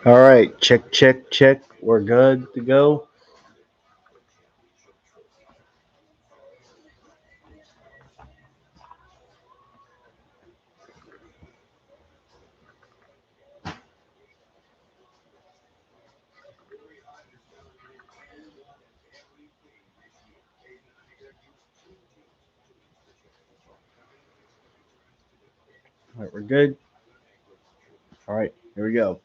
All right, check, check, check. We're good to go. All right, we're good. All right, here we go.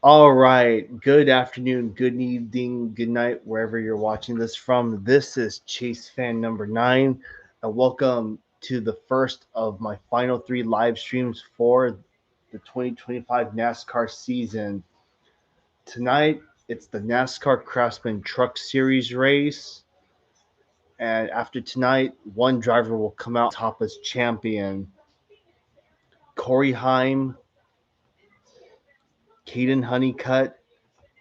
All right, good afternoon, good evening, good night, wherever you're watching this from. This is Chase fan number 9, and welcome to the first of my final 3 live streams for the 2025 NASCAR season. Tonight, it's the NASCAR Craftsman Truck Series race. And after tonight, one driver will come out top as champion. Corey Heim, Caden Honeycutt,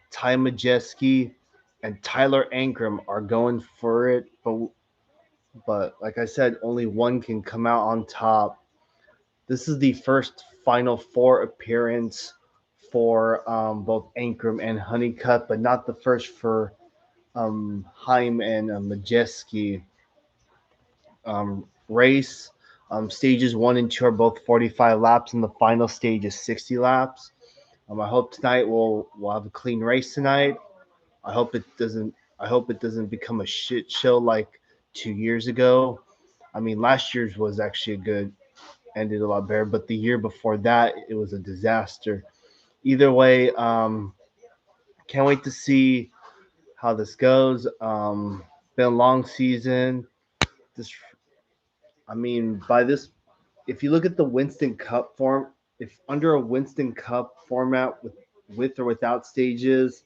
Ty Majeski, and Tyler Ankrum are going for it. But like I said, only one can come out on top. This is the first Final Four appearance for both Ankrum and Honeycutt, but not the first for Heim and Majeski. Race. Stages 1 and 2 are both 45 laps, and the final stage is 60 laps. I hope tonight we'll have a clean race tonight. I hope it doesn't. I hope it doesn't become a shit show like 2 years ago. I mean, last year's was actually a good, ended a lot better, but the year before that it was a disaster. Either way, can't wait to see how this goes. Been a long season. This, I mean, by this, if you look at the Winston Cup form, if under a Winston Cup format with or without stages,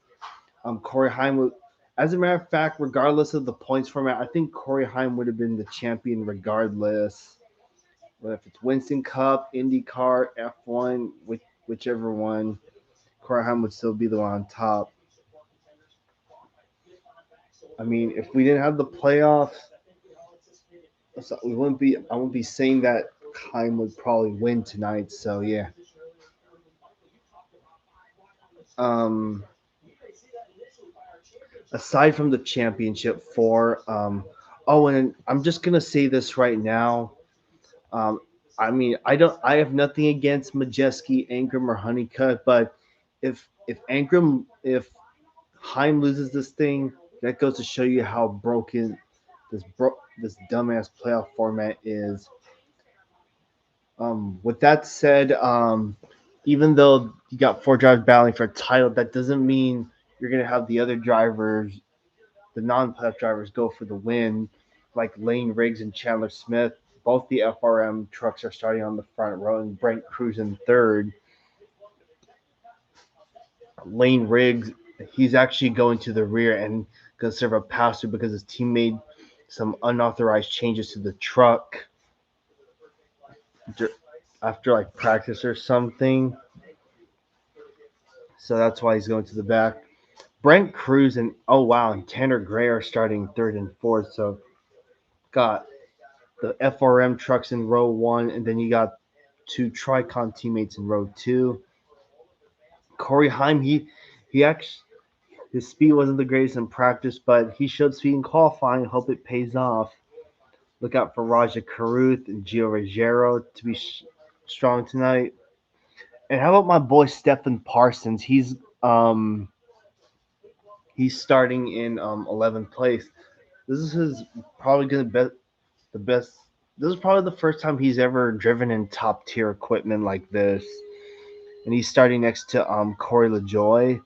Corey Heim would, as a matter of fact, regardless of the points format, I think Corey Heim would have been the champion regardless. But if it's Winston Cup, IndyCar, F1, whichever one, Corey Heim would still be the one on top. I mean, if we didn't have the playoffs, we wouldn't be. I wouldn't be saying that Heim would probably win tonight. So yeah. Um, Aside from the championship four, oh, and I'm just gonna say this right now. Um, I mean, I have nothing against Majeski, Ankrum, or Honeycutt, but if Heim loses this thing, that goes to show you how broken this dumbass playoff format is. With that said, even though you got 4 drivers battling for a title, that doesn't mean you're gonna have the other drivers, the non-playoff drivers, go for the win, like Lane Riggs and Chandler Smith. Both the FRM trucks are starting on the front row, and Brent Cruz in third. Lane Riggs, he's actually going to the rear and going to serve a pass through because his team made some unauthorized changes to the truck after like practice or something. So that's why he's going to the back. Brent Cruz and oh wow, and Tanner Gray are starting third and fourth. So got the FRM trucks in row 1, and then you got 2 Tricon teammates in row 2. Corey Heim, he actually, his speed wasn't the greatest in practice, but he showed speed in qualifying. Hope it pays off. Look out for Raja Caruth and Gio Ruggiero to be strong tonight. And how about my boy Stephen Parsons? He's starting in 11th place. This is his probably going to be the best. This is probably the first time he's ever driven in top tier equipment like this, and he's starting next to Corey LaJoy.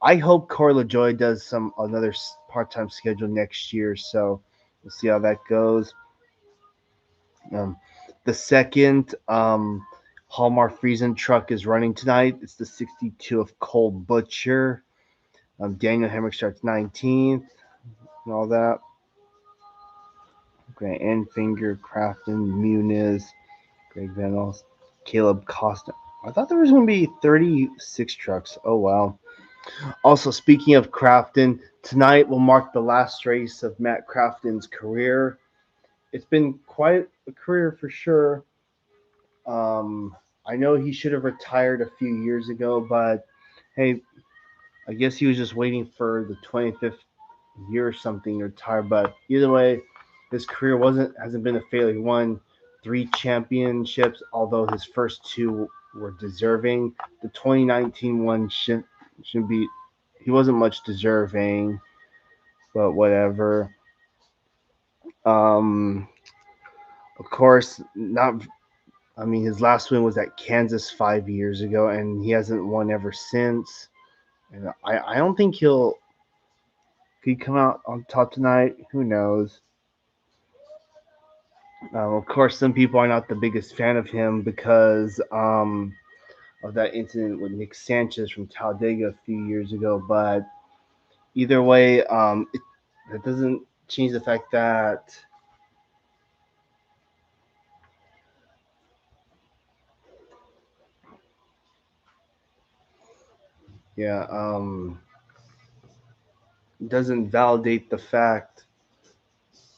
I hope Corey LaJoy does some another part time schedule next year, so We'll see how that goes. Um, the second Hallmark Friesen truck is running tonight. It's the 62 of Cole Butcher. Daniel Hemrick starts 19th and all that. Grant Enfinger, Crafton, Muniz, Greg Venables, Caleb Costa. I thought there was going to be 36 trucks. Oh, wow. Also, speaking of Crafton, tonight will mark the last race of Matt Crafton's career. It's been quite a career for sure. I know he should have retired a few years ago, but hey, I guess he was just waiting for the 25th year or something to retire. But either way, his career hasn't been a failure. He won 3 championships, although his first two were deserving. The 2019 one should be. He wasn't much deserving, but whatever. Um, of course, not. I mean, his last win was at Kansas 5 years ago, and he hasn't won ever since. And I don't think he'll. Could he come out on top tonight? Who knows? Of course, some people are not the biggest fan of him because of that incident with Nick Sanchez from Talladega a few years ago. But either way, that doesn't change the fact that yeah, doesn't validate the fact.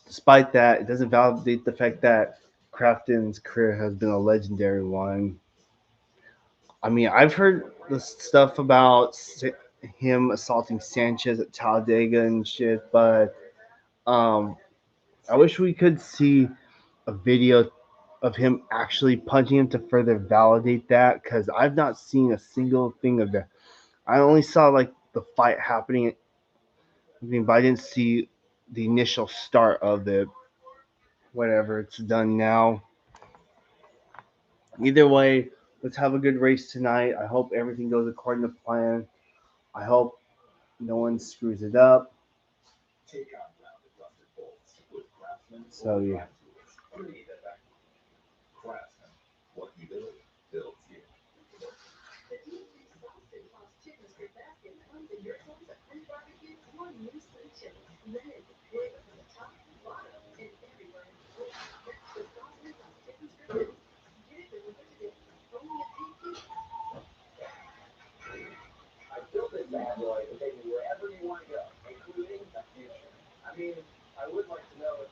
Despite that, it doesn't validate the fact that Crafton's career has been a legendary one. I mean, I've heard the stuff about him assaulting Sanchez at Talladega and shit, but um, I wish we could see a video of him actually punching him to further validate that because I've not seen a single thing of that. I only saw like the fight happening, but I didn't see the initial start of it. Whatever, it's done now. Either way, let's have a good race tonight. I hope everything goes according to plan. I hope no one screws it up. So yeah.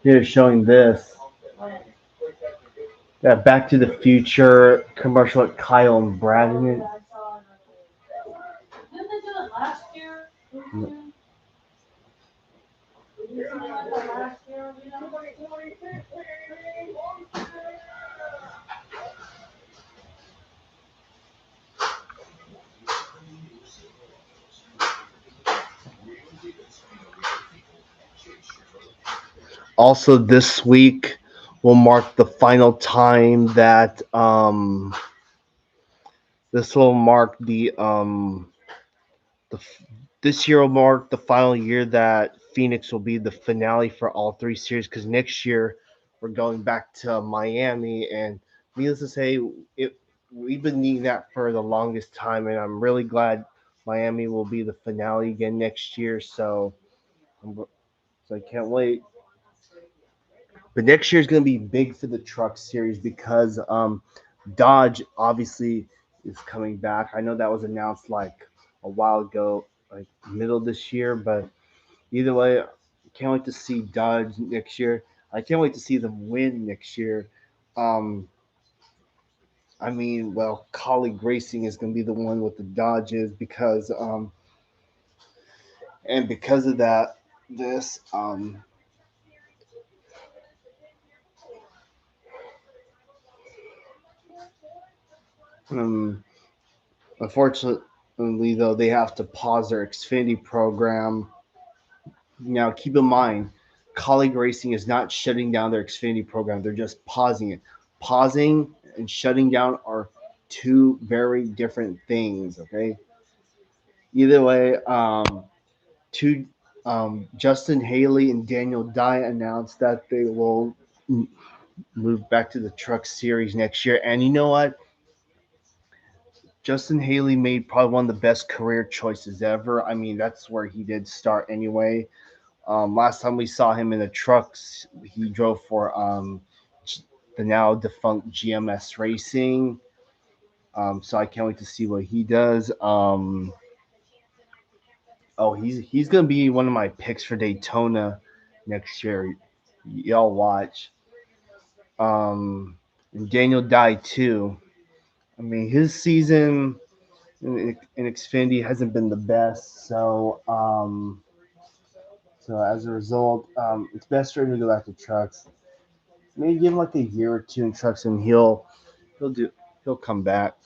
They're showing this. That Back to the Future commercial with Kyle and Brad in it. Also, this week will mark the final time that this will mark the this year will mark the final year that Phoenix will be the finale for all three series because next year we're going back to Miami and needless to say it we've been needing that for the longest time and I'm really glad Miami will be the finale again next year so I can't wait. But next year is going to be big for the truck series because Dodge obviously is coming back. I know that was announced like a while ago, like middle of this year, but either way, can't wait to see Dodge next year. I can't wait to see them win next year. Um, I mean, well, Colleague Racing is going to be the one with the Dodges because, and because of that, this, um, unfortunately, though, they have to pause their Xfinity program. Now, keep in mind, Colleague Racing is not shutting down their Xfinity program. They're just pausing it. Pausing and shutting down are two very different things. Okay. Either way, two. Justin Haley and Daniel Dye announced that they will move back to the Truck Series next year. And you know what? Justin Haley made probably one of the best career choices ever. I mean, that's where he did start anyway. Last time we saw him in the trucks, he drove for the now defunct GMS Racing. So I can't wait to see what he does. Oh, he's gonna be one of my picks for Daytona next year. Y'all watch. And Daniel Dye too. I mean, his season in Xfinity hasn't been the best, so as a result, it's best for him to go back to trucks. Maybe give him like a year or two in trucks, and he'll do he'll come back.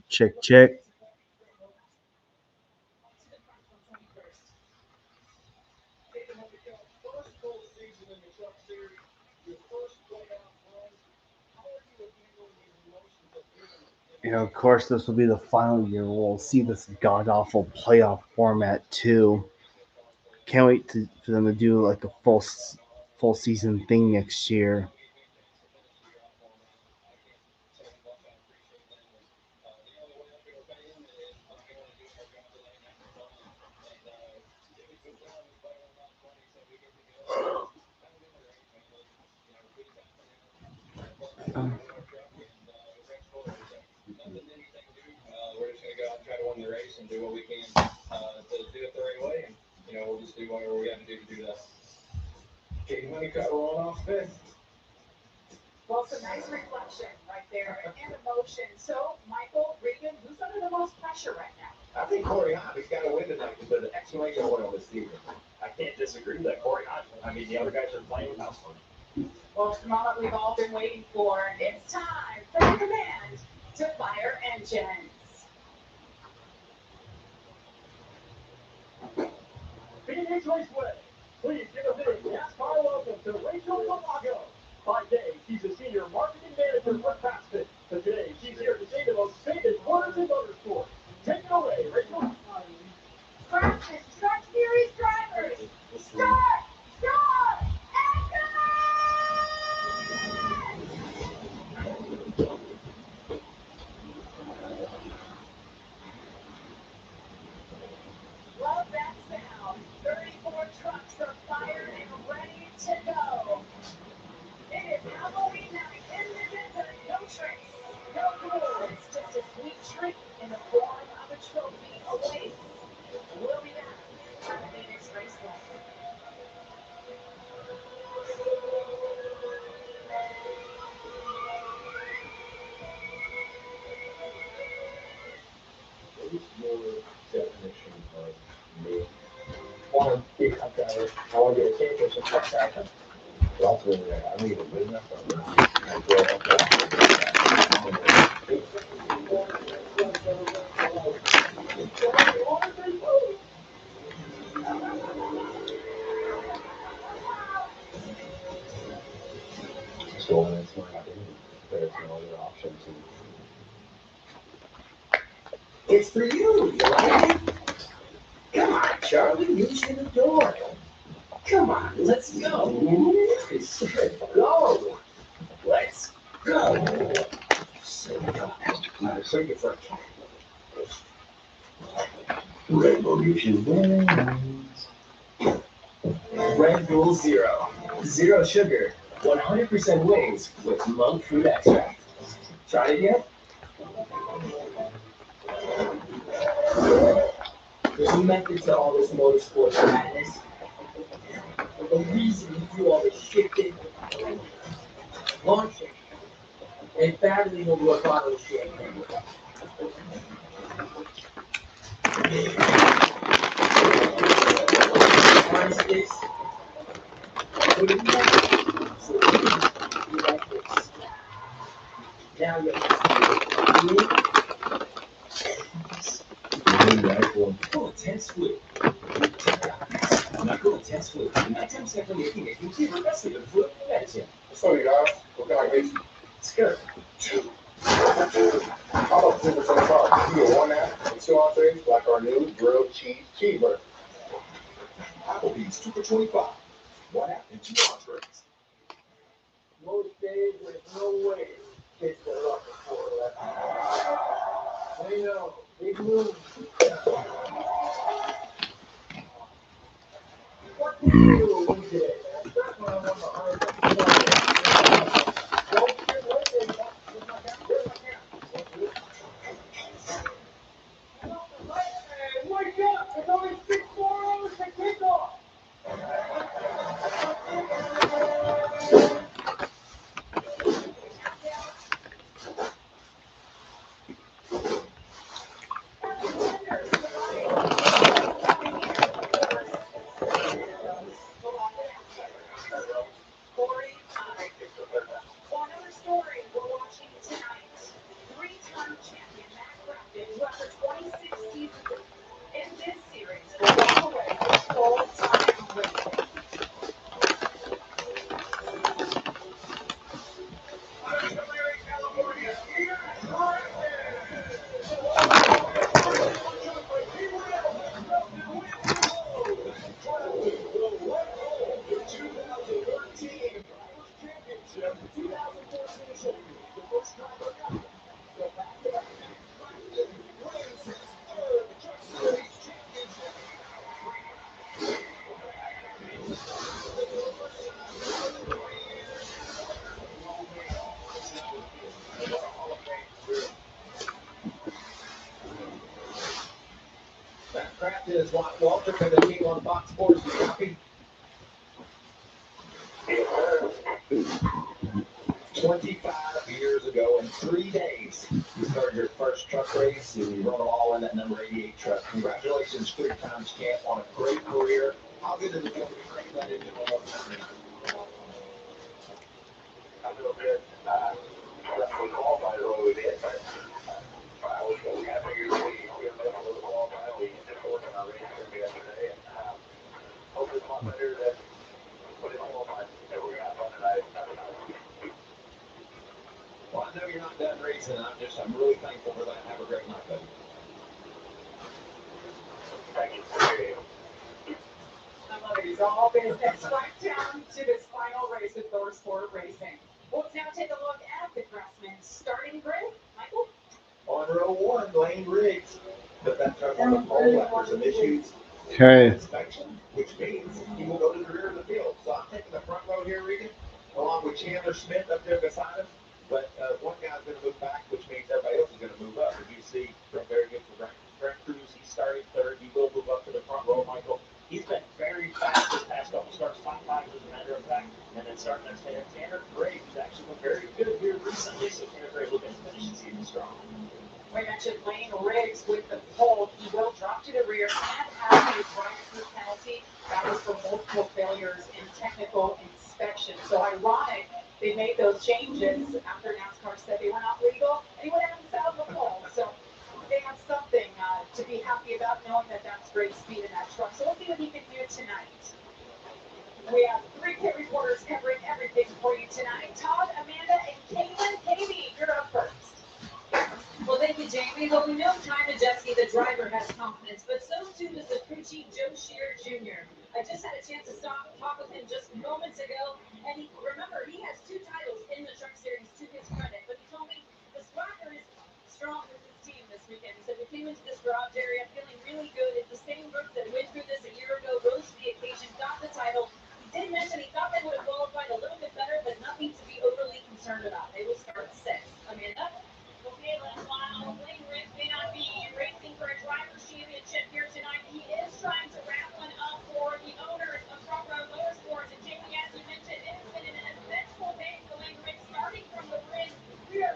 Check check. Of course, this will be the final year. We'll see this god awful playoff format too. Can't wait for them to do like a full season thing next year. Revolution wins. Red Bull Zero. Zero sugar. 100% wings with monk fruit extract. Try it yet? There's a method to all this motorsports madness. A reason you do all this shifting. Launching. and badly over a bottle of champagne. Party sticks. What do you like? So you like this. Now you intense fluid. Micro intense fluid. Item sempre making inclusive aggressive fluid medicine. Sorry guys, what can I get you? It's good. How about 2% charge? You get one app and two entrees like our new grilled cheese cheeseburger. Applebee's 2 for 25. One app and two entrees. Most days there's no way kids are looking for that. They know. Big move. What can you do today, man? That's what I want to hire. Don't get waiting. Here's my camera. Here's my camera. Hey, wake up! It's only 6 more hours to kickoff. On our story, we're watching tonight. Three-time champion Matt Craftsman, who after 26 seasons in this series will walk away with full-time racing. Matt Craftsman is Walter for the team on Fox Sports. Copy. 25 years ago in 3 days, you started your first truck race and you run them all in that number 88 truck. Congratulations, 3 times champ on a great career. How good is it going to be bringing that into one more time? A little bit, that's what all my road is, but I was going to have to use a little ball by we just working on race yesterday, and hopefully it's a lot better than what it's all my, that we're going to have fun tonight. Well, I know you're not done racing. I'm really thankful for that. Have a great night, buddy. Thank you. I love it. He's all business right down to this final race with Thor Sport Racing. Well, let's now take a look at the Craftsman starting grid. Michael? On row 1, Lane Riggs. Put that truck on the pole after some issues. Okay. Inspection, which means he will go to the rear of the field. So I'm taking the front row here, Regan, along with Chandler Smith up there beside him. But one guy's going to move back, which means everybody else is going to move up. As you see, from very good for Brent Cruz, he's starting third. He will move up to the front row, Michael. He's been very fast this past couple starts, top 5 as a matter of fact. And then starting at Tanner Gray, who's actually been very good here recently. So Tanner Gray looking to finish the season strong. We mentioned Lane Riggs with the pole. He will drop to the rear and have a drive-through penalty. That was for multiple failures in technical inspection. So ironic, they made those changes after NASCAR said they were not legal, and he went out and fouled the pole. So they have something to be happy about, knowing that that's great speed in that truck. So we'll see what he can do tonight. We have 3 pit reporters covering everything for you tonight. Todd, Amanda, and Caitlin. Katie, you're up first. Well, thank you, Jamie. Well, we know Ty Majeski, the driver, has confidence, but so too does the crew chief, Joe Shear Jr. I just had a chance to talk with him just moments ago, and remember, he has 2 titles in the Truck Series to his credit, but he told me the squadron is strong with his team this weekend. He said, we came into this garage area feeling really good. It's the same group that went through this a year ago, rose to the occasion, got the title. He did mention he thought they would have qualified a little bit better, but nothing to be overly concerned about. They will start 6th. Amanda? Okay, while Lane Riggs may not be racing for a driver's championship here tonight, he is trying to wrap one up for the owners of Front Row Motorsports. And Jamie, as you mentioned, it has been an eventful day for Lane Riggs, starting from the grid. We are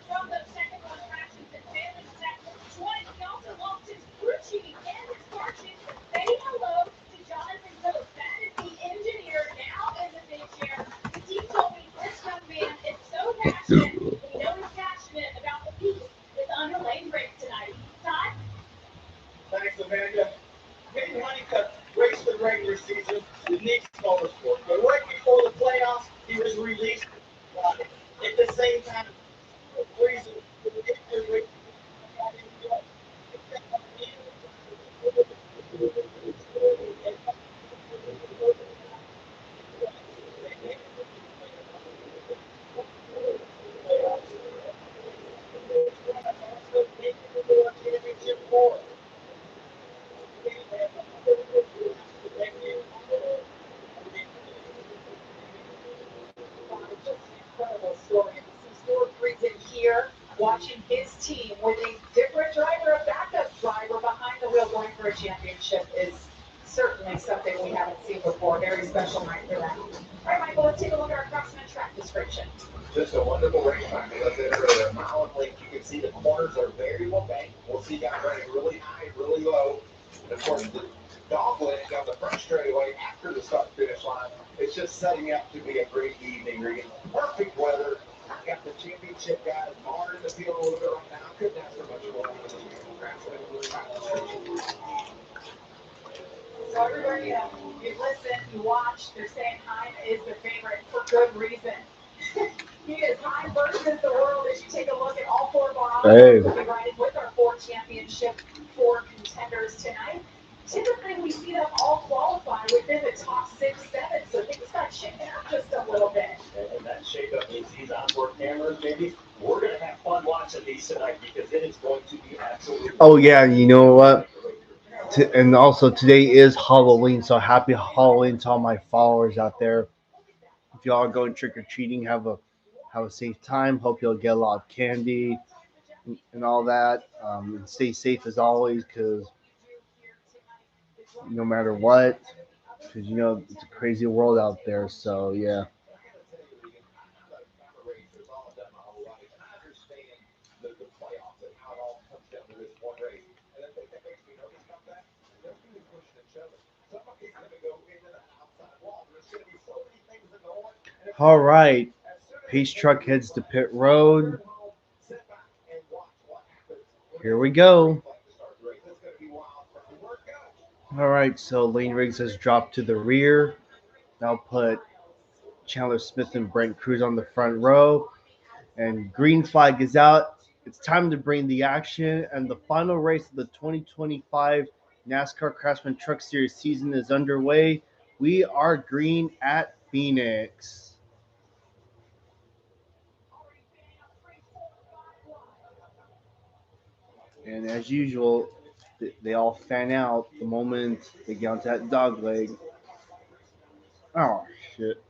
championship is certainly something we haven't seen before. Very special night for them. All right, Michael, let's take a look at our Craftsman track description. Just a wonderful racetrack. As I said earlier, a mile in length. You can see the corners are very well banked. We'll see guys running really high, really low. And of course, the dog leg on the front straightaway after the start finish line. It's just setting up to be a great evening. Regan. Perfect weather. Got the championship guys marred in the field a little bit right now. Couldn't ask for much more. So everybody, you listen, you watch. They're saying Heim is the favorite for good reason. He is Heim versus the world as you take a look at all four barometers. We'll be riding with our four championship, four contenders tonight. Typically, we see them all qualify within the top 6, 7, so things got shaken up just a little bit. And that shakeup means these onboard cameras, maybe. We're going to have fun watching these tonight because it is going to be absolutely. Oh yeah, you know what? And also today is Halloween, so happy Halloween to all my followers out there. If y'all are going trick or treating, have a safe time. Hope you'll get a lot of candy and all that. And stay safe as always, because no matter what, because it's a crazy world out there. So yeah. All right, Pace truck heads to pit road. Here we go. All right, so Lane Riggs has dropped to the rear. Now put Chandler Smith and Brent Cruz on the front row. And green flag is out. It's time to bring the action. And the final race of the 2025 NASCAR Craftsman Truck Series season is underway. We are green at Phoenix. And as usual, they all fan out the moment they get onto that dog leg. Oh, shit.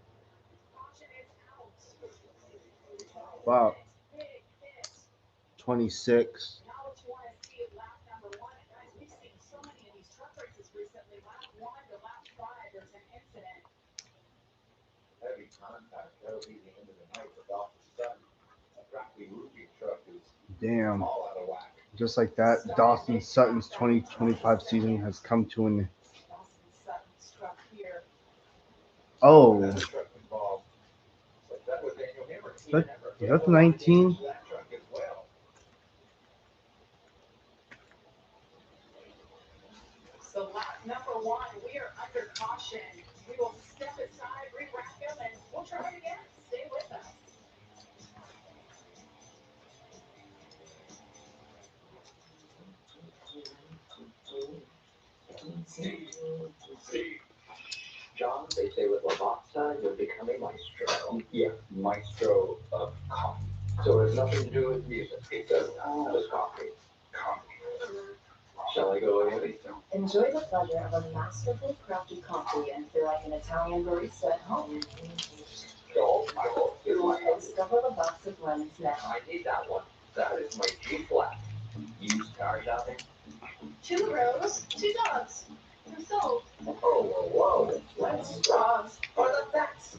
Wow. 26. Heavy contact. That'll be the end of the night for Dawson's son. That Rocky Ruby truck is Damn. all out of whack. Just like that, Dawson Sutton's 2025 season has come to an. Oh. Another truck involved. But that was Daniel Hammer. Is that the 19? That truck as well. So lap number 1, we are under caution. We will step aside, re-rack them, and we'll try it again. Stay with us. Steve. John, they say with Lavazza, you'll become a maestro. Yeah, maestro of coffee. So it has nothing to do with music. It does not. Just coffee. Coffee. Shall I go ahead? Enjoy the pleasure of a masterful crafted coffee and feel like an Italian barista at home. No, I won't do my own. Discover the box of blends now. I need that one. That is my G flat. Used car shopping? 2 rows, 2 dogs. Who sold? Oh, whoa. Let's straws for the facts.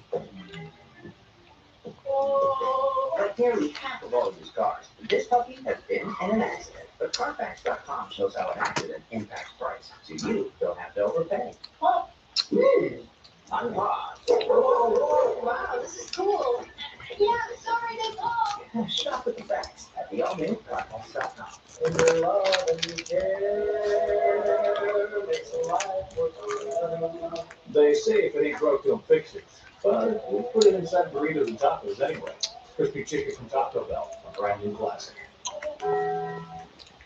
Like nearly half of all used cars, this puppy has been in an accident. But Carfax.com shows how an accident impacts price, so you don't have to overpay. Oh, unpause. Wow, this is cool. Yeah, sorry, that's all. Shop with the facts at the all-new Carfax.com. They say if it ain't broke, don't fix it. But we put it inside burritos and tacos anyway. Crispy chicken from Taco Bell, a brand new classic.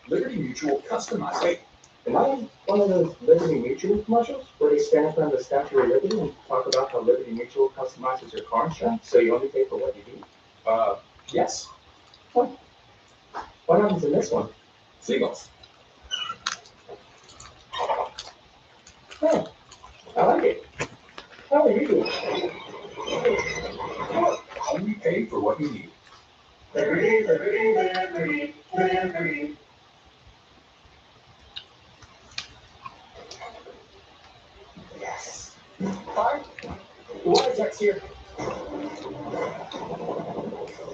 Liberty Mutual customized. Wait, am I one of those Liberty Mutual commercials where they stand up on the Statue of Liberty and talk about how Liberty Mutual customizes your car insurance so you only pay for what you need? Yes. What happens in this one? Seagulls. Oh, I like it. How are you doing? Only pay for what you need. Fire? WeatherTech's here.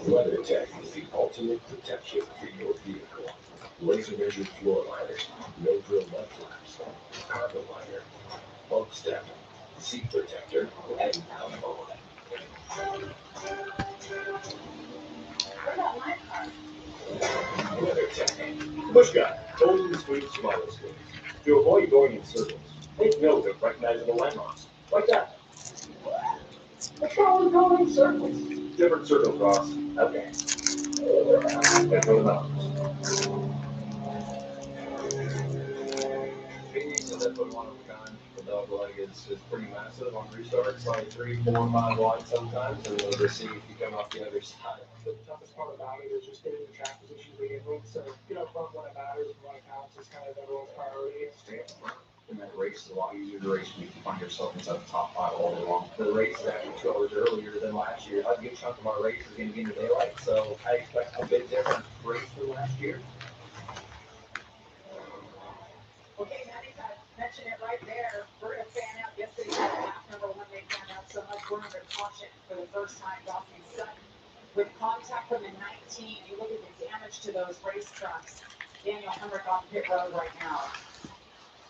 WeatherTech is the ultimate protection for your vehicle. Laser measured floor liners, no drill mud flaps, carbon liner, bump step, seat protector, and alcohol. What about my car? WeatherTech. Push guy, golden swing, smaller swings. To avoid going in circles, take note of recognizable landmarks. Like that. What's wrong with going in circles? Different circle cross. Okay. And for the mountains. Phoenix is definitely one of a kind. The dog leg is pretty massive on restart. It's like 3, 4, 5 wide sometimes, and we'll just see if you come off the other side. The toughest part about it is just getting the track position to begin with. So, front when it matters and when it counts is kind of everyone's priority. Stay up front. And that race is a lot easier to race when you find yourself inside the top 5 all day long. The race is actually 2 hours earlier than last year. A good chunk of our race is going to be in the daylight, so I expect a bit different race than last year. Okay, Maddie, I mentioned it right there. We're going to fan out yesterday's half. Remember when they fan out so much? We're under caution for the first time. Dawson Sutton with contact from the 19. You look at the damage to those race trucks. Daniel Hemrick on pit road right now.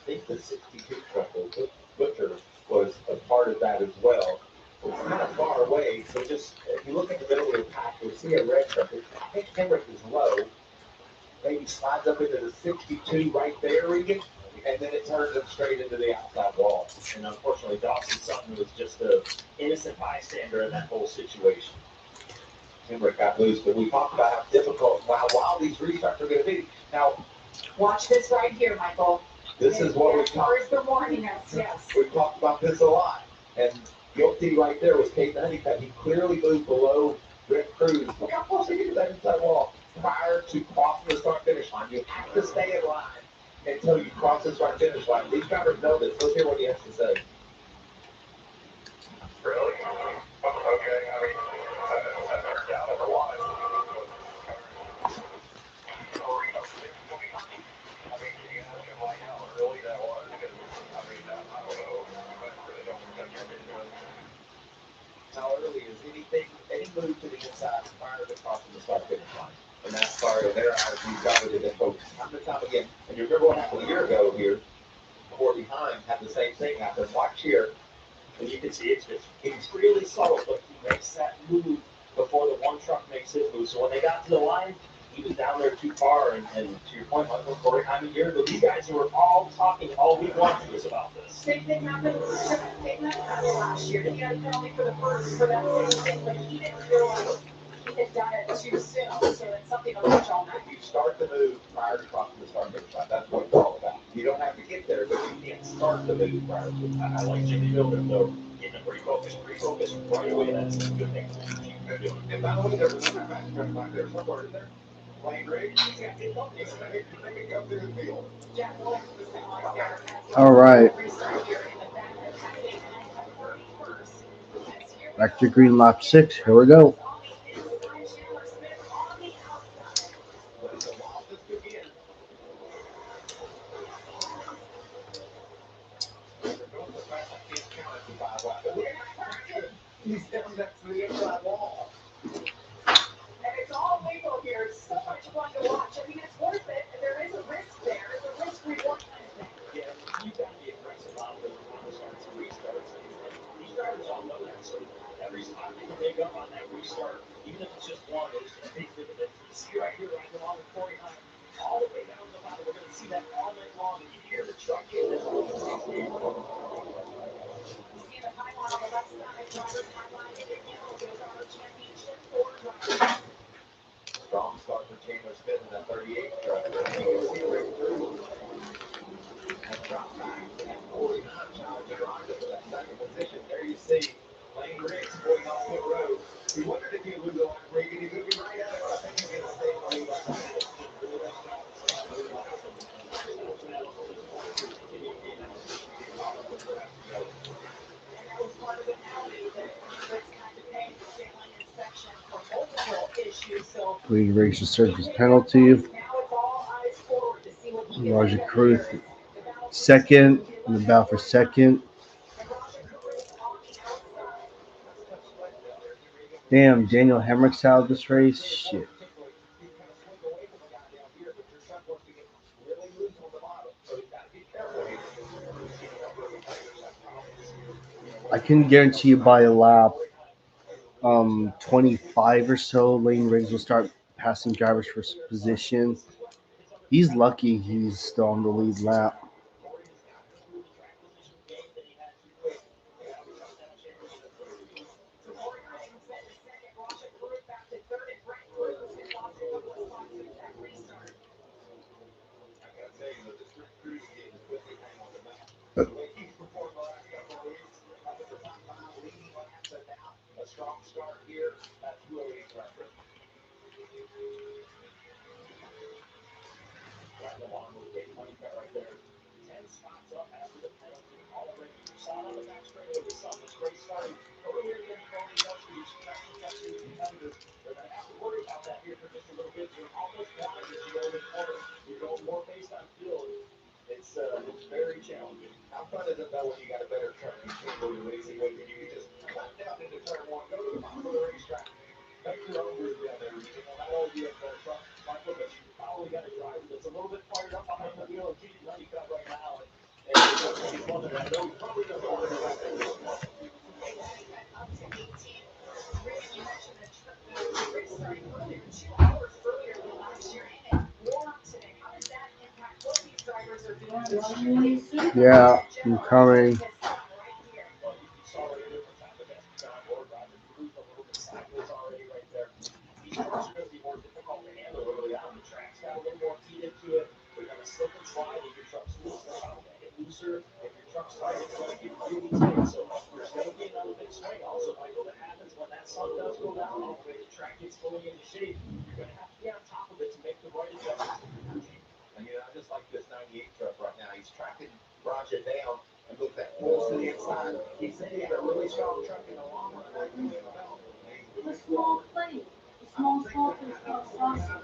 I think the 62 truck, Butcher, was a part of that as well. It's kind of far away, so just if you look at the middle of the pack, you'll see a red truck. I think Hemrick is low. Maybe slides up into the 62 right there, Regan, and then it turns him straight into the outside wall. And unfortunately, Dawson Sutton was just an innocent bystander in that whole situation. Hemrick got loose, but we talked about how difficult, how these restarts are going to be. Now, watch this right here, Michael. this is what we've talked about. The warning us, yes. We've talked about this a lot. And guilty right there was Kate Honeycutt. He clearly moved below Rick Cruz. Look how close he is to that inside wall. Prior to crossing the start-finish line, you have to stay in line until you cross the start-finish line. These drivers know this. Let's hear what he has to say. Really? Okay, I mean, I've never doubted a lot. I mean, can you ask him like how early that was? Because, I mean, I don't know. I really don't think I did know. How early is any move to the inside prior to crossing the start-finish line? And that's part of their attitude, drivers have been focused time and time again. And you remember what happened a year ago here? Courtney Heim had the same thing happen. Watch here. And you can see it's really subtle, but he makes that move before the one truck makes his move. So when they got to the line, he was down there too far. And to your point, Michael, Corey, I mean, these guys who were all talking all week long to us about this. Same thing happened last year. He got a penalty for that same thing, but he didn't realize he had done it too soon. So that's something to watch all night. You start the move prior to crossing the start-finish line. That's what it's all about. You don't have to get there, but you can't start the move prior to it. I like Jimmy Miller, though, getting refocused right away. That's a good thing to keep doing. And by the way, there was another fast truck back there somewhere in there. Playing Rig, he's got to help you. They can go through the field. All right. Back to green lap 6. Here we go. He's down next to the inside wall. And it's all legal here. It's so much fun to watch. I mean, it's worth it. There is a risk there. It's a risk-reward kind of thing. Yeah, you got to be aggressive out there when the starts and restarts. These drivers all know that. So every spot they can make up on that restart, even if it's just one, it's going to take them. You see right here, right along with Corey Hunt, all the way down the bottom. We're going to see that all night long. And you hear the truck hit this whole thing. See the pylon on the left side. Driver's pylon in yellow. Those are our championship 4 drivers. Strong start for Chandler Smith in that 38 truck. You can see Rick through. And drop back. And 49 challenging Roger for that second position. There you see Lane Riggs going off pit road. He wondered if he would lose the line break, and he's going to be right at it. I think he's going to stay on the lead. And that was part of the penalty that Riggs had to pay for failing inspection for multiple issues. So Green races surface penalty. now it's all eyes forward to see what he can Roger do. Cruz second in the battle for second. And Roger Cruz Damn, Daniel Hemrick's out of this race. Shit. I can guarantee you by a lap 25 or so, Lane Riggs will start passing drivers for position. He's lucky he's still on the lead lap. A strong start here at 208 record. Right along with Dave Money right there. 10 spots up after the penalty already. You saw it on the back straightaway with some. This race starting earlier than it normally does for these tractor testing competitors. They're going to have to worry about that here for just a little bit. You're almost blind as you go in the corner. You're going more based on feel. It's very challenging. How fun is it though when you got a better truck you can't go to racing with and you can just cut down into turn one, go to the bottom of the racetrack, make your own route down there. You know, not only do you have a better truck, Michael, but you probably got a driver that's a little bit fired up behind the wheel and keeping money cut right now. And he's loving it. I know he probably doesn't want to go back there anymore. Up to 18. Rick, you mentioned the race starting earlier, 2 hours earlier than last year, and it warm today. How does that impact what these drivers are doing this year? Yeah, I'm coming. Well, you saw right there from time to time, or Roger Cruz a little bit sideways already right there. These cars are going to be more difficult to handle early on. The track's got a little more heat into it. They're going to slip and slide. If your truck's loose, it's going to get looser. If your truck's tight, it's going to get really tight. So there's going to be another big swing also, Michael, that happens when that sun does go down all the way. The track gets fully into shape. You're going to have to be on top of it to make the right adjustments to your Jeep. And you know, I just like this 98 truck right now. He's tracking Roger down. And look, that pulls to the inside. He said he had a really strong truck in the long run. I really felt. The small plate. The small sausage.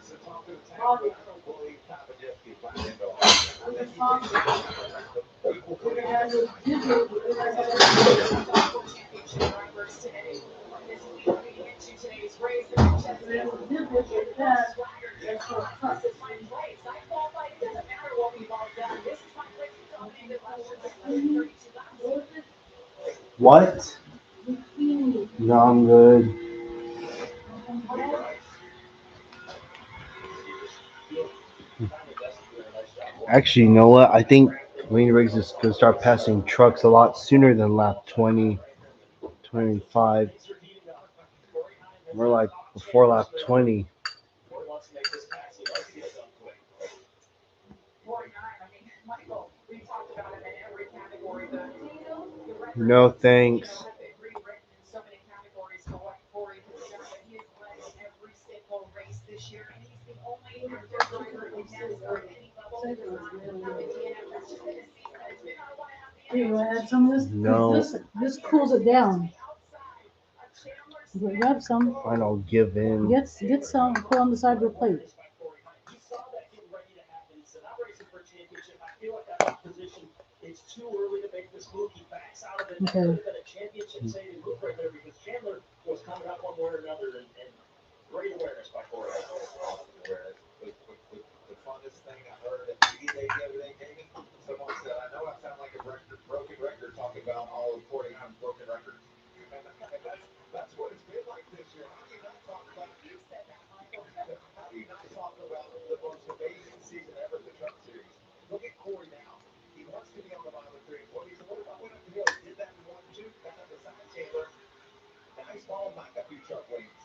So talk to the tank, but I don't believe Tom and Jeff get by him at all. I think he thinks they're going to come around him. Equal footing. Championship drivers today. This week leading into today's race, the Manchester Swagger. This is my place. I qualified. It doesn't matter what we've all done. This is my place. We dominated last year by 132 laps. What? No, I'm good. Actually, you know what? I think Lane Riggs is going to start passing trucks a lot sooner than lap 20, 25. More like before lap 20. 49. I mean, Michael, we talked about him in every category. The record No is, thanks. rewritten in so many categories for what Corey has done, but he has led every single race this year, and he's the only active driver in NASCAR at any level who does not have a DNF. That's just been a season that has been on 1.5 Here, you DNFs. want to add some of this? No. This cools it down. Grab some. I don't give in. Get some. Put on the side of your plate. You saw that get ready to happen. He said, I'm racing for a championship. I feel like I'm in position. It's too early to make this move. He backs out of it. That could have been a championship-saving move right there because Chandler was coming up one way or another, and great awareness by Corey. Awesome awareness. The funnest thing I heard at media day the other day, Jamie, someone said, I know I sound like a broken record talking about all the 49 broken records. And that's what it's been like this year. How do you not talk about You said that, Michael. how do you not talk about the most amazing season ever in the Truck Series? Look at Corey now. He wants to be on the bottom of 3 and 4. He said, what if I went up the hill? He did that in 1-2, got up beside Chandler. Now he's falling back a few truck lanes.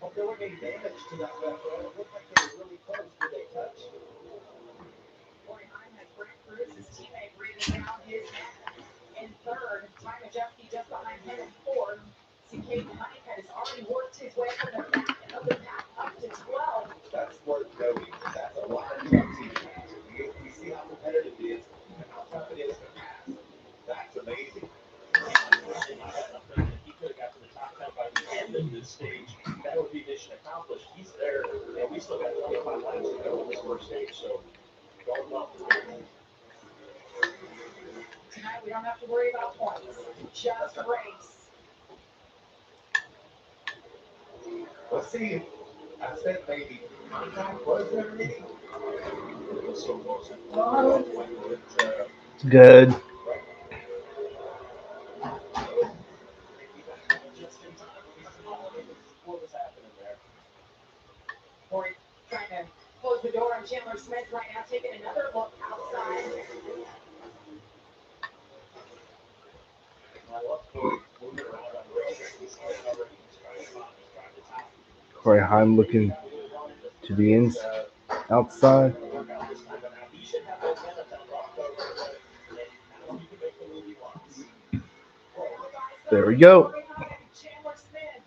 Hope there wasn't any damage to that left row. It looked like they were really close. Did they touch? 49 has Brent Cruz, his teammate, breathing down his neck. In third, Ty Majeski just behind him in fourth. Caden Honeycutt has already worked his way from the back of the pack up to 12. That's worth noting. That's a lot of trucks he's passed. We see how competitive it is and how tough it is to pass. That's amazing. And he had something that he could have got to the top 10 by the end of this stage. That would be mission accomplished. He's there, and we still got 25 laps to go in this first stage, so going well for him. Tonight we don't have to worry about points, just race. see. I said maybe contact was there any? It was so close. It's good. Just in time. What was happening there? Corey trying to close the door on Chandler Smith right now, taking another look outside. I love Corey moving around on the racetrack. He's already trying to top. Corey Heim looking to the ends, outside. He should have that momentum off the road, and now he can make the move he wants. There we go. Chandler Smith.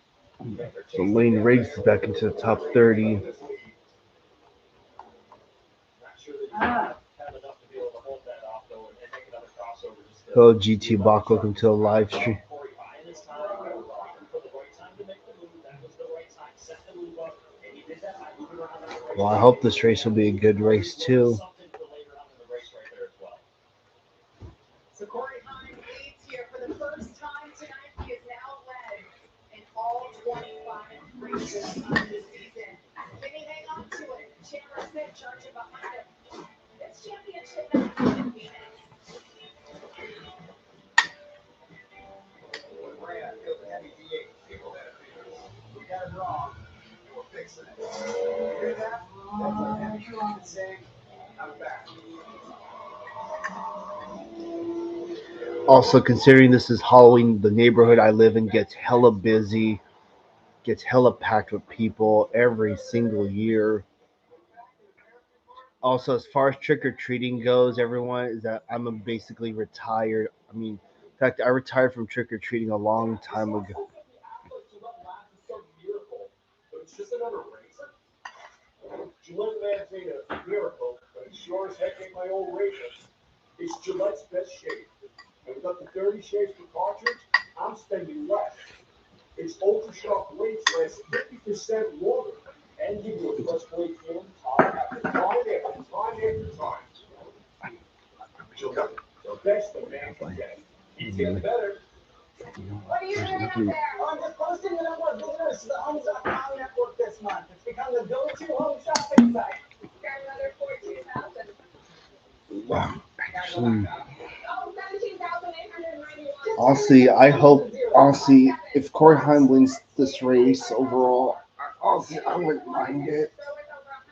So Lane Riggs is back into the top 30. Not sure that you have enough to be able to hold that off, though, and make another crossover. Hello, GT Bach. Welcome to the live stream. Corey buying his time, waiting for the right time to make the move. That was the right time. Set the move up, and he did that by moving around on the race. Well, I hope this race will be a good race, too. Something for later on in the race right there as well. So Corey Heim leads here for the first time tonight. He has now led in all 25 races of the season. Can he hang on to it? Chandler Smith charging behind him. It's championship night in Phoenix. Brad feels a heavy V8. People that we got it wrong. We're fixing it. You hear that? That's a heavy truck saying, I'm back. Also, considering this is Halloween, the neighborhood I live in gets hella busy, gets hella packed with people every single year. Also, as far as trick-or-treating goes, everyone, is that I'm basically retired. I mean, in fact, I retired from trick-or-treating a long time ago. But it's just another race. Gillette Man's made a miracle, but it sure as heck ain't my old razor. It's Gillette's best shave. And with up to 30 shaves per cartridge, I'm spending less. Its ultra sharp blades last 50% longer and give you a fresh blade feeling time after time after time. Gillette, the best a man can get. He's getting better. What are you doing up there? I'm just posting the number of visitors to the Homes.com network this month. It's become the go-to home shopping site. Got another 14,000. Actually, Oh, 17,891. honestly, if Corey Heim wins this race overall, honestly, I wouldn't mind it.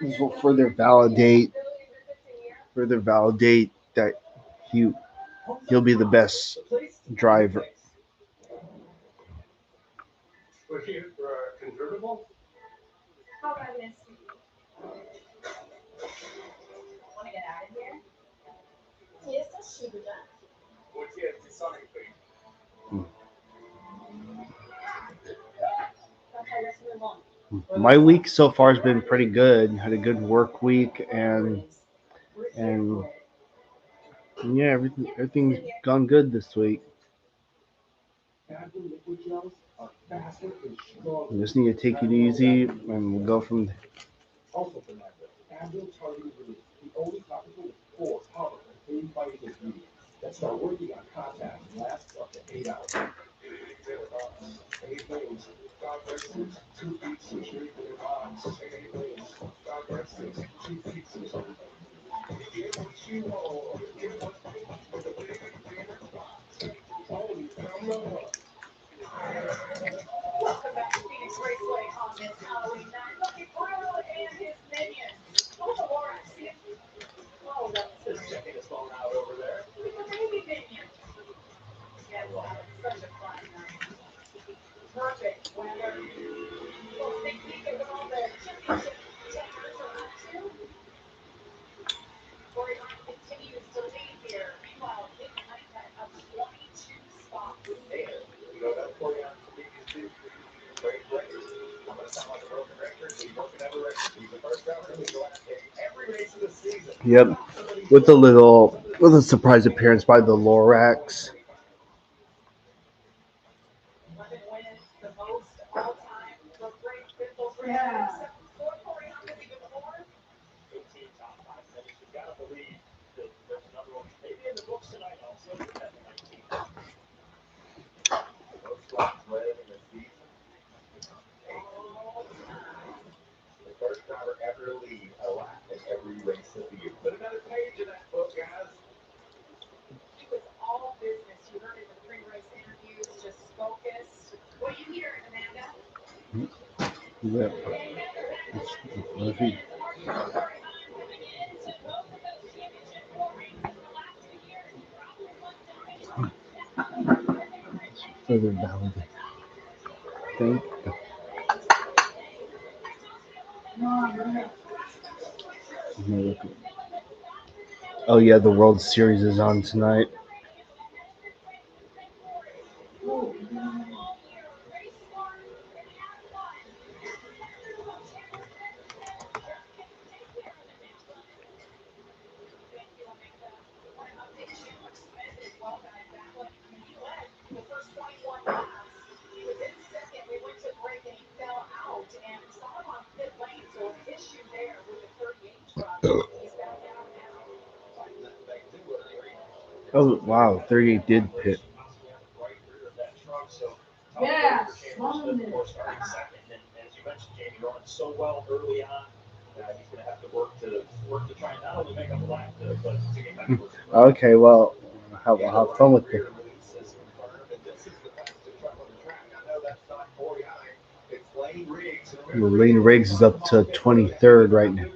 This will further validate that he'll be the best driver. We're here for a convertible. How about an SUV? Want to get out of here? Yes, that's she would. What's here to Sonic thing? Okay, let's move on. My week so far has been pretty good. Had a good work week, and yeah, everything's gone good this week. We just need to take it easy, and we'll go from there. Also from that, Advil targeted release, the only topical with 4 powerful pain-fighting ingredients that start working on contacts and lasts up to 8 hours. 8 lanes, God versus 2 feet, 6 years for their bonds. 8 lanes, God versus 2 feet, 6 years. Get what you want, get what you want, with a big box. Only from the hook. Welcome back to Phoenix Raceway on this Halloween night. Lucky Bruno and his minions. Oh, the Lorax. Oh, that's Just checking his phone out over there. with the baby minion. Yes, such a fun night. Perfect weather. We'll sneak peek at what all the championship contenders are up to. Corey Heim continues to lead here. Meanwhile, Nick Knight has 22 spots. You know that for you to be considered great records. I'm going to sound like a broken record. He's broken every record. He's the first driver to go out and take every race of the season. Yep, with a surprise appearance by the Lorax. 11 wins, the most all time for Frank Biffle's record. For Corey Heim is even more. 18 top 5 finish. You've got to believe that there's another one maybe in the books tonight also. But that's 19. Most laps led in the season. Yep. Let's see. Further down. Thank you. Oh yeah, the World Series is on tonight. The first 21 laps. He was in second. We went to break and he fell out and saw him on pit lane. So an issue there with the 38 truck. He's back out now. Oh wow, 38 did pit. Right rear of that truck, so Yeah, for Chandler Smith, of course, starting second, and as you mentioned, Jamie, running so well early on, he's going to have to work to try and not only make up a lap, but to get back to work. Okay, well, I'll have fun with it. This is the fastest truck on the track. I know that's not 49. It's Lane Riggs. Lane Riggs is up to 23rd right now.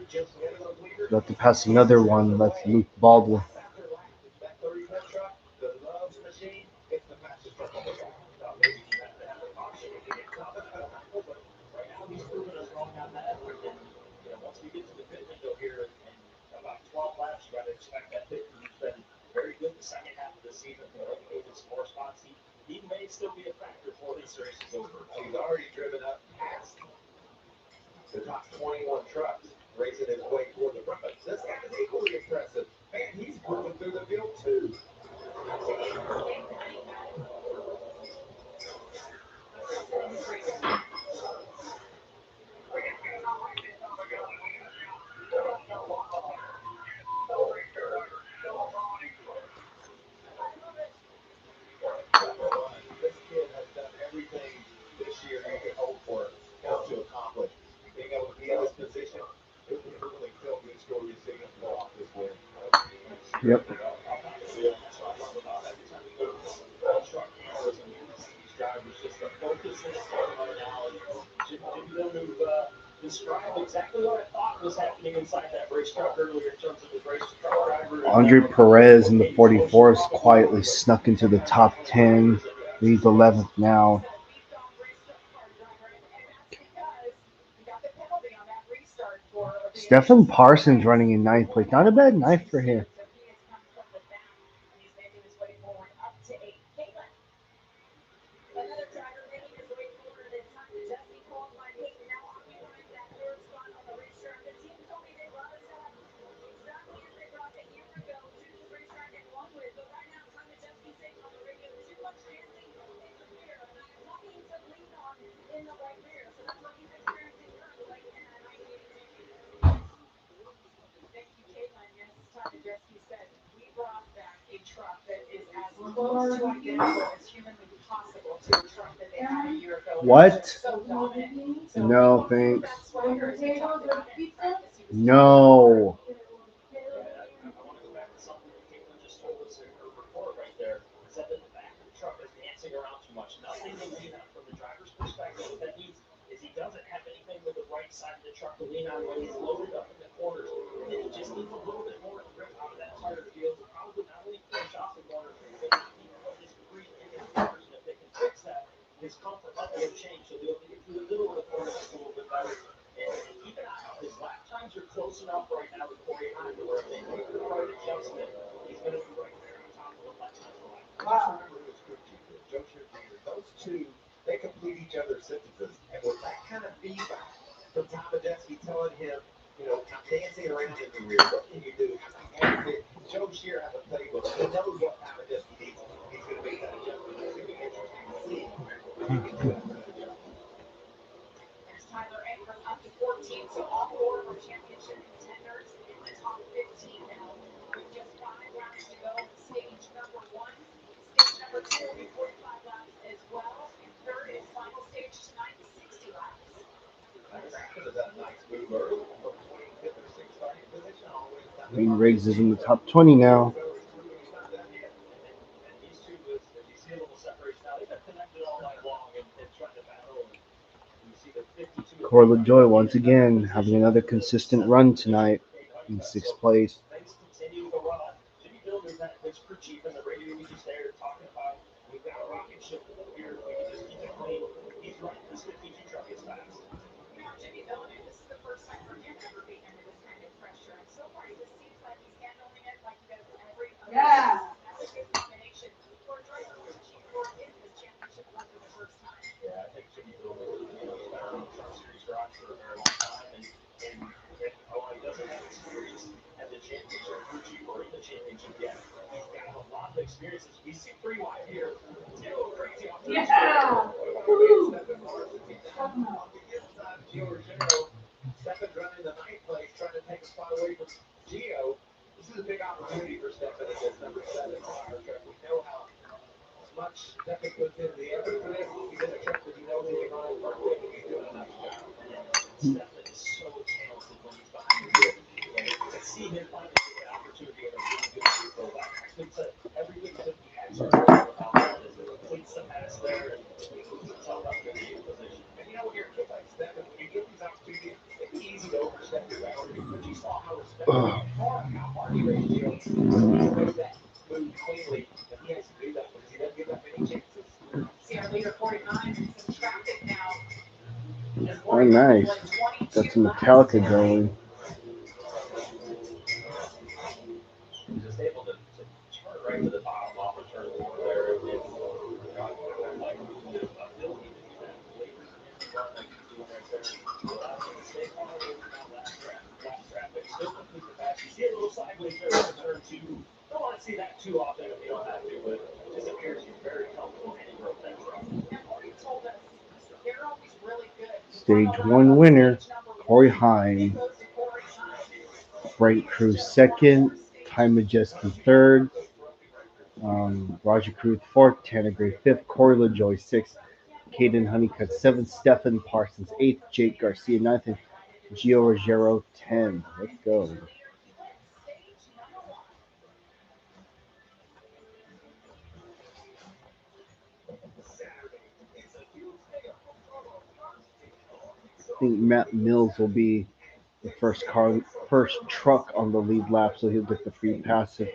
We'll have to pass another one. That's Luke Baldwin. That 34 truck, the Loves machine, it's the fastest truck on the track. Maybe you have to have a caution if you get caught up in a tackle, but right now he's proving us wrong on that. And once we get to the pit window here in about 12 laps, you got to expect that pit crew's been very good the second half of the season, eliminated some more spots. He may still be a factor before this race is over. He's already driven up past the top 21 trucks, racing his way toward the front. But this guy's equally impressive. Man, he's moving through the field too. This kid has done everything this year you could hope for him to accomplish. Being able to be in this position, it would really feel good story to see him pull off this win. Yep. Every time we go to the truck cameras and we see these drivers, just the focus and the right now. Jimmy Villeneuve described exactly what I thought was happening inside that race truck earlier in terms of his race truck driver. Andre Perez in the 44 quietly snuck into the top 10. He's 11th now. Stephen Parsons running in 9th place. Not a bad night for him. Another driver making his way forward in time to Jesse qualified Hayden now occupying that third spot on the racetrack. The team told me they brought us up exactly as they brought a year ago to this racetrack and won with. But right now, time to Jesse saying on the radio, too much dancing in the rear. And I have nothing to lean on in the right rear. So that's what he's experiencing currently in that 98 Jamie. Thank you, Caitlin. Yes, time to Jesse said we brought back a truck that is as close to identical as humanly possible to the truck that they had a year ago. What? So dominant. So No, thanks. that's why we talked about it in practice. He was No. I want to go back to something that Caitlin just told us in her report right there. Said that the back of the truck is dancing around too much. Nothing to lean on from the driver's perspective. What that means is he doesn't have anything with the right side of the truck to lean on when he's loaded up in the corners. And then he just needs a little bit more grip out of that tire to be able to probably not only finish off the corners, but keep his free in his corners. And if they can fix that, his comfort level will change. So he'll be able to get through the middle of the corners a little bit better. And keep an eye out. His lap times are close enough right now to Corey Honda where if they make the right adjustment, he's going to be right there on top of the lap time for lap. Wow. Remember who was Crew Chief with Joe Shear Jr. Those two, they complete each other's sentences. And with that kind of feedback from Tom Medeski telling him, I'm dancing around in the rear. What can you do? And Joe Shear has a playbook. He knows what Tom Medeski needs. He's going to make that adjustment. It's going to be interesting to see if he can do that adjustment. There's Tyler Ankrum up to 14, so all four of our championship contenders in the top 15 now. With just 5 laps to go, stage number 1. Stage number 2 will be 45 laps as well. And third is final stage tonight, 60 laps. Craftsman has had a nice move early from 25th or 6th starting position all the way to the top. Lane Riggs is in the top 20 now. And these two, as you see a little separation now, they've been connected all night long and trying to battle. And you see the 52. Corey LaJoy once again having another consistent run tonight in sixth place. Things continue to run on. Jimmy Builders, that his crew chief in the radio, was just there talking about we've got a rocket ship here. We can just keep it clean. He's right. This 52 truck is fast. You know, Jimmy Miller, this is the first time for him ever being under this kind of pressure. And so far, he just seems like he's handling it like he does every other race. That's a good combination for a driver who's achieved four in this championship run for the first time. Yeah, I think Jimmy Builders, he's been around the Truck Series garage for a very long time, and while he doesn't have experience at the championship crew chief or in the championship yet, he's got a lot of experiences. We see pretty wide here. Zero crazy off the Stephen's running the ninth place, trying to take a spot away from Gio. This is a big opportunity for Stephen in this number 7 fire truck. We know how much Stephen puts into the effort for this. He's in a truck that he knows he can run perfect, and he's doing a nice job. Stephen is so talented when he's behind the wheel. And to see him finally get the opportunity in a really good vehicle, that actually said everything that he had to do about that is the cleats that has there, and you can tell that's going to be in position. And you know, when you're a kid like Stephen, when you get these opportunities, it can be easy to overstep your boundaries, but you saw how respectful and how hard he raced Gio to make that move cleanly, and he has to do that because he doesn't give up any chances. See our leader 49 in some traffic now. Oh, nice. Got some Metallica going. He's just able to turn right to the bottom off of turn 4 there. And I like the ability to do that later in the run like he's doing right there. Allows him to stay far away from that last traffic. Still complete the pass. You see a little sideways there in turn 2. Don't want to see that too often if you don't have to, but it just appears he's very comfortable and he broke that truck. And Corey told us they're always really good. Stage 1 winner, Corey Heim. Frank Cruz second. Ty Majeski third. Roger Cruz fourth. Tanner Gray fifth. Corey LaJoy sixth. Caden Honeycutt seventh. Stephen Parsons eighth. Jake Garcia ninth. And Gio Ruggiero 10. Let's go. I think Matt Mills will be the first truck on the lead lap, so he'll get the free pass. If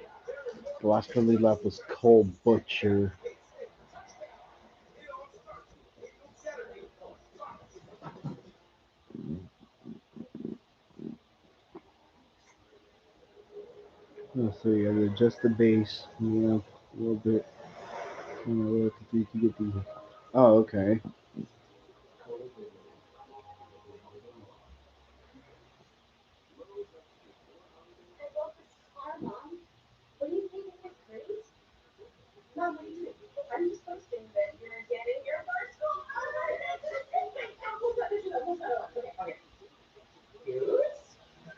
the last one lead lap was Cole Butcher. Oh, so you gotta adjust the base, a little bit. You can get these. Oh, okay. What do you think of this grade? Mom, what are you doing? I'm just posting that you're getting your first goal. Okay. Use.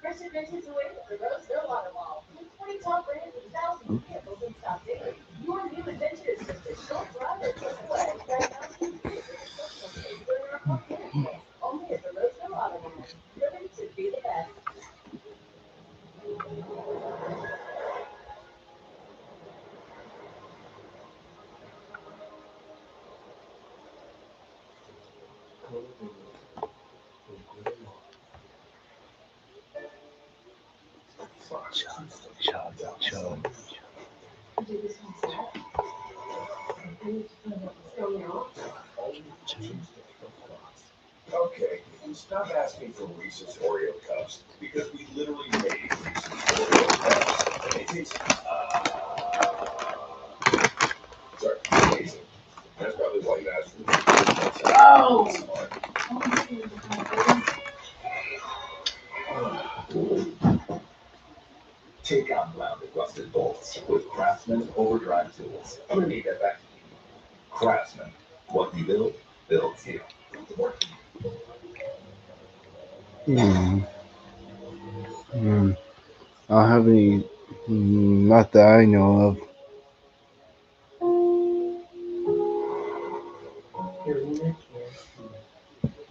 Reservations away at the Roseville Auto Mall. 20 top brands and thousands of vehicles in stock daily. Your new adventure is just a short drive or click away. Right now, you can visit the social space during our park marketplace. Only at the Roseville Auto Mall. Driven to be the best. Chug. Okay, stop asking for Reese's Oreo cups because we literally made Reese's Oreo cups. And they taste, sorry, amazing. That's probably why you asked for Take out rounded rusted bolts with Craftsman overdrive tools. I'm gonna need that back. Craftsman, what we build, builds you. I don't have any, not that I know of.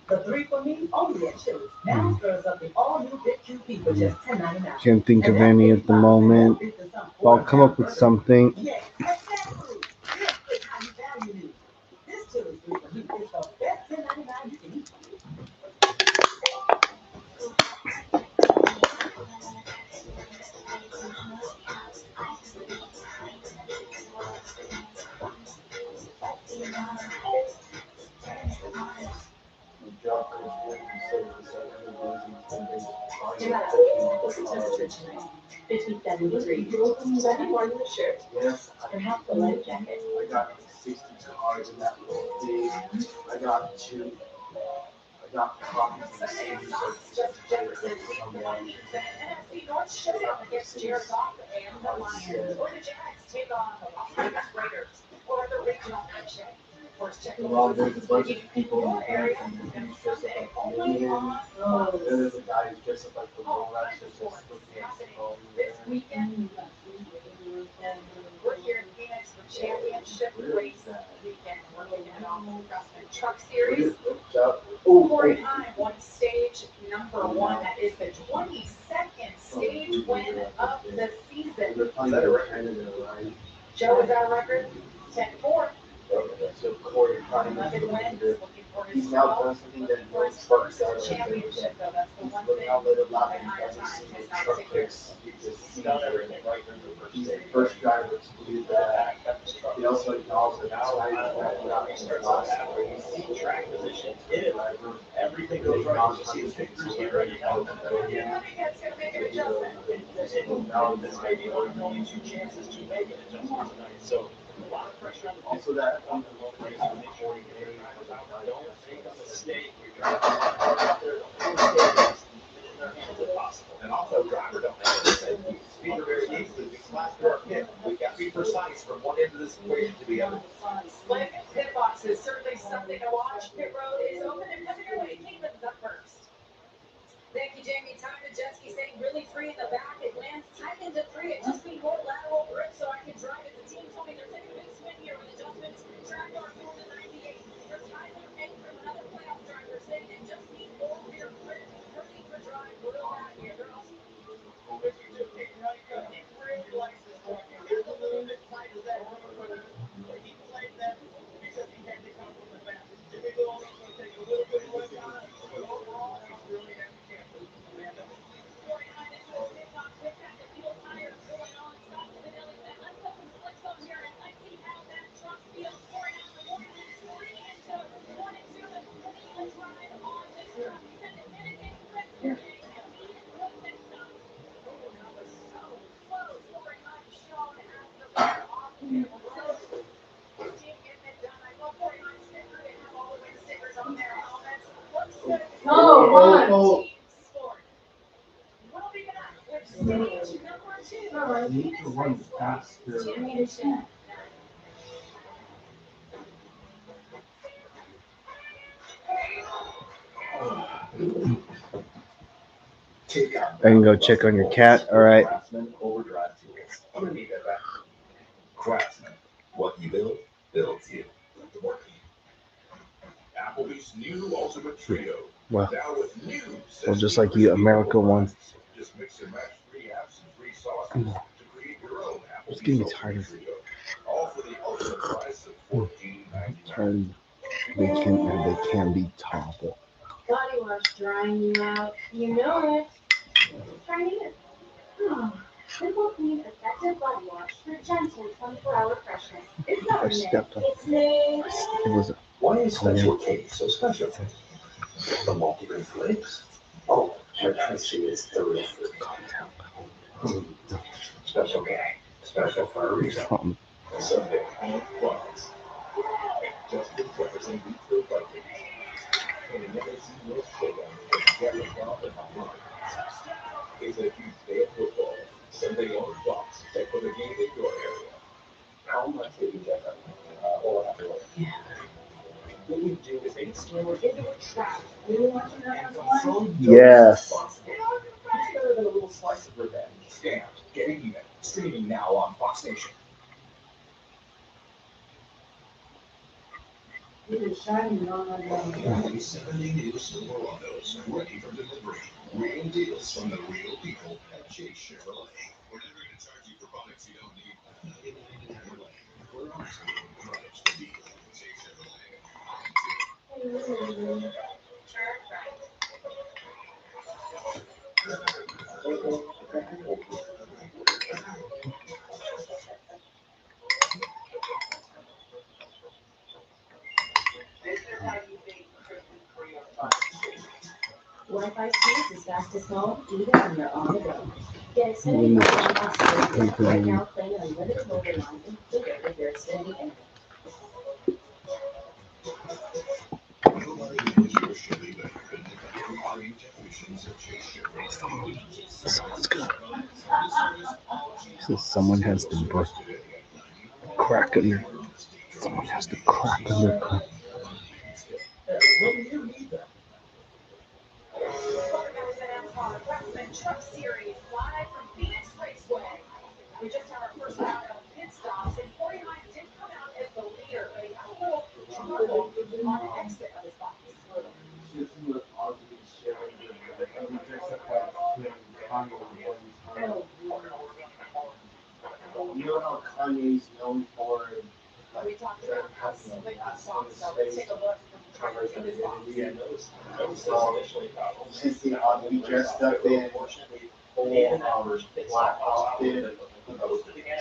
The 3 for me only at Chili's. Now throws up the all-new Big QP for just $10.99. Can't think of any at the moment. I'll come up with something. Yes, exactly. This is how you value me. This Chili's 3 for me is the best $10.99 you can eat. tonight. 57 degrees. Second one in the shirt. Yes, Or half the life jacket. I got 60 cars in that little thing. I got copies of the same research. NFC North showdown against Jared Goff and the Lions. Or the Jags take on the Las Vegas Raiders. Or the regional action. Of course, check the Well, there's a bunch of people in your the area. and And dressed Sunday, up like only Canadian. on Then there's a guy who's dressed up like the all Walrus. kinds of It's sports just looking at happening all this weekend. We're here in Phoenix for championship race weekend. We're kicking it off with the Craftsman Truck Series. Corey Hine won stage number 1. That is the 22nd stage win of the season. Is that a record? Joe, is that a record? 10-4. So Corey Hine 11 wins. Looking for his He's now done something that for his first championship, though. That's the one Look thing how little that Latin Hine every time single has not truck secured. race. He's done everything right from the first He's the stage. first driver to do that. Kept his truck. He also acknowledged that Now, tonight he starts off halfway. He's seen track position, hit it. Everything goes right. You see his pictures here. You know, It's going to make an adjustment. this may be one of the only 2 chances to make an adjustment tonight. So, a lot of pressure on the Also that on the low race to make sure you get your drivers out. Don't make a mistake. You're driving out there. Don't make a mistake. In their hands if possible. And also, driver don't make a mistake. Speed are very easily. These last four pit, we got to be precise from one end of this equation to the other. Slick pit boxes, certainly something to watch. Pit road is open and coming your way. Caitlin's up first. Thank you, Jamie. Time to jet ski staying really free in the back. It lands tight into 3. It just need more lateral grip so I can drive it. The team told me they're taking a big swing here with adjustments. Track car formed in 98. For Tyler Ingram, another playoff driver, saying they just need more rear grip. Hurting for drive, we're out here. They're also If you just keep running, he really likes this truck. It gets a little bit tight as that road. He played that because he had to come from the back. Typically, it's going to take a little bit of time, but overall, he's really happy camper. Amanda. 49 into a stick on quick back. The fuel tires going on. Stop the vanilla. Let's put some slicks on here and let's see how that truck feels. 49 the morning is 3 into 1 and 2 and putting a drive on this truck. He said the mitigate grip here. What's next up? Oh, that was so close. 49 shown as the better off here. Team getting it done. I love 49 sticker. They have all the win stickers on their helmets. Looks good. Oh, Team sport. We'll be back with stage number 2. I need to run faster. Championship. I can go check on your cat. All right. Craftsman overdrive tools. I'm going to need that back. Craftsman. What you build, builds you. Applebee's new Ultimate Trio. Well, Now with new well, just like you, America won. Just mix and match 3 apps and 3 sauces to create your own It's Applebee's getting me Ultimate tired. Trio. All for the ultimate price of $14.99. And they can be toppled. Body wash drying you out. You know it. Try it. Simple, clean, effective body wash for gentle 24-hour freshness. It's not I a myth. stepped on It's made. it. Was Why is Special K so special? The multi-grain flakes? Oh, her country is terrific. Special K. Special for a reason. Sunday, Fox. Justin Jefferson beats the Vikings. And an NFC North showdown with Jared Goff and the Lions. It's a huge day of football. Sunday on Fox. Check for the game in your area. How much did you check out? Or afterward? What we do is make scammers into a trap. You watching that one? Yes. It's better than a little slice of revenge. Scams. Getting even. Streaming now on Fox Nation. it is shining on my nose. 70 new Silverados ready for delivery. Real deals from the real people at Chase Chevrolet. We're never going to charge you for products you don't need. In Chevrolet, we're honest. Drives the deal. Chase Chevrolet. This is how you make Christmas Korean pie. fastest home, even when you're on the go. Get extended mobile offers right now. Claim an unlimited mobile line included with your extended internet. Nobody knows your Chevy better than the career technicians at Chase Chevrolet. Someone's gonna. So someone has to crack in their. Someone has to crack in their car. When you need them. Welcome back to the NASCAR Craftsman Truck Series live from Phoenix Raceway. We just had our first round of pit stops, and 49 did come out as the leader, but he had a little trouble on the exit of his box. You know how Kanye's known for We talked about how slick the box, so let's take a look from the driver's in his box. Yeah, those initially problems. you see how he dressed up in full black outfit,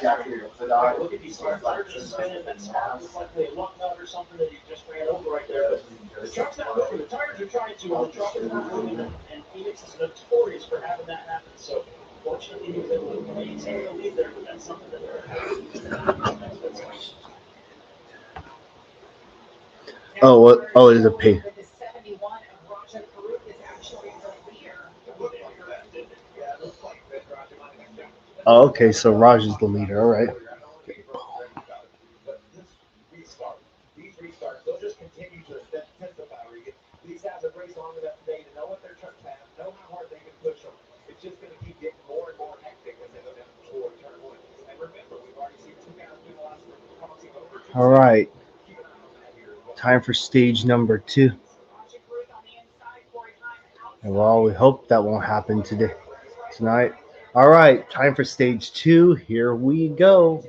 jacket, hood on. Look at these cars, they're just spinning, that spark looks like a lug nut or something that he just ran over right there, but the truck's not moving, the tires are trying to, and the truck is not moving, and Phoenix is notorious for having that happen, so fortunately he was able to maintain the lead there, but that's something that they're having. Oh, what? Oh, it is a pay. With the 71 of Raja Karuk is actually the leader. Oh, okay. So Raj is the leader. All right. But this restart, these restarts, they'll just continue to intensify. These guys have raced long enough today to know what their trucks have, know how hard they can push them. It's just going to keep getting more and more hectic as they go down toward turn one. And remember, we've already seen two guys penalized for crossing over. All right. Keep an eye on that here as well. Time for stage number 2. Raja Karuk on the inside, Corey Heim outside. And well, we hope that won't happen tonight. All right. Time for stage 2. Here we go.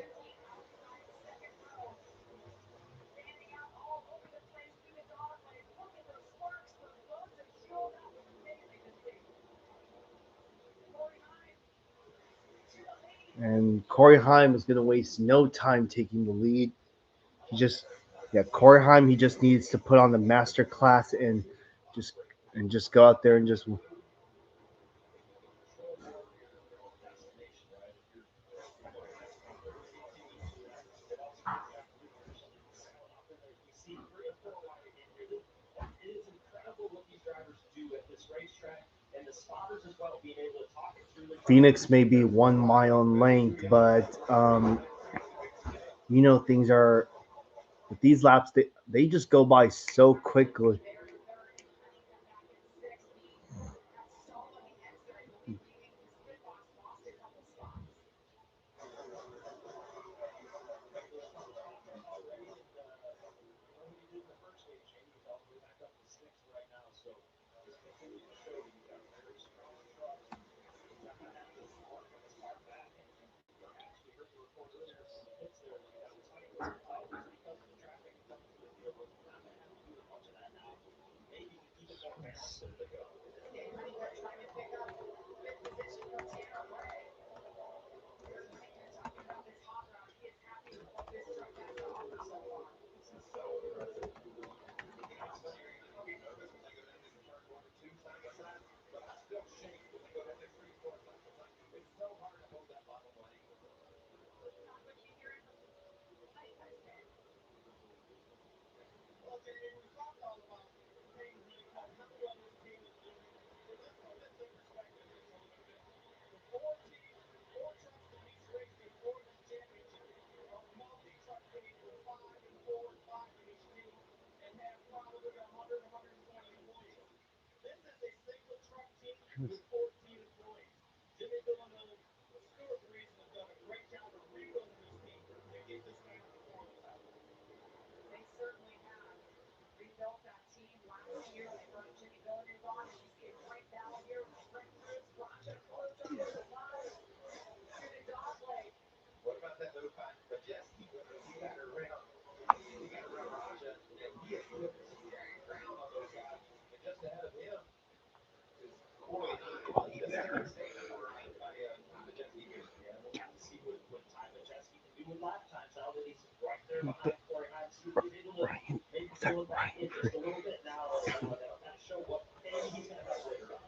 And Corey Heim is going to waste no time taking the lead. Corey Heim, he just needs to put on the master class just just go out there and just. It is incredible what these drivers do at this racetrack, and the spotters as well, being able to talk it through the Phoenix may be 1 mile in length, but things are with these laps. They just go by so quickly. What about that move by Majeski? He got around. He got around Raja, and he is putting some serious ground on those guys. And just ahead of him is Corey Heim. The second stage behind by Ty Majeski here. Yeah, we'll have to see what Ty Majeski can do with lap times now that he's right there behind Corey Heim. See if he's able to maybe pull it back in just a little bit now. That'll kind of show what maybe he's going to have later on.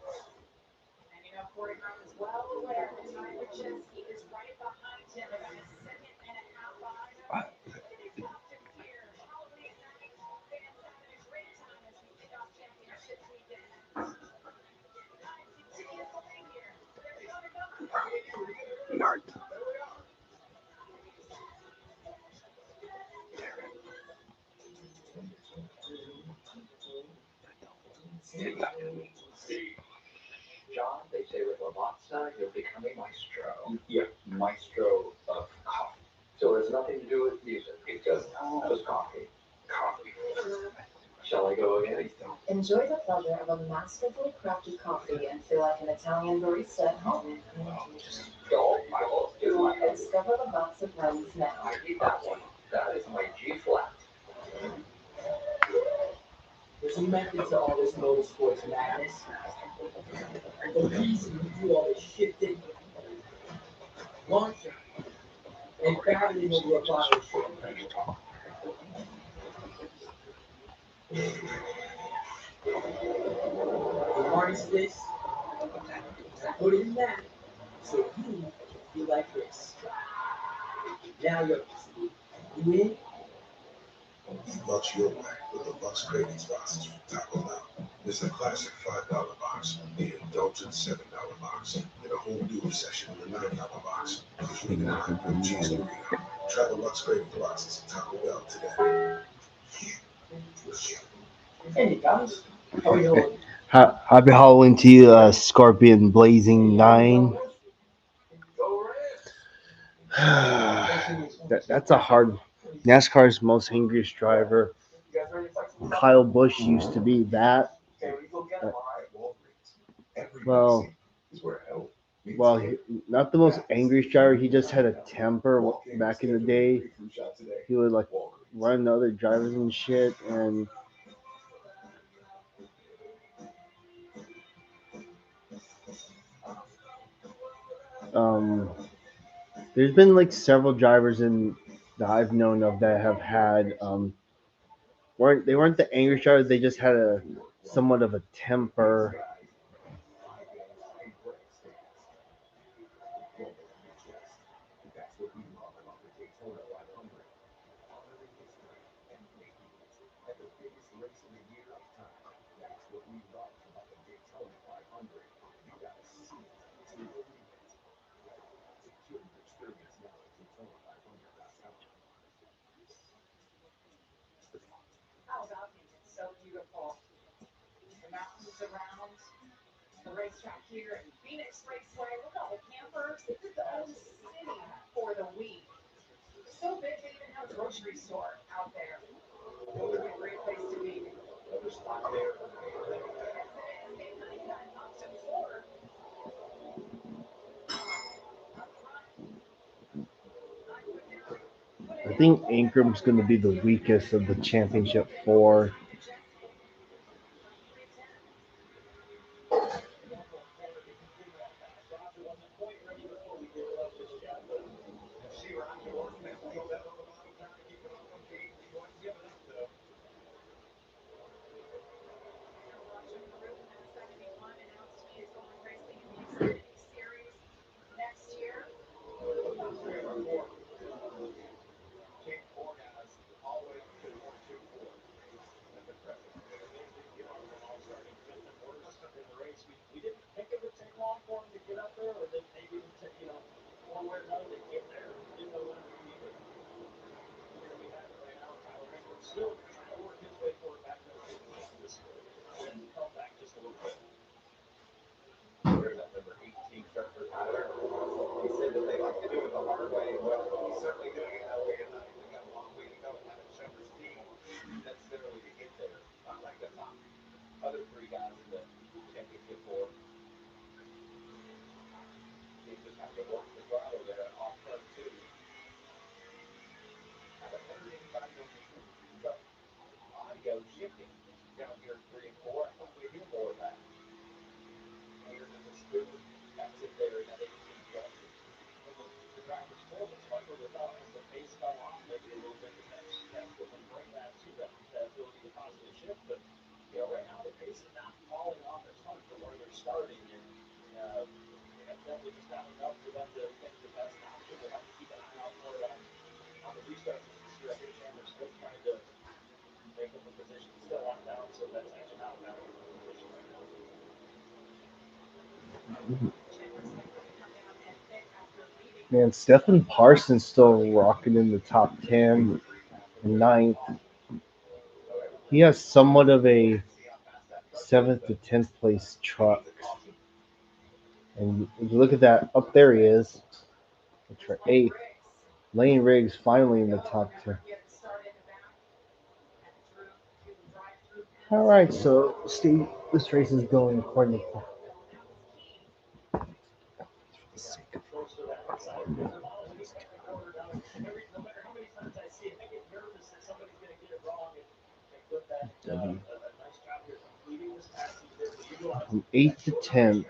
John, they say with Lavazza, you'll become a maestro. Yeah, maestro of coffee. So it has nothing to do with music. It does not. Just coffee. Coffee. Shall I go again? Enjoy the pleasure of a masterfully crafted coffee and feel like an Italian barista at home. Just go. I will do my best. Discover the box of rums now. I need that one. That is my G flat. There's a method to all this motorsports madness. The reason we do all this shit thing. Launcher. And barreling over a bottle of champagne. We harness this, put it in that, so you feel like this. Now you're you in? Lux your way with the Lux Cravings boxes from Taco Bell. It's a classic $5 box, the indulgent $7 box, and a whole new obsession in the $9 box, including a hot grilled cheese burrito. Try the Lux Cravings boxes at Taco Bell today. Hey guys, how are you doing? Happy Halloween to you, Scorpion Blazing 9. That's a hard. NASCAR's most angriest driver, Kyle Busch, used to be that. Well, not the most angriest driver. He just had a temper back in the day. He would like run other drivers and shit, and there's been like several drivers in that I've known of that have had weren't the angry drivers. They just had a somewhat of a temper. How about him? It's so beautiful. The mountains around the racetrack here in Phoenix Raceway. Look at all the campers. This is the old city for the week. So big they even have a grocery store out there. It would be a great place to be. Yes, it is. 899 option 4. Up front, I put down. Put it I in. think Ingram's going to be the weakest of the championship four. See Rocky working that wheel down on the bottom, trying to keep it on one feet. He wasn't giving up though. Roger Peru in that 71 announced he is going racing in the Xfinity Series next year. Those three of our four. Came four guys all the way up to 1-2-4. That's impressive. From all starting fifth and worst in the race. We didn't think it would take long for him to get up there, or that maybe it would take, one way or another to get there. Didn't know when it would be, but here we have it right now. Tyler Ingram still trying to work his way forward back to the position. This has held back just a little bit. There's that number 18 start for Tyler. He said that they like to do it the hard way. Well, he's certainly doing it that way tonight. We got a long way to go and haven't shown the speed necessarily to get there. Not like the top other three guys in the championship four. He just have to work the throttle there off turn two. Haven't heard anybody on the truck audio shifting down here 3 and 4. I thought we'd hear more of that. Here to the spoon. That's it there in that 18 truck. The drivers told us, Michael, they thought as the pace fell off maybe a little bit, that would bring that to them, that ability to possibly shift. But right now the pace is not falling off a ton from where they're starting, and evidently just not enough for them to pick the best option. We'll have to keep an eye out for it on the restart this year. I hear Chandler Smith trying to make up a position, still on down, so that's actually not a battle for position right now. Man, Stephen Parsons still rocking in the top 10 and ninth. He has somewhat of a 7th to 10th place truck. And if you look at that, up there he is. That's for 8th. Lane Riggs finally in the top 10. All right, so Steve, this race is going according to plan. From 8th to 10th.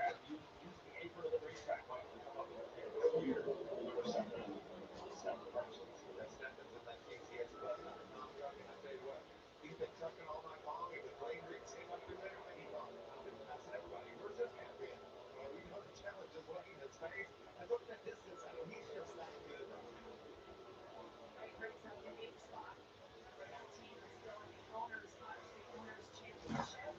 He's been trucking all night long, and with Lane Riggs came up through there, man, he thought, I've been passing everybody. Where's this guy been? Well, we know the challenges Lane has faced. And look at that distance. I mean, he's just that good right now. Right, brings up the 8th spot for that team that's still in the owners championship.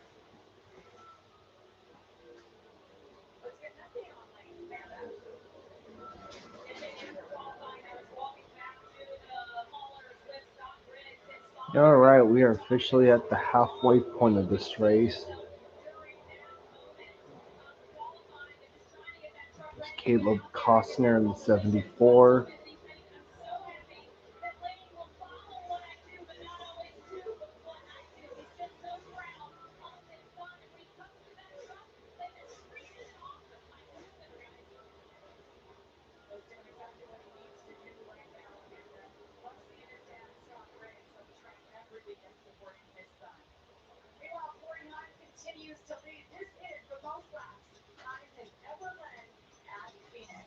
Let's get an update on Lane. Amanda. And then after qualifying, I was walking back to the haulers with Scott Briggs and Scott All right, we are officially at the halfway point of this race. during that moment of qualifying and just trying to get that truck There's ready. Caleb Costner in the 74. I'm so happy that Lane will follow what I do, but not always do what I do. He's just so proud of his son. And when he comes to that truck, they just screaming it off the pipe. Listen, guys. Was doing exactly what he needs to do right now, Amanda. Love seeing his dad, Scott Briggs, on the track every weekend supporting his son. Meanwhile, 49 continues to lead. This is the most laps time has ever led at Phoenix.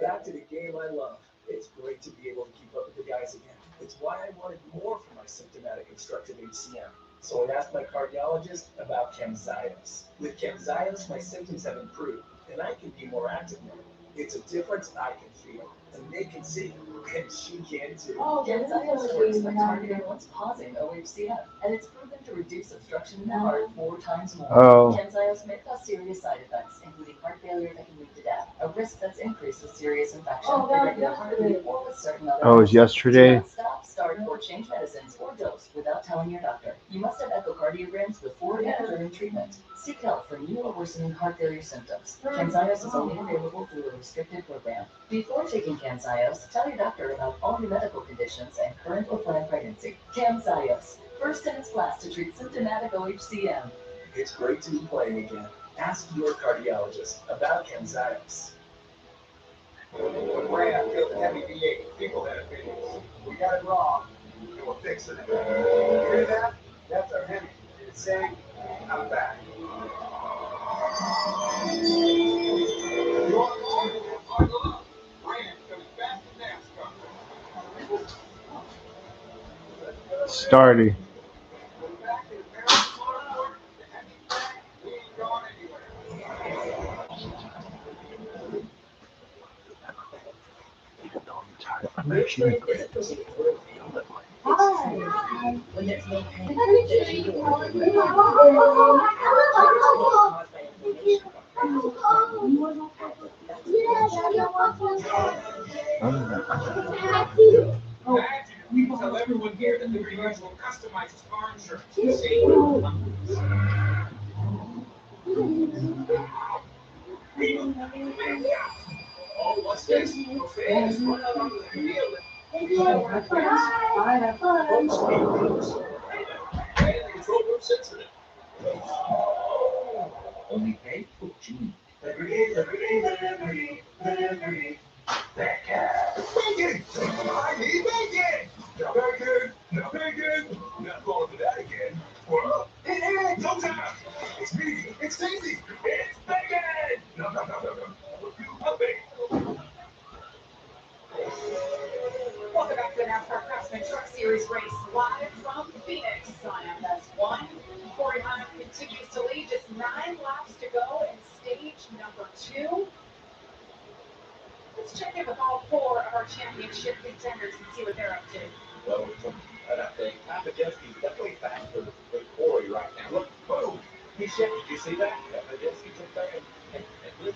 Back to the game I love. It's great to be able to keep up with the guys again. It's why I wanted more from my symptomatic obstructive HCM. So I asked my cardiologist about Camzyos. With Camzyos, my symptoms have improved, and I can be more active now. It's a difference I can feel, and they can see, and she can too. Camzyos works by targeting what's causing OHCM, and it's proven to reduce obstruction in the heart 4 times more. Oh. Camzyos may cause serious side effects, including heart failure that can lead to death, a risk that's increased with serious infection, irregular heartbeat, or with certain other Oh, it was medicines. yesterday? Do not stop, start, or change medicines or dose without telling your doctor. You must have echocardiograms before and during treatment. Seek help for new or worsening heart failure symptoms. Camzyos is only available through a restricted program. Before taking Camzyos, tell your doctor about all your medical conditions and current or planned pregnancy. Camzyos, first in its class to treat symptomatic OHCM. It's great to be playing again. Ask your cardiologist about Camzyos. Brad killed the heavy V8. People had opinions. We got it wrong, and we're fixing it. You hear that? That's our Hemi. It's saying, I'm back. You want more? Buckle up. Brand comes back to NASCAR. Starting. We're back in Paris Motorsport. The Hemi's back. We ain't going anywhere. I'm actually It's a pretty Hi. When there's no pain, there's Imagine if you tell everyone here that Liberty Mutual customizes car insurance. See? Oh, what's this? Okay, let's run out onto the field. And the control room sensitive. Only pay for what you need. Liberty. Bacon! I need bacon! Now bacon! Not falling for that again. Whoa! Hey, no time! It's meaty, it's tasty, it's bacon! No. A bacon. Welcome back to the NASCAR Craftsman Truck Series race live from Phoenix on FS1. Corey Hunt continues to lead, just 9 laps to go in stage number 2. Let's check in with all 4 of our championship contenders and see what they're up to. Well, and I think Papajeski's definitely faster than Corey right now. Look, boom! He shifted. Did you see that? Papajeski took that, and this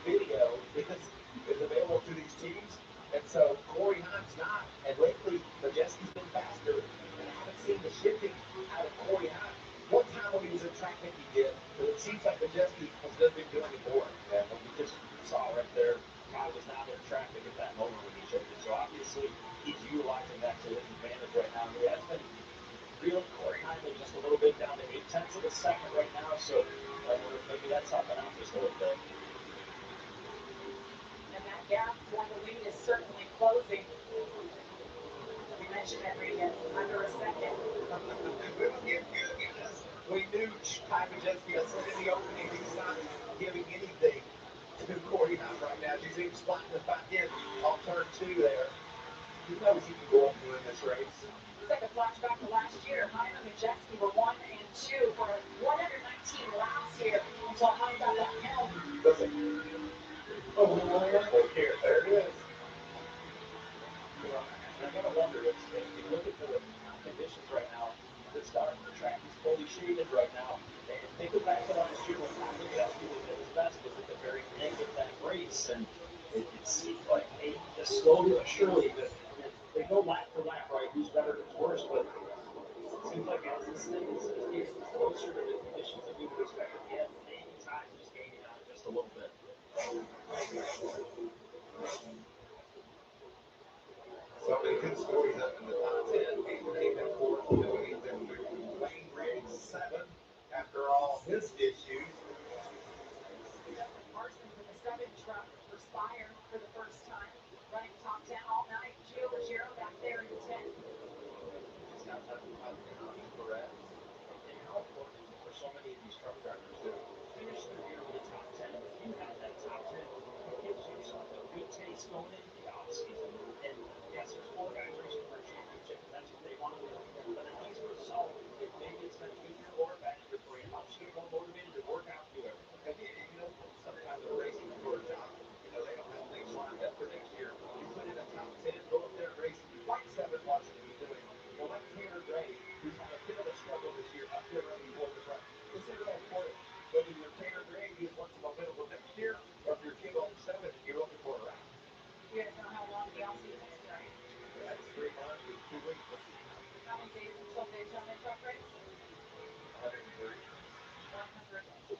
video is available to these teams. And so Corey Hunt's not. And lately, Majeski's been faster. And I haven't seen the shifting out of Corey Hunt. One time when he was in track meet he did, but it seems like Majeski has been doing it more. And we just saw right there, Ty was not in traffic at that moment when he shifted. So obviously, he's utilizing that to his advantage right now. He has been reeling Corey Hyman just a little bit down to 0.8 of a second right now. So maybe that's helping out just a little bit. And that gap for the lead is certainly closing. We mentioned that Regan under a second. We will get good, guys. We knew Ty Majeski. I said in the opening, he's not giving anything to Corey Hunt right now. He's even spotting back in on turn 2 there. He knows he can go up and win this race. It's like a flashback to last year. Hyman and Majeski were 1 and 2 for 119 laps here until Hyman got that penalty. Listen. Oh, here, there it is. You know, I gotta wonder if you look at the conditions right now, the start of the track is fully shaded right now. And think back to last year when Ty Majeski was at his best, was at the very end of that race, and it seemed like just slowly but surely that they go lap for lap, right? Who's better, who's worse, but it seems like as this thing is getting closer to the conditions that we would expect at the end, maybe Ty's just gaining on it just a little bit. So many good stories up in the top 10. People came in fourth, Wayne Riggs 7 after all his issues. Parsons in the 7 truck for Spire for the first time, running top 10 all night. Gio Ruggiero back there in the 10. Just got talking about Connie Perez. And how important is it for so many of these truck drivers to finish the year in the top 10? If you have that top 10, it gives yourself a good taste going into the offseason. And yes, there's 4 guys racing for a championship, and that's what they want to do. But at least for some, maybe it's been a good year or a bad year for you. It helps you get more motivated to work out and do everything. And you know, sometimes in racing for a job, you know, they don't have things lined up for next year. You put in a top 10, go up there and race, like Seven Washington was doing. Well, like Tanner Gray, who's had a bit of a struggle this year up there running toward the front. Consider that important. Whether you're Tanner Gray, he wants to momentum for next year, or if you're Jim Seven and you're looking for a ride. You guys know how long the offseason is, right? That's 3 months and 2 weeks. How many days until Daytona truck race? 103. 105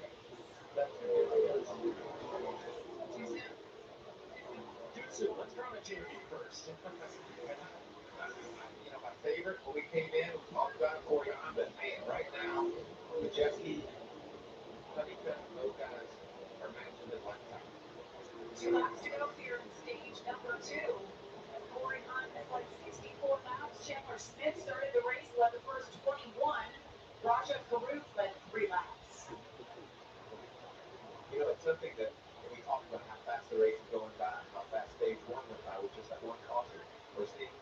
days. That's ridiculous. Too soon? Too soon. Let's crown a champion first. You know, my favorite when we came in, we talked about Corey Hunt, but man, right now, Majeski, Honeycutt, those guys are matching it like time. 2 laps to go here in stage number 2. As Corey Hunt has led 64 laps. Chandler Smith started the race, led the first 21. Raja Karuf led 3 laps. You know, it's something that we talked about how fast the race is going by, how fast stage 1 went by with just that one caution. We're seeing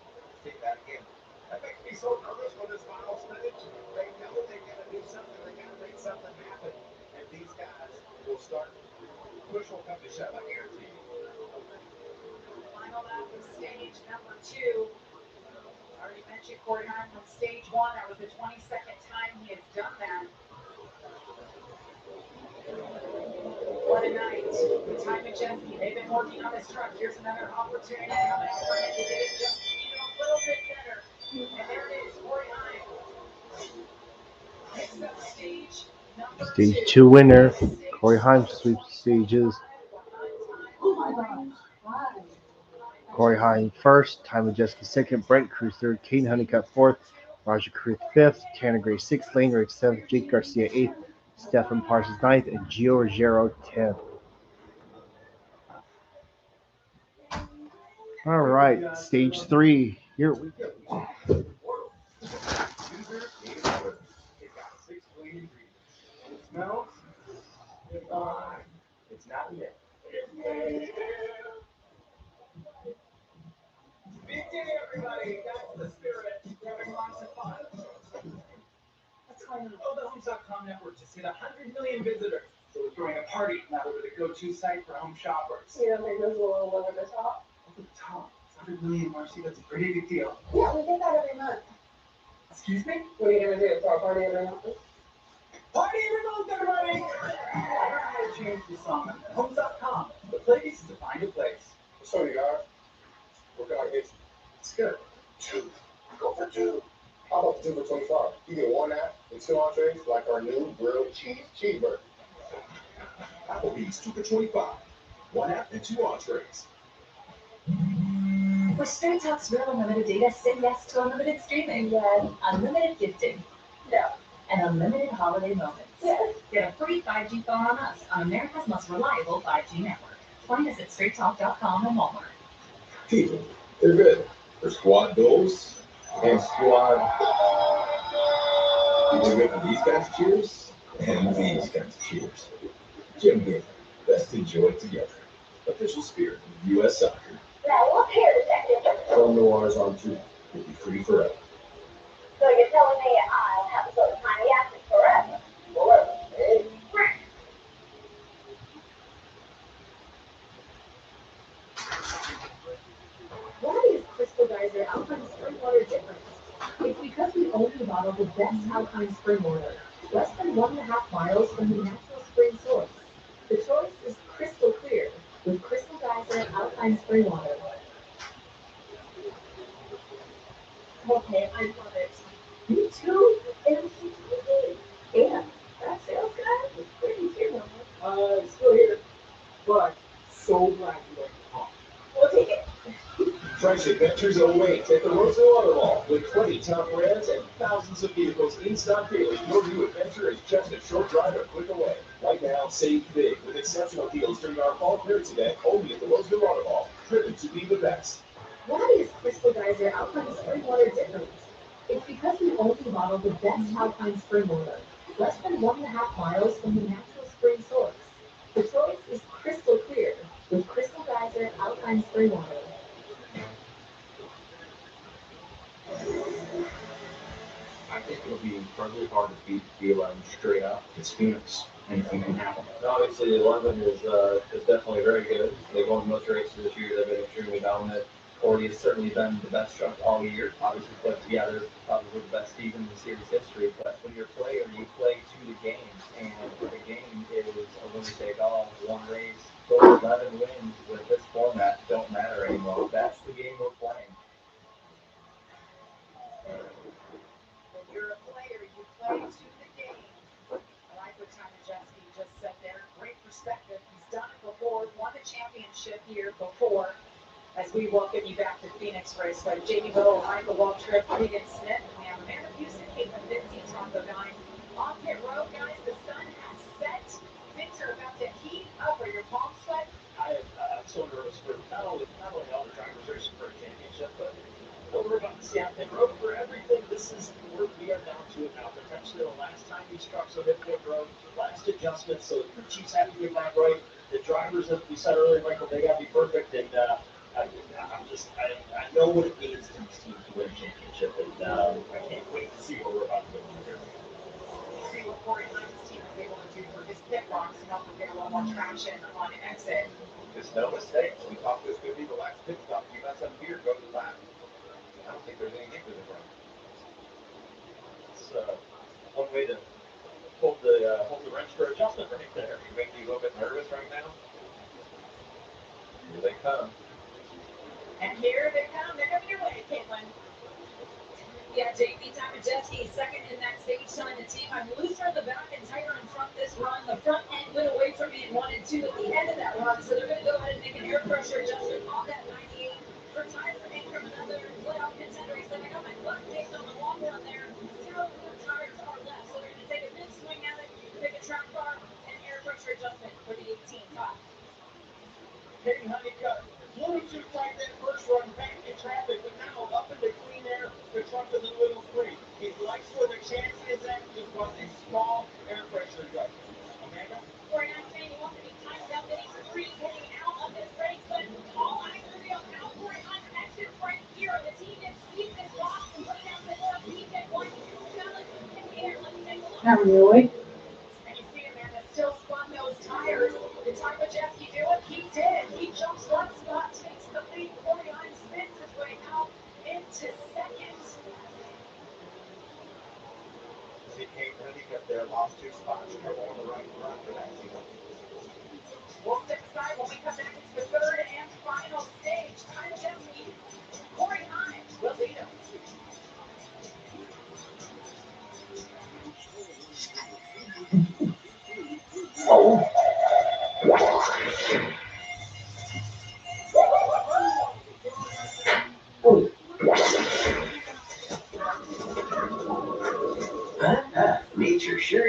that again. That makes me so nervous for this final stage. They know they got to do something. They got to make something happen. And these guys will start. Push will come to shove, I guarantee you. Final lap of stage number 2. I already mentioned Corey Hunt from stage 1. That was the 22nd time he has done that. What a night with Ty Majeski. They've been working on this truck. Here's another opportunity coming up for him to get it just even a little bit better. And there it is, Corey Hunt. Picks up stage number 2. Stage 2 winner. Corey Hunt sweeps stages. Oh my gosh. Why? Corey Hine first, Ty Majeski second, Brent Cruz third, Kane Honeycutt fourth, Roger Cruz fifth, Tanner Gray sixth, Lane Riggs seventh, Jake Garcia eighth, Stefan Parsons ninth, and Gio Ruggiero 10th. All right, stage 3. Here we go. It's got 6 clean ingredients. And it smells divine. It's not yet. Big day, everybody. That's the spirit. We're having lots of fun. What's going on? Oh, the Homes.com network just hit 100 million visitors. So we're throwing a party. Now we're the go-to site for home shoppers. You don't think this is a little over the top? Over the top. It's 100 million, Marcy. That's a pretty big deal. Yeah, we get that every month. Excuse me? What are you gonna do? Throw a party every month? Party every month, everybody! I don't know how to change the song. Homes.com. The place to find a place. So you are? What kind of hits? It's good. 2. Go for 2. How about the 2 for 25? You get 1 app and 2 entrees like our new grilled cheese cheeseburger. Applebee's 2 for 25. 1 app and 2 entrees. With Straight Talk's Real Unlimited Data, say yes to unlimited streaming, yes. Unlimited gifting, No. and unlimited holiday moments. Yes. Get a free 5G phone on us on America's most reliable 5G network. Find us at straighttalk.com and Walmart. People, they're good. For squad goals, And squad. did you get these kinds of cheers? And these kinds of cheers. Jim Beam, best enjoy it together. Official spirit of U.S. Soccer. Now look here, Detective. Film noirs on 2. Will be free forever. So you're telling me I'll have to go to Tiny Active forever? Forever. Hey. Why is Crystal Geyser Alpine Spring Water different? It's because we only bottle the best alpine spring water, less than 1.5 miles from the natural spring source. The choice is crystal clear with Crystal Geyser Alpine Spring Water. Okay, I love it. Me too. MCTV. And that sales guy is pretty here. Still here, but so glad you went to talk. We'll take it. Fresh adventures await at the Roseville Auto Mall with 20 top brands and thousands of vehicles in stock daily. Your new adventure is just a short drive a click away. Right now, save big with exceptional deals during our fall clearance event only at the Roseville Auto Mall. Driven to be the best. Why is Crystal Geyser Alpine Spring Water different? It's because we only bottle the best alpine spring water, less than 1.5 miles from the natural spring source. The choice is crystal clear with Crystal Geyser Alpine Spring Water. I think it'll be incredibly hard to beat BLM straight up. It's Phoenix. Anything can happen. Obviously, 11 is definitely very good. They've won most races this year. They've been extremely dominant. 40 has certainly been the best truck all year. Obviously, put together probably the best season in the series history. But when you're a player, you play to the game, and the game is a winner take all. One race, those 11 wins with this format don't matter anymore. That's the game we're playing. When you're a player, you play to the game. I like what Tanajeski just said there. Great perspective. He's done it before, won the championship here before. As we welcome you back to Phoenix Raceway, Jamie Bowe, Michael Waltrip, Regan Smith, and we have Amanda Houston, Caitlin Vinci, Taco 9. On pit road, guys, the sun has set. Winter about to heat up. Are your palms sweat? I'm so nervous for not only all the drivers racing for a championship, but what we're about to see on pit road for everything. We are down to it now. Potentially the last time these trucks will hit pit road, last adjustment. So the crew chiefs have to get that right. The drivers, as we said earlier, Michael, they got to be perfect. And I know what it means to this team to win a championship, and I can't wait to see what we're about to do here. See what Corey Hunt's team is able to do for his pit box to help him get a little more traction on exit. It's no mistake. We thought this could be the last pit stop. You got some here, go to the lap. I don't think there's any hit with it, bro. It's one way to hold the wrench for adjustment right there. You make me a little bit nervous right now. Here they come. And here they come. They're coming your way, Caitlin. Yeah, JP Tamajeski, second in that stage time. The team, I'm looser in the back and tighter in front this run. The front end went away from me in 1 and 2 at the end of that run, so they're going to go ahead and make an air pressure adjustment on that 98 for time for income. Another playoff contender. He said, I got my butt kicked on the long run there. 0 more tires are left, so they're going to take a mid swing at it, pick a track bar, and air pressure adjustment for the 18 top. Katie Honeycutt flew too tight that first run, back in traffic, but now up into clean air. The truck is a little free. He likes where the chance is at. Just wants a small air pressure adjustment. Amanda? Corey, I'm saying he wants to be timed up and he's free getting out of this race, but all eyes will be on how Corey Hunt exits right here. The team is sweep this box and put down the stuff. He can one challenge in the air. Let's take a look. Not really. And you see Amanda still spun those tires. Did Tamajeski do it? He did. He jumps one spot, takes the lead. Corey Hunt spins his way out into second. See Kate Honeycutt there, lost 2 spots. Trouble on the right front for that season. We'll step aside when we come back. It's the third and final stage. Tamajeski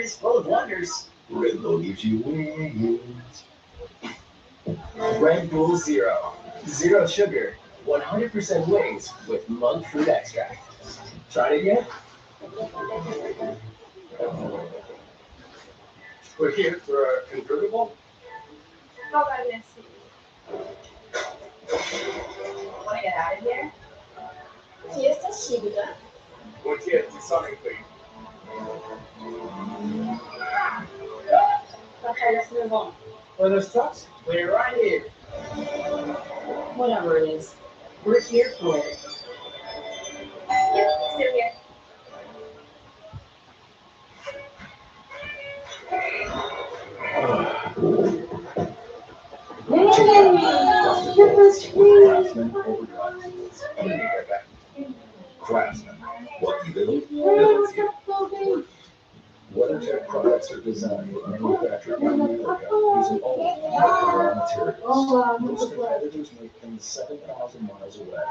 is full of wonders. Red Bull gives you wings. Red Bull Zero. Zero sugar. 100% wings with monk fruit extract. Tried it yet? We're here for a convertible. How about an SUV? Want to get out of here? Fiesta Shibuya. What's it? Sonic Queen. Okay, let's move on. Well, those trucks? We're right here. Whatever it is, we're here for it. Yep, still here. Craftsman overdrive tools. I'm gonna be right back. Craftsman. What you build, builds you. WeatherTech products are designed and manufactured in America using only American raw materials. Most competitors make things 7,000 miles away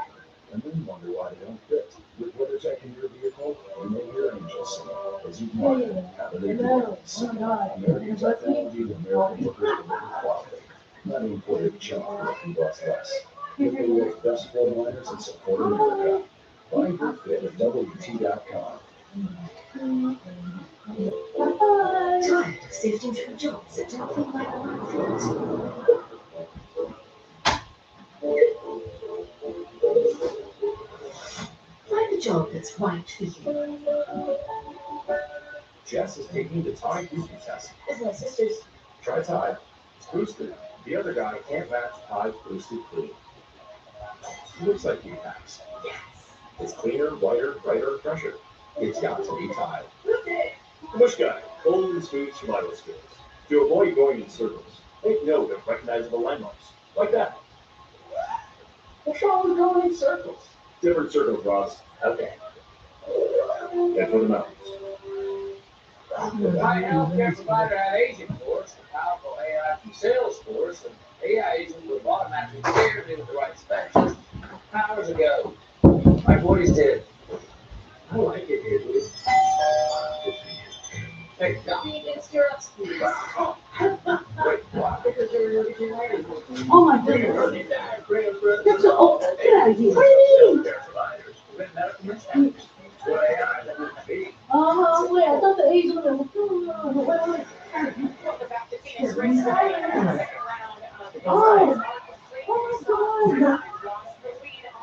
and then wonder why they don't fit. With WeatherTech in your vehicle, you make your angels sing. As you wonder, how do they do it? Simple. American technology to American workers deliver quality. Not imported junk that can cost less. Get the world's best floor liners and support America. Find your fit at WT.com. Tired of sifting through jobs that don't feel like the right fit? Find a job that's right for you. Jess is taking the Tide Boosted test. It's my sister's. Try Tide. It's boosted. The other guy can't match Tide's boosted clean. It looks like he packs. Yes. It's cleaner, whiter, brighter, fresher. It's got to be Tide. Who's it? Bush guy, cold and smooth survival skills. To avoid going in circles, take note of recognizable landmarks, like that. What's wrong with going in circles? Different circles, Ross. Okay. Head for the mountains. My healthcare provider had agent force, a powerful AI from Salesforce, and AI agent would automatically steer me with the right specialist. Hours ago, my boys did. I like it here, dude. Hey, got Me against your ups, please. Wait, why? because they're really getting ready. Oh my goodness. You're so old. Get out of here. What do you mean? Healthcare providers with medical mistakes. What AI that would be. Wait, I thought the age was. Wait. Oh. Oh my God.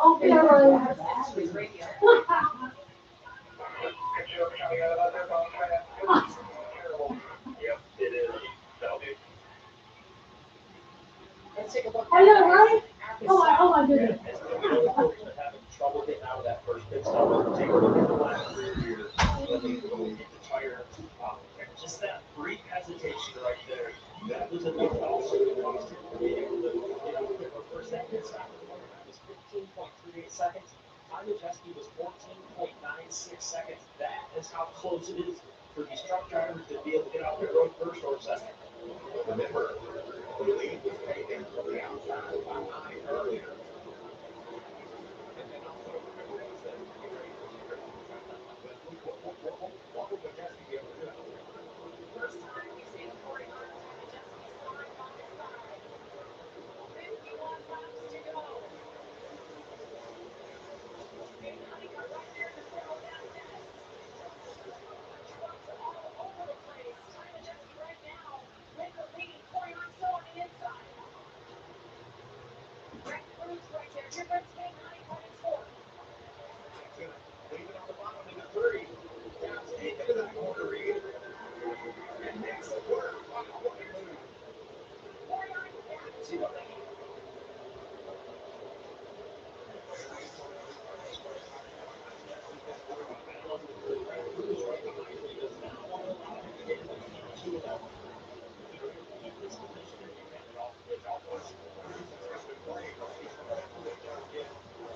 Okay, all right. Yep, it is. Let's take a look. Are you all right? Oh my goodness. Having trouble getting out of that first pit stop. Take a look at the last rear here. Let me go get the tire. Just that brief hesitation right there. That was a big loss. Being able to get out there first that pit stop. That was 15.38 seconds. Time to Jesky was 14.96 seconds. That is how close it is for these truck drivers to be able to get out there road first or second. Remember, the lead was taken from the outside by 9 earlier. And also remember what I said. Get ready for secret. But what will Majeski be able to do out there? First time we've seen a 49 time Jesse's side by side. 51 laps to go. And Honeycutt right there in the middle of that mess. Trucks all over the place. Time Jesse's right now with the lead. 49 still on the inside. Greg Cruz right there. Difference between Honeycutt and fourth. Leave it on the bottom into 3. Now it's deep into that corner read. And makes the quarter. What a move. 49 back to the lead.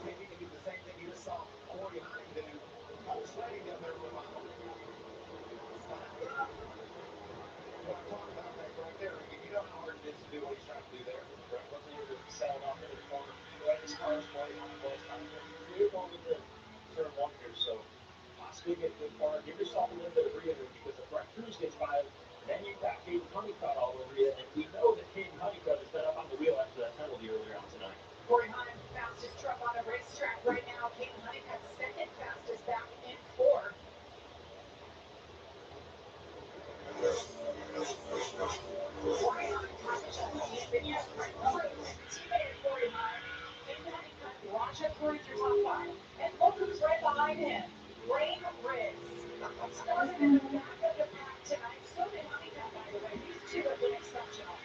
Maybe he can do the same thing you just saw 49 do. Sliding down there on the bottom. What I'm talking about right there, you know how hard it is to do what he's trying to do there. Right, wasn't able to settle off into the corner. But this car is playing on close time. We're going into turn 1 here, so possibly get a good car. Give yourself a little bit of breathing because if Brett Cruz gets by you Honeycutt all over you, and we know that Caden Honeycutt has been up on the wheel after that penalty earlier on tonight. Corey Heim, fastest truck on the racetrack right now. Caden Honeycutt, second fastest back in fourth. Corey Heim, time champion, teammate of Corey Heim. Caden Honeycutt, Raja Cruz, your top five. And look who's right behind him. Brain Riggs. Started in the back of the pack tonight. So did Honeycutt, by the way. These two have been exceptional.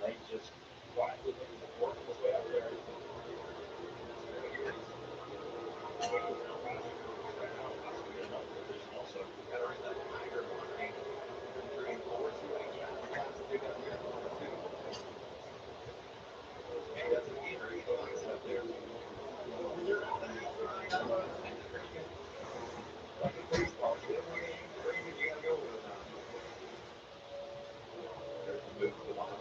Lane just quietly working his way up there. Also, got to raise that higher line. 3 and 4, so they got the class to pick up here in 1 or 2. And that's an either. He likes up there. They're out of like a baseball. You get one game, you got to go with it now. There's the move to the bottom.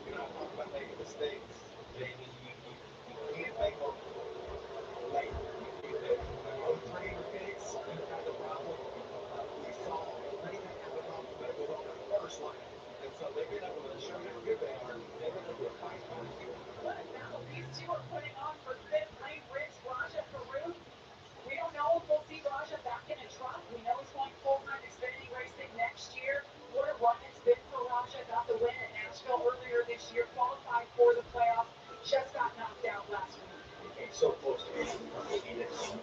You know, I talk about making mistakes. Jamie, you can't make them late. You can't. 03 picks, you had the problem. We saw Honeycutt have a problem, but it was on the first line. And so they get up with a show how good they are. They get up with a fight for it. But now these two are putting on for fifth. Brain Riggs, Raja Cruz. We don't know if we'll see Raja back in a truck. We know he's going full-time Xfinity racing next year. What a run it's been for Raja. Got the win at Nashville earlier this year. Qualified for the playoffs. Just got knocked out last week. He came so close to getting Phoenix and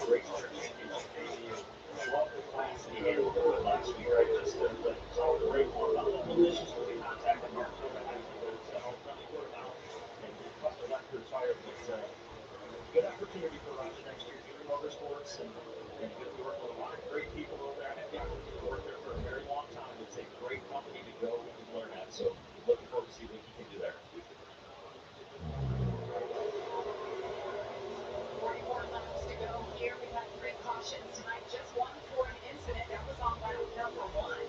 racetrack championship debut. I love the class that he handled it last week, right? Just the power brake one. Not maliciously contacting Mark Tobin afterwards. Friendly word of mouth and cut the left rear tire. But good opportunity for Raja next year. Junior Motorsports and going to be working with a lot of great people over there. I had the opportunity to work there for a very long time. It's a great company to go and learn at. So looking forward to see what he can do there. 44 laps to go here. We've had 3 cautions tonight. Just one for an incident. That was on lap number 1.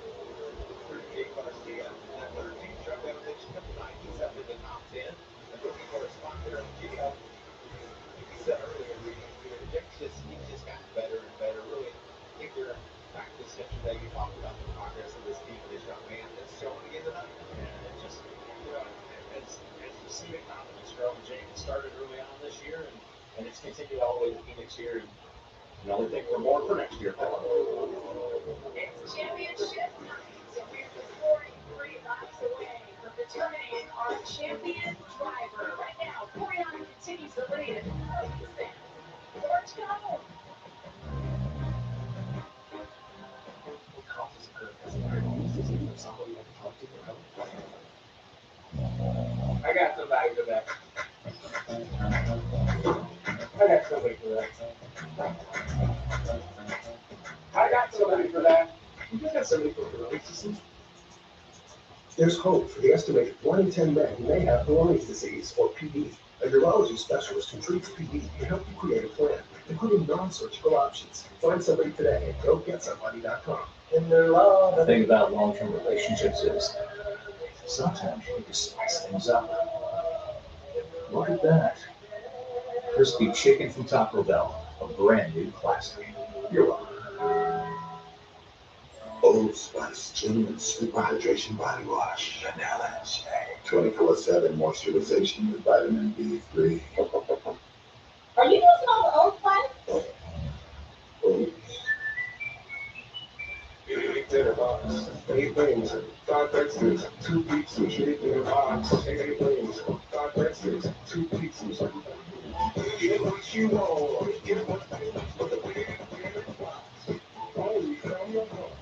38 Garcia, that 13 truck that was in tonight, he's up in the top 10. And looking for a spot there in Gio. Like you said earlier, he's just gotten better and better. Really, if you're practice yesterday, you talked about the progress of this team and this young man. It's showing again tonight. And it just, you know, as you see the confidence grow, James started early on this year, and it's continued all the way to Phoenix here. And you know, we think we're more for next year. It's championship night. So we're just 43 laps away from determining our champion driver. Right now, Corey Heim continues to lead at 4%. More to go. I got somebody for that. I got somebody for that. I got somebody for that. You got somebody for Peyronie's disease? There's hope for the estimated 1 in 10 men who may have Peyronie's disease, or PD. A urology specialist who treats PD can help you create a plan, including non-surgical options. Find somebody today at gogetsomebody.com. And the thing about long-term relationships is sometimes you need to spice things up. Look at that. Crispy chicken from Taco Bell, a brand new classic. You're welcome. Old Spice Genuine Super Hydration Body Wash. Vanilla and shea. 24/7 moisturization with vitamin B3. Are you using all the Old Spice? Oh, Big dinner box, 8 wings, 5 breadsticks, 2 pizzas. Big dinner box, 8 wings, 5 breadsticks, 2 pizzas. Get what you want, get what you want. With a big dinner box. Only from your home.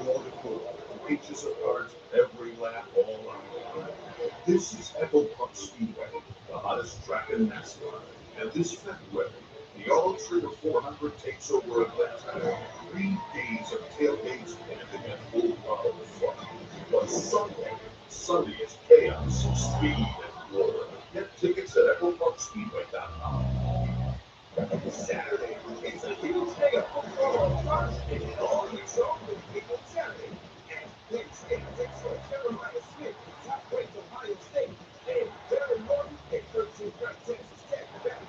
wonderful. Inches apart, every lap all on. This is Echo Park Speedway, the hottest track in NASCAR. And this February, the All-Trigger 400 takes over Atlanta. 3 days of tailgates, camping, and full throttle fun. But Sunday is chaos, speed, and glory. Get tickets at EchoParkSpeedway.com. Saturday, it's a huge day of football on Fox, and it all kicks off with Pickle Saturday. And Penn State takes on Carolina Smith, top-ranked Ohio State, and Barry Norton and 13th ranked Texas Tech battle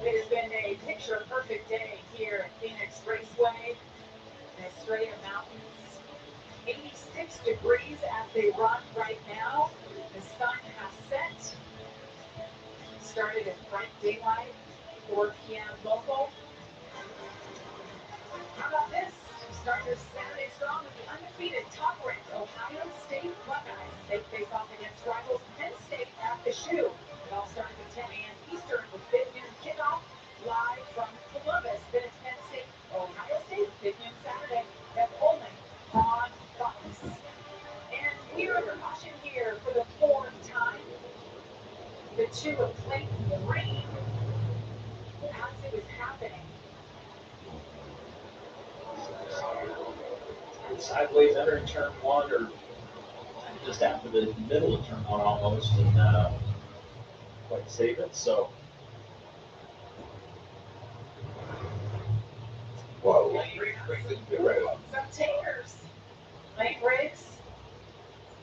It has been a picture-perfect day here at Phoenix Raceway. In a string of mountains, 86 degrees as they run right now. The sun has set. Started at bright daylight, 4 p.m. local. How about this? Start this Saturday strong with the undefeated top-ranked Ohio State Buckeyes. They face off against rivals Penn State at the Shoe. It all starts at 10 a.m. Eastern with big noon kickoff live from Columbus. Then it's Penn State, Ohio State, big noon Saturday. That's only on Fox. And we are under caution here for the fourth time. The two of Clayton Green as it was happening. Sideways entering turn one, or just after the middle of turn one almost, and quite save it. So, Whoa. Some takers. Lane Briggs.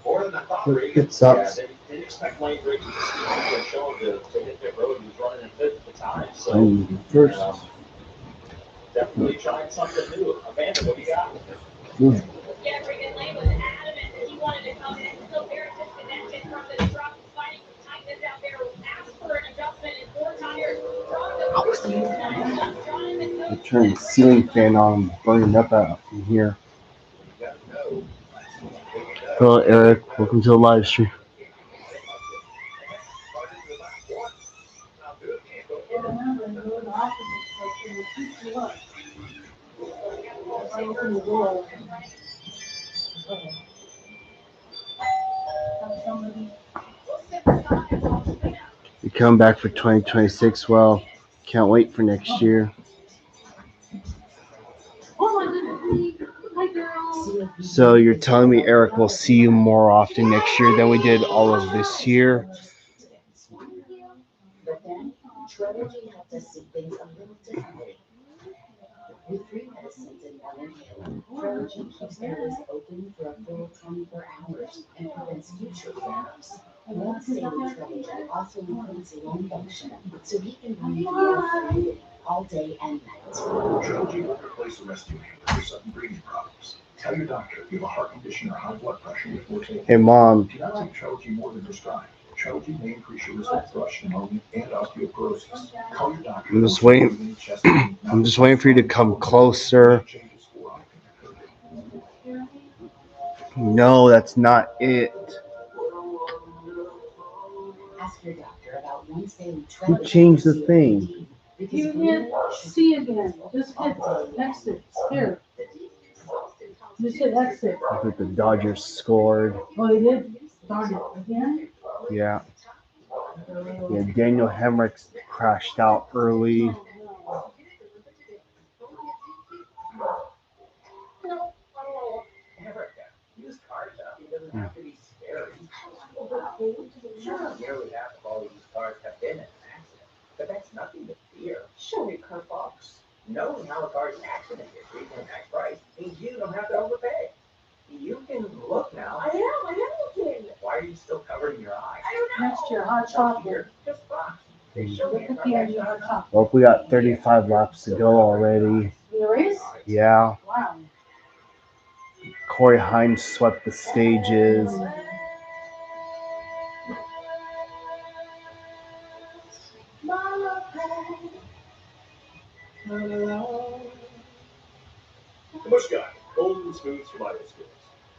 More than I thought. It sucks. yeah, they didn't expect Lane Briggs to show him to hit pit road. He was running in fifth at the time. So, First. Definitely trying something new. Amanda, what do you got? Yeah, Regan Lane was adamant that he wanted to come in, still very disconnected from the truck, fighting some tightness out there, asked for an adjustment in 4 tires, brought the I turned the ceiling fan on, burning up out in here. Hello, Eric. Welcome to the live stream. You come back for 2026. Well, can't wait for next year. So you're telling me, Eric, we'll see you more often next year than we did all of this year? But then, Trelegy helped us see things a little differently. With 3 medicines in one inhaler, Trelegy keeps airways open for a full 24 hours and prevents future flare-ups. Once daily Trelegy also includes lung function, so he can breathe more freely all day and night. Trelegy will replace the rescue inhaler for sudden breathing problems. Tell your doctor if you have a heart condition or high blood pressure before taking. Hey, Mom. Do not take Trelegy more than prescribed. Trelegy may increase your risk of thrush, pneumonia, and osteoporosis. Call your doctor. I'm just waiting. I'm just waiting for you to come closer. No, that's not it. Ask your doctor about once daily Who Trelegy. changed the thing? You hit C again. Just hit exit. Here. Just hit exit. I think the Dodgers scored. Oh, they did? Darn it. Again? Yeah. Yeah, Daniel Hemrick crashed out early. Used cars out. He doesn't have to be scary. Sure, nearly half of all used cars have been in an accident, but that's nothing to fear. Show me Carfax. Knowing how a car's accident history can affect price means you don't have to overpay. You can look now. I am looking. Why are you still covering your eyes? I don't know. Next year, hot chocolate. Here, just box. They show me Look at the end of hot chocolate. Well, we got 35 laps to go already. There is? Yeah. Wow. Corey Hines swept the stages. Mushguy, golden smooth survival skills.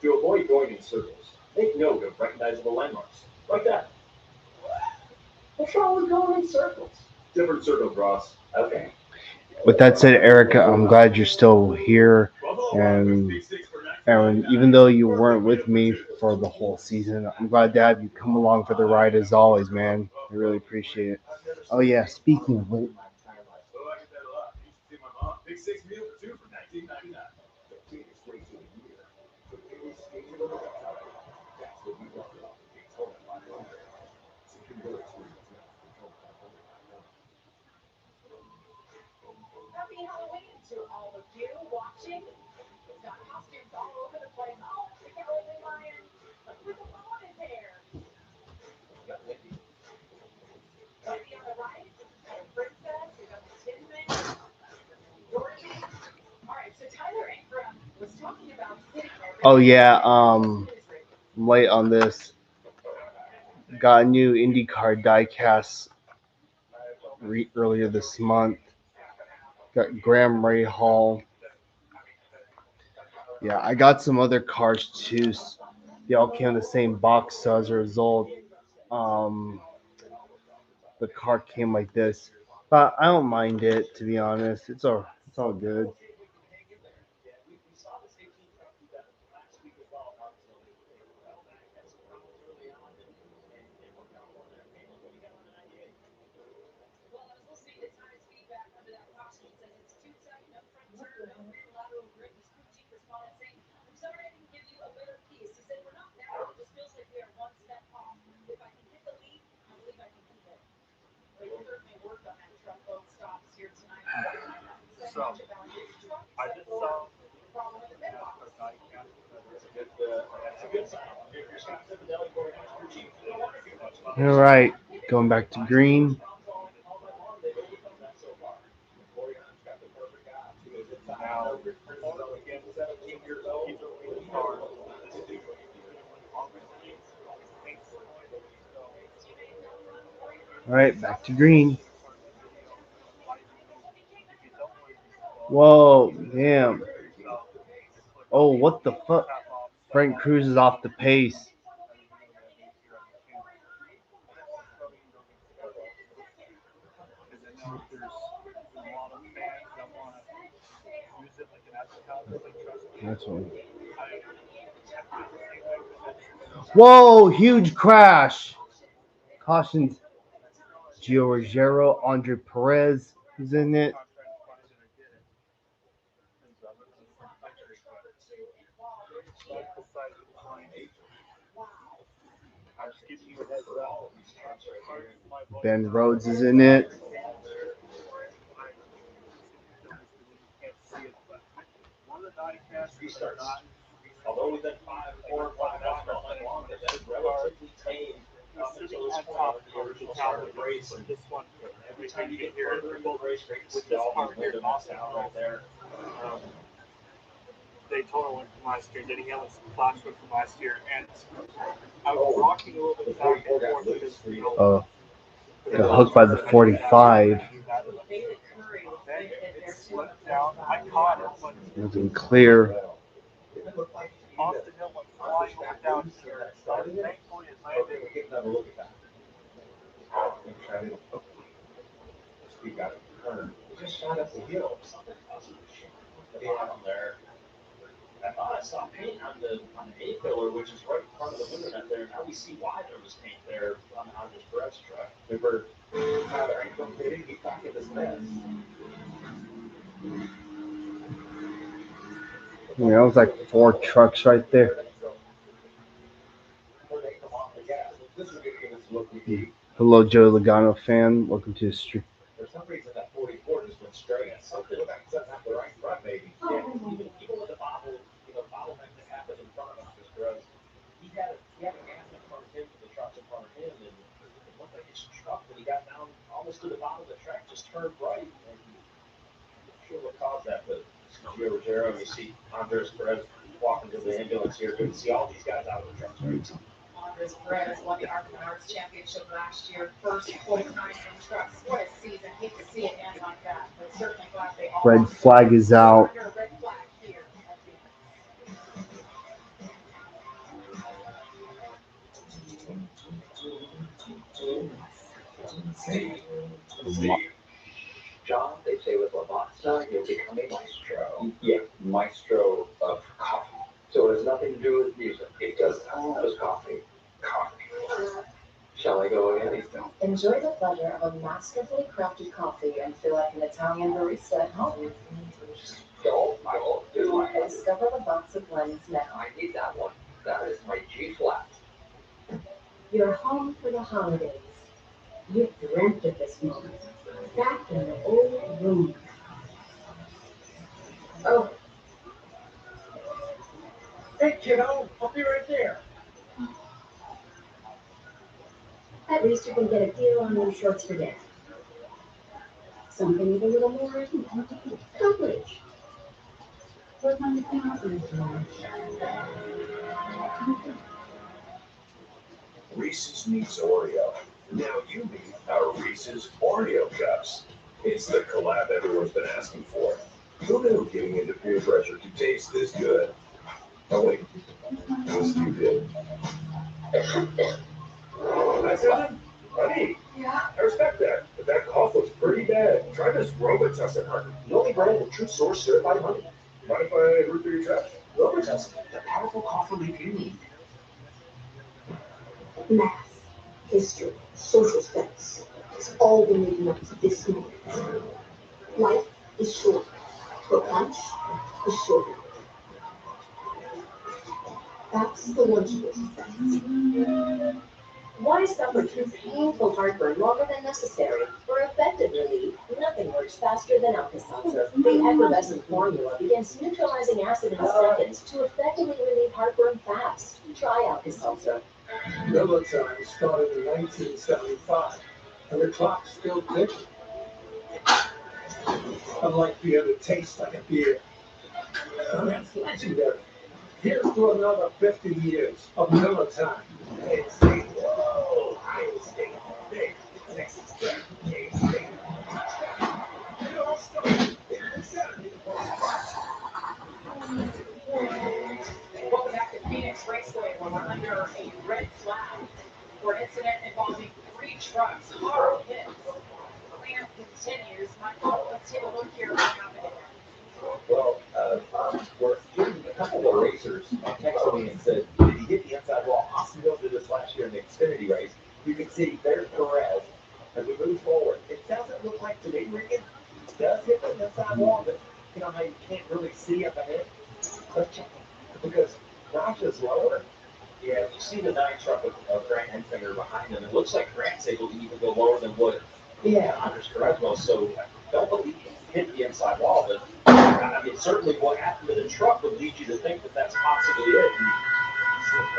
To avoid going in circles, make note of recognizable landmarks, like that. What's wrong with going in circles? Different circles, Ross. Okay. With that said, Erica, I'm glad you're still here. And Aaron, even though you weren't with me for the whole season, I'm glad to have you come along for the ride as always, man. I really appreciate it. Oh, yeah, speaking of which, Big 6 meal for 2 for $19.99. The biggest race of the year. The biggest stage of the week. That's what we love about the Daytona 500. So you can go experience that at Daytona 500.com. Happy Halloween to all of you watching. We've got costumes all over the place. Oh, the Cowardly Lion with a bow in his hair. Oh yeah, I'm late on this. Got a new IndyCar diecast earlier this month. Got Graham Ray Hall. Yeah, I got some other cars too. They all came in the same box, so as a result, um, the car came like this. But I don't mind it, to be honest. It's all good. Well, I was listening to Ty's feedback under that caution. It says it's too tight, no front turn, no rear lateral grip. His crew chief responded saying, "I'm sorry I didn't give you a better piece." He said, "We're not bad. It just feels like we are one step off. If I can hit the lead, I believe I can keep it." Well, you certainly worked on that truck both stops here tonight. Haven't said much about his truck except for the problem in the pit box. That's a good sign. If you're Scott Zinfandel, you're going to crew chief. You don't want to do much. All right, going back to green. Now, again, 17 years old, car. All right, back to green. Whoa, damn. Oh, what the fuck? Frank Cruz is off the pace. That's one. Whoa, huge crash. Cautions. Gio Ruggiero, Andre Perez is in it. Ben Rhodes is in it. Although we've been 4 and 5 out all night long, they've been relatively tame up until this point in the original start of the race. And every time you get further into the race, great to see all these momentum's down right there. Daytona win from last year, Denny Hamlin's Fox win from last year, and I was rocking a little bit back and forth because Oh, got hooked by the 45. then it slipped down. I caught it, but Looking clear. Austin Hill went flying over down here. Thankfully, it landed. Just shot up the hill. Down there. I thought I saw paint on the A pillar, which is right in front of the window net there. Now we see why there was paint there on this Perez truck. We were Tyler, they didn't get back in this mess. Yeah, that was like 4 trucks right there. This is going to give us a look we need. Hello, Joe Logano fan. Welcome to the stream. For some reason, that 44 just went straight. Something about setting up the right front, maybe. Yeah, even with the bottleneck that happened in front of him, just Perez, he had a gap in front of him for the trucks in front of him, and it looked like his truck when he got down almost to the bottom of the track just turned right. And I'm not sure what caused that, but Gio Ruggiero, you see Andres Perez walking to the ambulance here. Good to see all these guys out of the trucks, right? Andres Perez won the ARC Menards Championship last year, first full-time in trucks. What a season. Hate to see it end like that, but certainly glad they all Red flag is out. under a red flag here at John, they say with Lavazza, you'll become a maestro. Yeah, maestro of coffee. So it has nothing to do with music. It does coffee. Coffee. Shall I go again? Enjoy the pleasure of a masterfully crafted coffee and feel like an Italian barista at home. Don't do it. Discover Lavazza blends now. I need that one. That is my G flat. You're home for the holidays. You've dreamt of this moment. Back in the old room. Oh. Hey, kiddo, I'll be right there. At least you can get a deal on those shorts for Dad. Something with a little more coverage. For Reese's meets Oreo. Now you meet our Reese's Oreo cups. It's the collab everyone's been asking for. Who knew getting into peer pressure could taste this good? Oh wait, yes you did. That's fine. Honey, Yeah. I respect that, but that cough was pretty bad. Try this Robitussin honey. The only brand with true source certified honey. Mind if I root through your trash? Robitussin, the powerful cough relief you need. Math, history, social studies. It's all been leading up to this moment. Life is short, but lunch is shorter. That's the lunchable effect. Why suffer through painful heartburn longer than necessary? For effective relief, nothing works faster than Alka-Seltzer. The effervescent formula begins neutralizing acid in seconds to effectively relieve heartburn fast. Try Alka-Seltzer. Miller time started in 1975, and the clock's still ticking. Unlike beer that tastes like a beer. That's legendary. Here's to another 50 years of Miller time. Penn State, whoa, Iowa State, big, Texas Tech, K-State, touchdown. It all started in Saturday. Welcome back to Phoenix Raceway, where we're under a red flag for an incident involving 3 trucks. Horror hits. Cleanup continues. Michael, let's take a look here at what happened here. Well, a couple of the racers texted me and said, did he hit the inside wall? Austin Hill did this last year in the Xfinity race. You can see there's Perez as we move forward. It doesn't look like to me, Regan does hit the inside wall, but you know how you can't really see up ahead? Let's check it. Because Raja's lower. Yeah, you see the 9 truck of Grant Enfinger behind him. It looks like Grant's able to even go lower than what Andres Carrasco. So I don't believe he hit the inside wall, but I mean, certainly what happened to the truck would lead you to think that that's possibly it.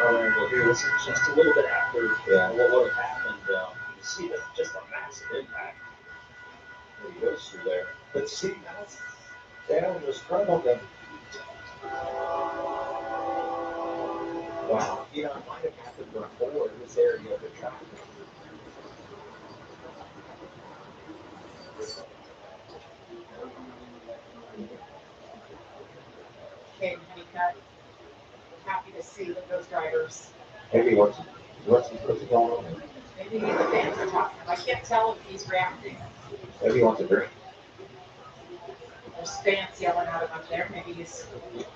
And here, this is just a little bit after what would have happened. You see that just a massive impact when he goes through there. But see, that's down the struggle then. Wow. You know, it might have happened before in this area of the track. Caden Honeycutt, happy to see that those drivers, Maybe what's going on? maybe the fans are talking. I can't tell if he's reacting. Maybe he wants a drink. There's fans yelling at him up there. Maybe he's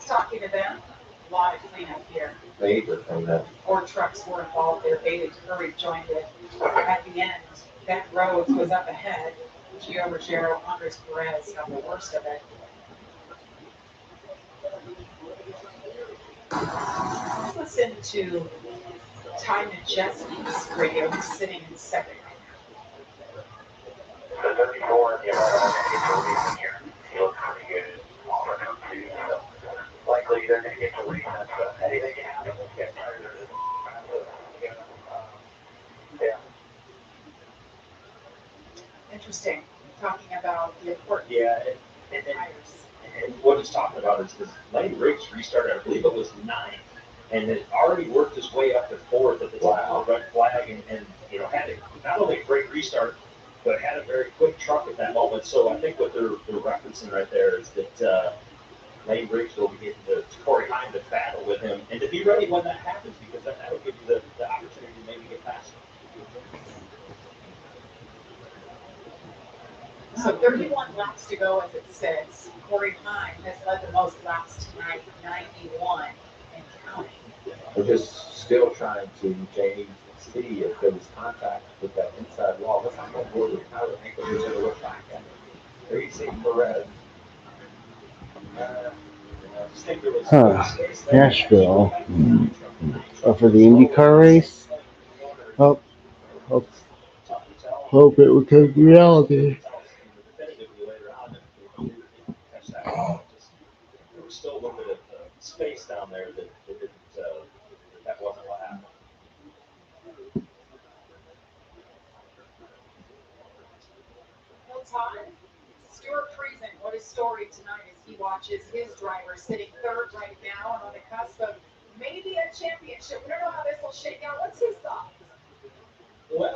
talking to them. A lot of cleanup here. Major cleanup. 4 trucks were involved there. Bailey Curry joined it. At the end, Ben Rhodes was up ahead. Gio Ruggiero, Andres Perez got the worst of it. Let's listen to Ty Majeski's radio. He's sitting in second. The 34, you know, it's releasing here. He looks pretty good. Also, too, so likely they're going to get to lead. Anything can happen. Get tired of it. Yeah. Interesting. Talking about the importance and what he's talking about is Lane Riggs restarted, I believe it was 9, and it already worked his way up to 4th at the time of the red flag, and you know, had not only a great restart, but had a very quick truck at that moment. So I think what they're referencing right there is that Lane Riggs will be getting to Corey Heim to battle with him, and to be ready when that happens, because that'll give you the opportunity to maybe get past him. So 31 laps to go as it sits. Corey Heim has led the most laps tonight, 91 and counting. We're just still trying to, Jamie, see if there was contact with that inside wall. Let's not go forward with power ankle. We're going to look back at it. There you see Perez. Nashville. For the IndyCar race. Hope it would come to reality. There was still a little bit of space down there that wasn't what happened. No time. Stuart Friesen, what is story tonight as he watches his driver sitting third right now and on the cusp of maybe a championship. We don't know how this will shake out. What's his thoughts? Well,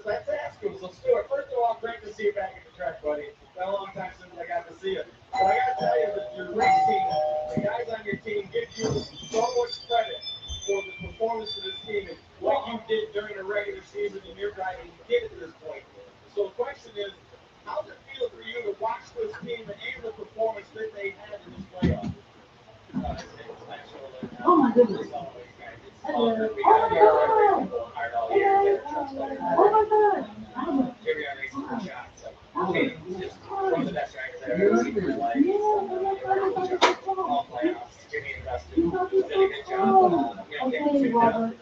let's ask him. So, Stuart, first of all, great to see you back at the track, buddy. It's been a long time since I got to see you. But I got to tell you that your race team, the guys on your team, give you so much credit for the performance of this team and what you did during the regular season in your driving to get to this point. So the question is, how's it feel for you to watch this team and the performance that they had in this playoff? Oh my goodness. Oh my God. Here we are racing for shots. So, okay, just one of the best drivers I've ever seen in my life. All playoffs. Jimmy and Dustin did a good job. Getting tuned up.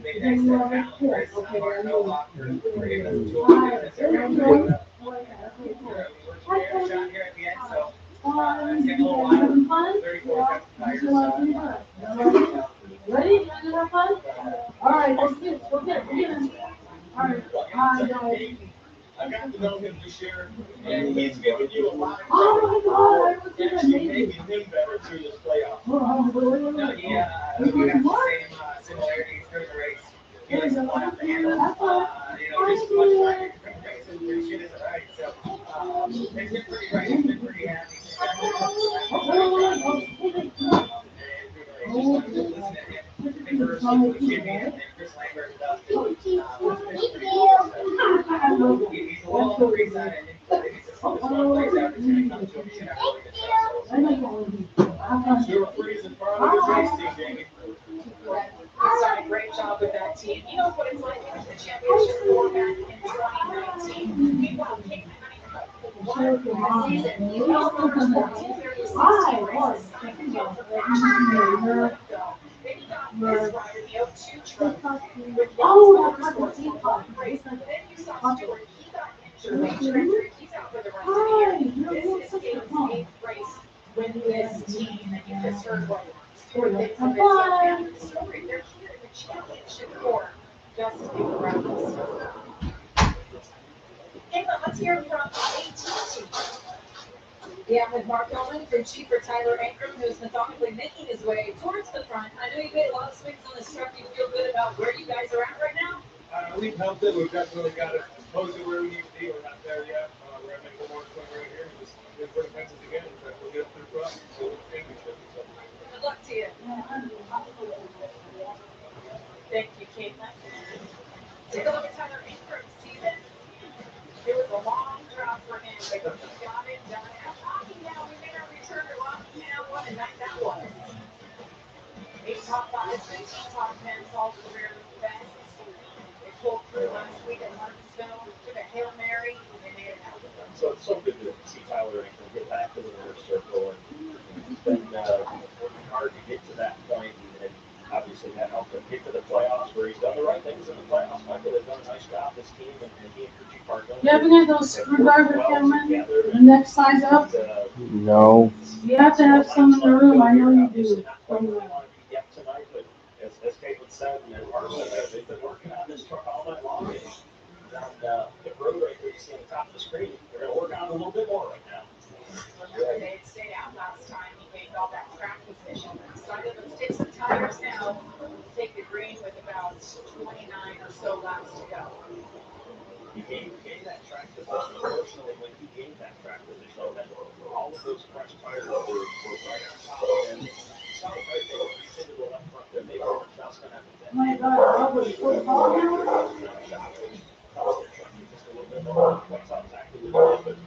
Big thanks to Alan, Chris, Mark, Novak for giving us the tools to do this. Everybody tuned up. We had a shot here at the end, so it's getting a little wild. 34 tires. Ready? You want to have fun? All right, let's do it. We'll get it. All right. Hi, guys. I got to know him this year, and he's given you a lot of Oh my God, I was credit, actually making him better through this playoff. No, we have the same similarities during the race. He likes to fly off the handle. Just much like you can race and your shit isn't right. So it's been pretty right. It's been pretty happy. Listen to him converse with Jimmy and Chris Lambert and Dustin. He's a little on the free side. I think he's a small place average when it comes to him. He's not really good stuff. You're freezing part of his race team, Jamie. He's done a great job with that team. He knows what it's like to win the championship four back in 2019. Meanwhile, Kate won the season. He was number 14 there with 16 races. Second job for Craftsman. Then he got this ride in the 02 truck with Young's Motorsports for one race. Then you saw Stewart. He got injured. He's out for the rest of the year. This is Kate's 8th race with this team. And you just heard what Stewart thinks of this young man in the story. They're here in the championship for just a rounds. Caitlin, let's hear from AT&T. Yeah, with Mark Owen, crew chief for Tyler Ankrum, who's methodically making his way towards the front. I know you made a lot of swings on this truck. You feel good about where you guys are at right now? We've helped it. We've definitely got it close to where we need to be. We're not there yet. We're going to make one more swing right here and just get for the fences again. We'll get up through front and go to the championship. So. Good luck to you. Thank you, Caitlin. Take a look at Tyler Ankrum's season. It was a long drought for him, but he got it done. And hockey now, we made our return to Rocky now. What a night that was. 8 top 5s, 15 top 10s, all career best. They pulled through last week at Huntsville, took a Hail Mary, and they made it happen. So it's so good to see Tyler Ankrum get back to the winner's circle. And he's been working hard to get to that point, and obviously that helped him get to the playoffs where he's done the right things in the playoffs. Michael has done a nice job, this team, and he and Kurchi Park. You haven't had those screwdriver cameras? The next size up? No. You have to have some in the room. I know you do. Yet tonight, but as Caitlin said, and as Mark said, they've been working on this truck all night long. And on the road right there, you see on the top of the screen, they're going to work on it a little bit more right now. Remember, they had stayed out last time. He gained all that track position. Decided, let's take some tires now. Take the green with about 29 or so laps to go. He gained that track position. Unfortunately, when he gained that track position, all of those fresh tires were right on top of him. You saw it right there. He's into the left front there. They were just going to have to Oh my God, Robert's so tall now. just a little bit more. That's not exactly what he did,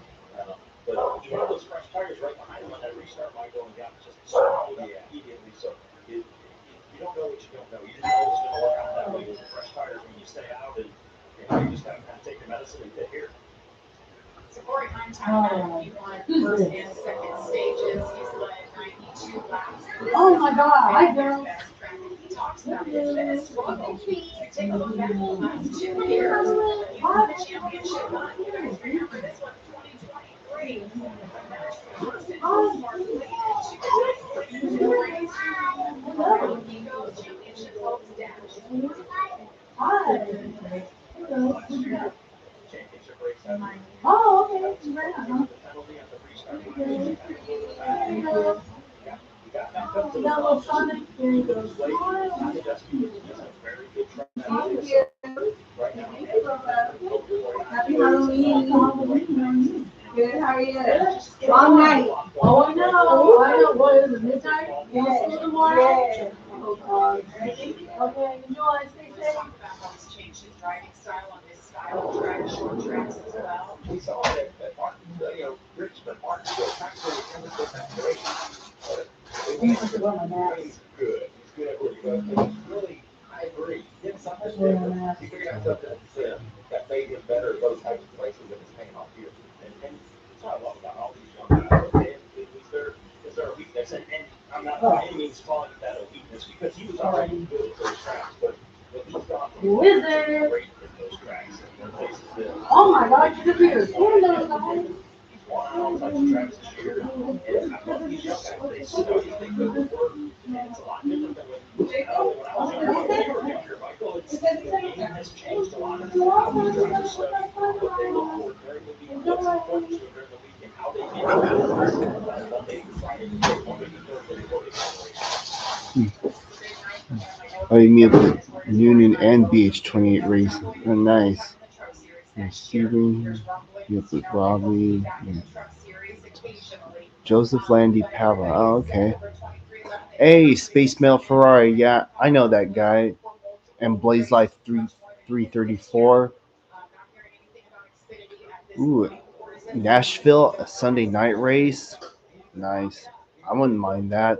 but he had those fresh tires right behind him on that restart line going down just immediately. So you don't know what you don't know. You didn't know it was going to work out that way with the fresh tires when you stay out, and you just got to kind of take your medicine and get here. So Corey Heimtime, he won first and second stages. He's led 92 laps. Oh my God, I do. He talks about it. It's been a struggle. You take a look back at the last 2 years. He won the championship. You guys remember this one, 2023. He goes championship hopes dash. Hi. Hello. Championship race. Oh, okay. Right on. The penalty on the restart got back up to You the got a little Sonic? Here you go. lady. Smile. Just a very good truck. Thank you. Right now, Happy Halloween. Good, how are you? Long night. Oh, I know. I know. What is it, midnight? Yes. Tomorrow? Oh, God. Okay, enjoy. Stay safe. He's changed his driving style on this style of track, short tracks as well. we saw that Martin, Richmond, Martinsville, actually in that race. He's good. He's good at what he does. He's really, I agree. He did something different. He figured out something that made him better at those types of places, and it's paying off here. And that's what I love about all these young guys. Is there a weakness? And I'm not by any means calling that a weakness because he was already good at those tracks, but he's gone from Wizard. great at those tracks and places that. Oh my God, you could be a storm those guys. He's won all types of tracks this year. And I love these young guys. They study, they go to work, and it's a lot different than when I was younger. When you were younger, Michael, the game has changed a lot. How these drivers study, what they look for during the week, what's important to them during the week, and how they get better. Monday through Friday, Monday through Thursday, before they go race. Oh, you mean the Union and BH28 race? Oh, nice. Receiving, yep, with Robbie, yeah. Joseph Landy Pava. Oh, okay. Hey, Space Mail Ferrari. Yeah, I know that guy. And Blaze Life 334. Ooh, Nashville, a Sunday night race. Nice. I wouldn't mind that.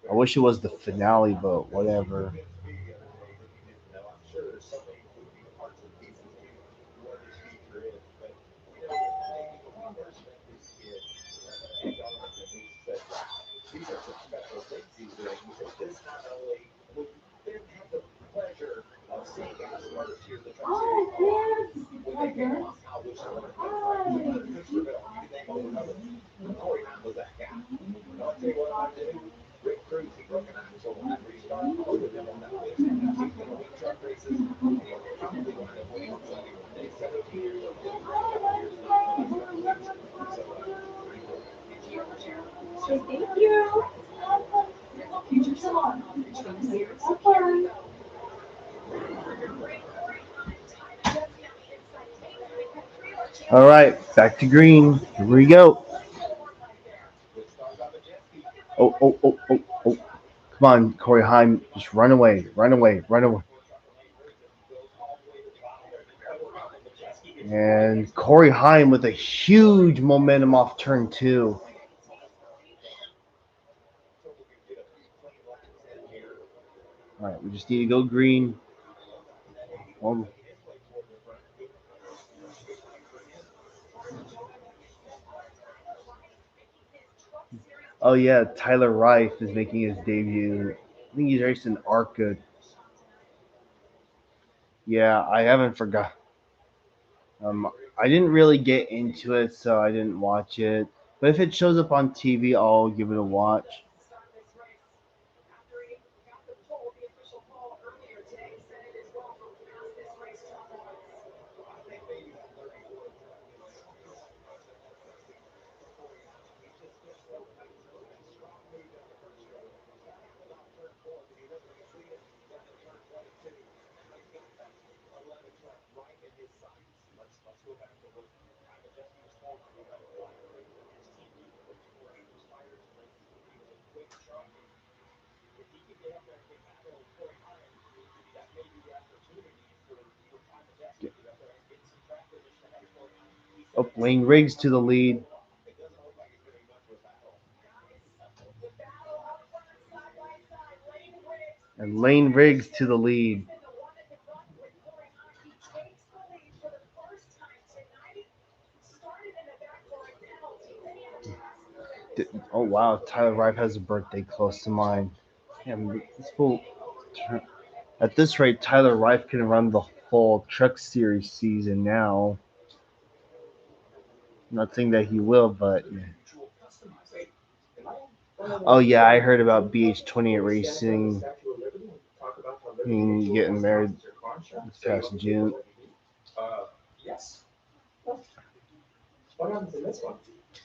I wish it was the finale, but whatever. These are some special things he's doing. He said this not only will then have the pleasure of seeing guys first here in the Truck Series when they came along, how which one of them Fitzgerald, you can name all the others. Corey Hunt was that guy. And I'll tell you what I do. Rick Cruz, he broke an axle on that restart. I was with him on that win. He's going to win truck races, and he'll probably wind up winning on Sunday one day. 17 years old, he'll be 35 years old in the next couple of weeks. So, pretty cool. Thank you. Future salon. Have fun. All right, back to green. Here we go. Oh, oh, oh, oh, oh. Come on, Corey Heim. Just run away, run away, run away. And Corey Heim with a huge momentum off turn two. All right, we just need to go green. One. Oh yeah, Tyler Reif is making his debut. I think he's racing ARCA. Yeah, I haven't forgot. I didn't really get into it, so I didn't watch it. But if it shows up on TV, I'll give it a watch. Oh, Lane Riggs to the lead. And Lane Riggs to the lead. Oh wow, Tyler Reif has a birthday close to mine. Damn, this fool. At this rate, Tyler Reif can run the full Truck Series season now. Not saying that he will, but yeah. Oh yeah, I heard about BH28 Racing getting married this past June. Yes. What happens in this one?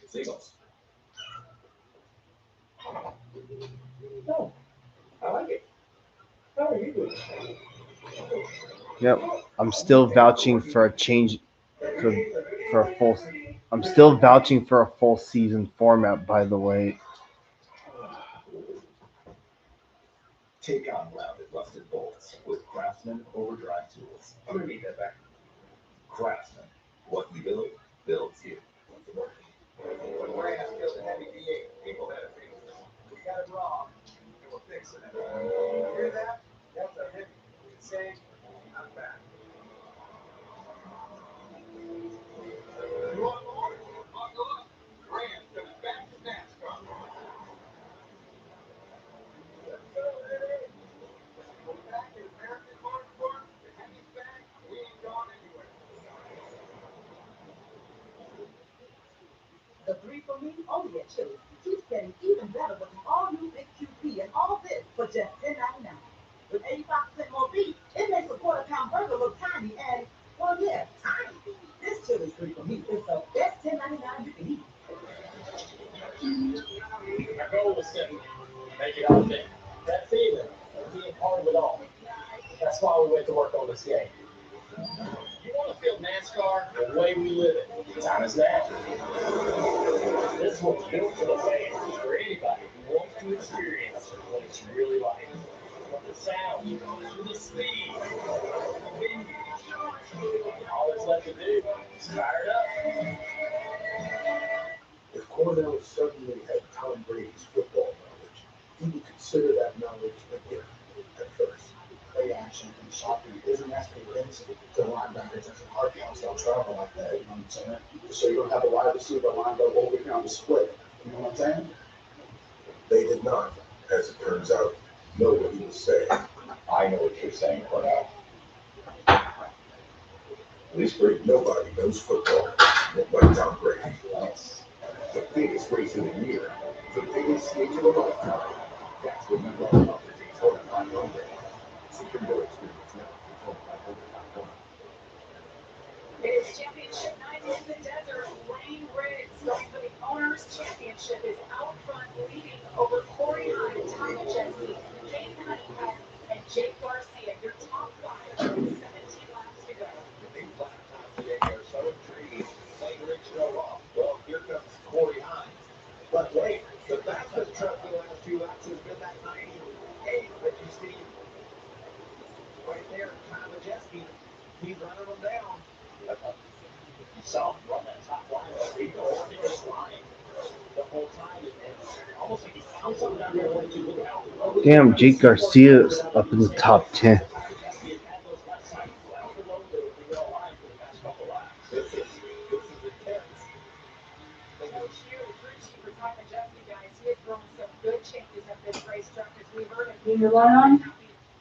Seagulls. No, I like it. How are you doing? Yep. I'm still vouching for a change for for a full. I'm still vouching for a full season format. By the way, Take on rounded rusted bolts with Craftsman overdrive tools. I'm gonna need that back. Craftsman. What we build builds you. When Grant built a heavy V8, people had a feeling. We got it wrong, and we're fixing it. You hear that? That's a heavy. Say, I'm back. You want more? Buckle up. Grant's coming back to NASCAR. We're back in American motorsport. The heavy's back. We ain't going anywhere. The three for me only at Chili's keeps getting even better with the all-new Big QP and all this for just $10.99. With 85% more beef, it makes a quarter-pound burger look tiny and, well, yeah, tiny. This Chili's three for me is the best $10.99 you can eat. My goal was to make it all day. That feeling of being part of it all. That's why we went to work on this game. You want to feel NASCAR the way we live it. Time is now. This one's built for the fans, for anybody who wants to experience what it's really like. The sound, the speed, the vintage. All that's left to do is fire it up. If Cornell suddenly had Tom Brady's football knowledge, he would consider that knowledge a gift at first. Play action and shopping isn't asking things to the linebackers and hard counts don't travel like that, you know what I'm saying? So you don't have a wide receiver lined up over here on the split. You know what I'm saying? They did not, as it turns out, know what he was saying. I know what you're saying, Cornell. At least nobody knows football like Tom Brady. Yes. The biggest race of the year, the biggest stage of a lifetime. That's what he loves about the Daytona 500. So you can go experience now. Daytona 500.com. It is championship night in the desert. Lane Riggs going for the Owners' Championship is out front, leading over Corey Hine, Ty Majeski, Dave Cunningham, and Jake Garcia. Your top five, 17 laps to go. The big lap times today are so intriguing. Lane Riggs drove off. Well, here comes Corey Hines. But wait, the fastest truck in the last few laps has been that 98 that you see right there. Ty Majeski, he's running them down. You saw him run that top line. He was on this line the whole time. And almost like he found something down there. Wanted to look out. damn, Jake Garcia's up in the top 10. Coach Hugh, the crew chief for Ty Majeski, guys, he has thrown some good changes at this racetrack as we heard him. Leave your light on?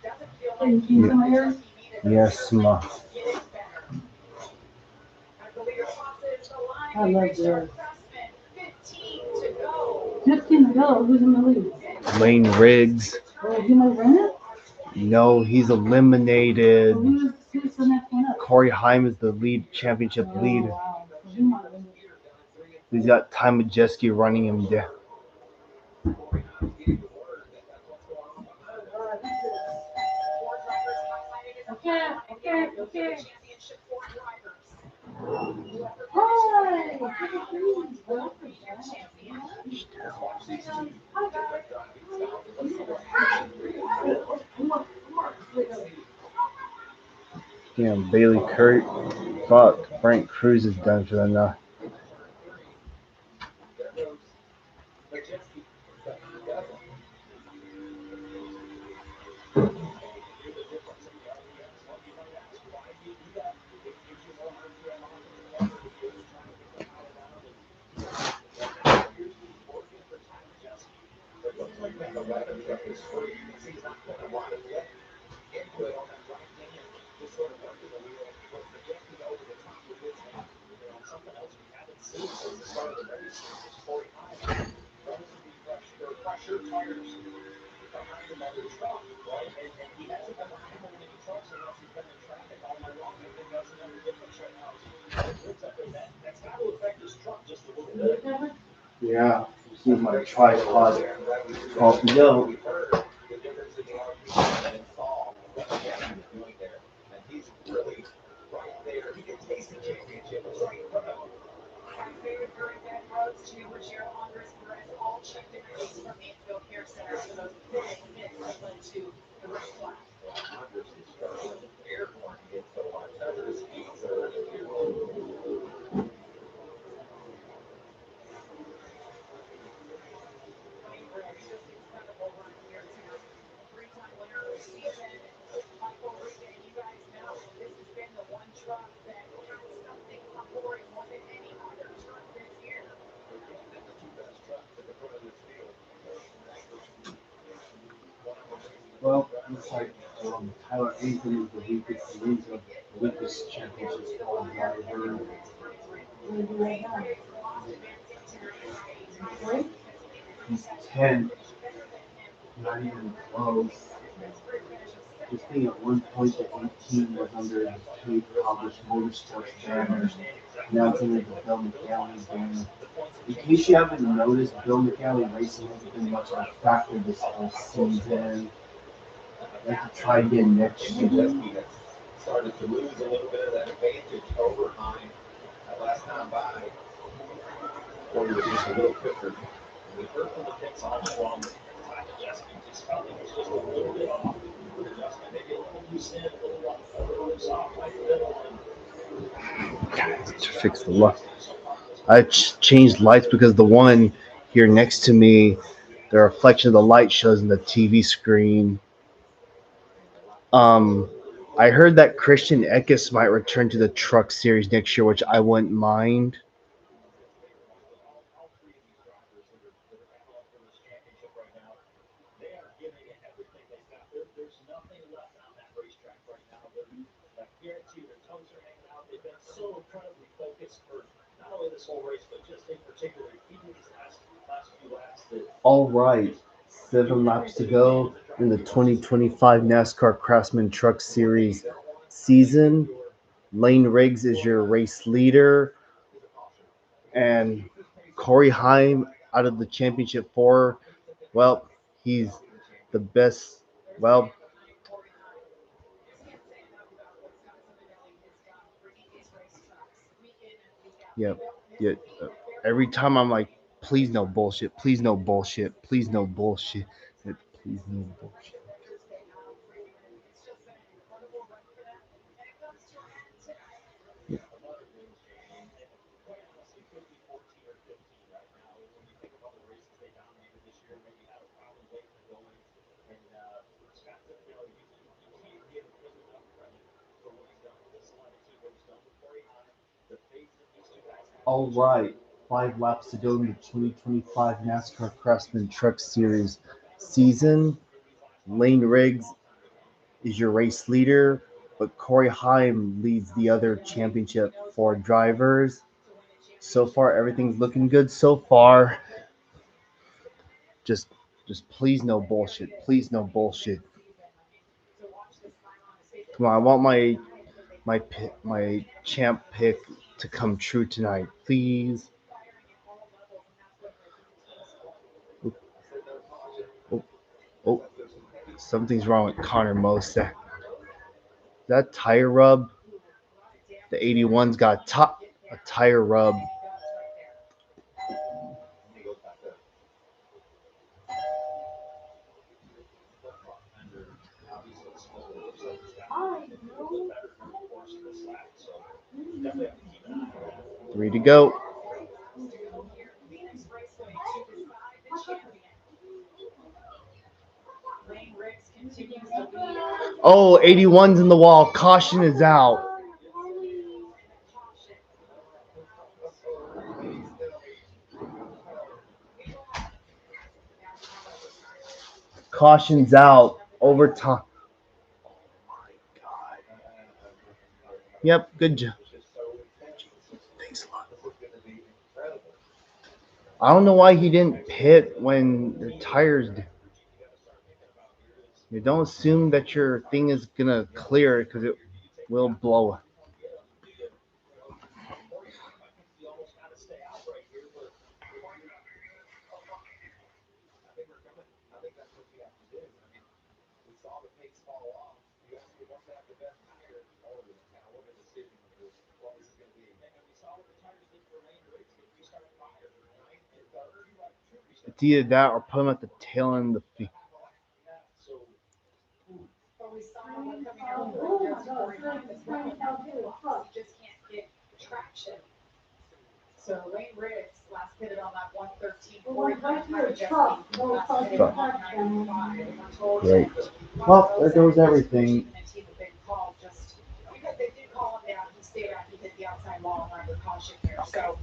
Doesn't feel Can you like keep some of yours? Yes, ma. getting better. At the leader crosses the line, I we love reached our yours. Craftsman, 15 to go. 15 to go. Who's in the lead? Lane Riggs. Oh, he might win it? No, he's eliminated. Who's the next one up? Corey Haim is the lead championship Oh, lead. wow. So he might win it. He's got Ty Majeski running him down. Okay. Hi. Damn, Bailey Kurt. Fuck, Frank Cruz is done for the night. It looks like that 11 truck is free. He's not going to want to get into it on that right hand. Just sort of working the wheel. But Majeski over the top with his hand. Something else we haven't seen since the start of the race is Corey Hines running the pressure tires behind him on the truck, right? And he hasn't been behind one of the trucks unless he's been in traffic all night long. I think that's another difference right now. That's got to affect his truck just a little bit. Yeah, Keep my tripod off the go. My favorite group that runs to Rogero Andres Perez all checked in release from the infield care center for those big hits that led to the red flag. Wayne Riggs, just incredible run here tonight. Three-time winner of the season. Michael Rita, you guys know this has been the one truck that had something pouring more than any other truck this year. Well, looks like Tyler Anthony is the weakest championship driver. He's 10th, not even close. This thing at one point at 18 was under the two published motorsports banners. Now it's under the Bill McGalley banner. In case you haven't noticed, Bill McGalley Racing hasn't been much of a factor this whole season. Like to try again next year. Started to lose a little bit of that advantage over Hine last time by. Or he was just a little quicker. We heard from the pits all from Ty Majeski. Just felt it was just a little bit off. Adjustment maybe a little loose in, a little loose off right in the middle. To fix the light. I changed lights because the one here next to me, the reflection of the light shows in the TV screen. I heard that Christian Eckes might return to the Truck Series next year, which I wouldn't mind. They are giving it everything they've got. There's nothing left on that racetrack right now. I guarantee you their toes are hanging out. They've been so incredibly focused for not only this whole race, but just in particular, even these last few laps. All right, 7 laps to go in the 2025 NASCAR Craftsman Truck Series season. Lane Riggs is your race leader, and Corey Heim out of the championship four. Well, he's the best. Well, yeah, yeah. Every time I'm like, please no bullshit, please no bullshit, please no bullshit, please no bullshit. All right, 5 laps to go in the 2025 NASCAR Craftsman Truck Series season. Lane Riggs is your race leader, but Corey Heim leads the other championship for drivers. So far, everything's looking good so far. Just, just please no bullshit. Please no bullshit. Come on, I want my champ pick to come true tonight, please. Oh, oh, something's wrong with Connor Mosa. That tire rub, the 81's got a tire rub. Three to go. Oh, 81's in the wall. Caution is out. Caution's out. Overtime. Yep, good job. Thanks a lot. I don't know why he didn't pit when the tires. You don't assume that your thing is gonna clear because it will blow. either that or put him at the tail end of the field. But we saw him coming out with Corey Hunt as well. He just can't get traction. So Lane Riggs last pitted on that 113. Corey Hunt, Tyler Jesse last pitted on 195. We're told Great. that Well, there goes everything. Just because they did call him down, he stayed out. He hit the outside wall and under caution here. So,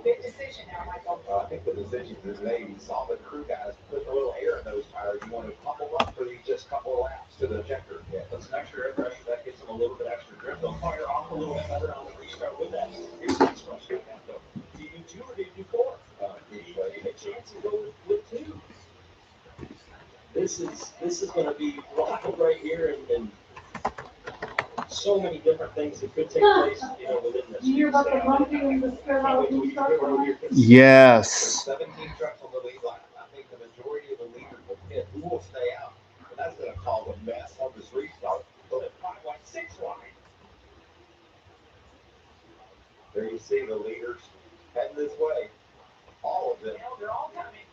big decision now, Michael. I think the decision is made. You saw the crew guys put a little air in those tires. You want to pump them up for these just couple of laps to the ejector. Yeah, put some extra air pressure. That gives them a little bit extra grip. They'll fire off a little bit better on the restart with that. Here's the next question I got, though. Do you do 2 or do you do 4? Do you take a chance and go with 2? This is going to be wild right here, and so many different things that could take place, within this. You hear about the monkey and the scared out of the truck? Yes. 17 trucks on the lead line. I think the majority of the leaders will hit. Who will stay out? And that's going to cause a mess on this restart. So it's 5 wide, 6 wide. There you see the leaders heading this way. All of them. They're all coming.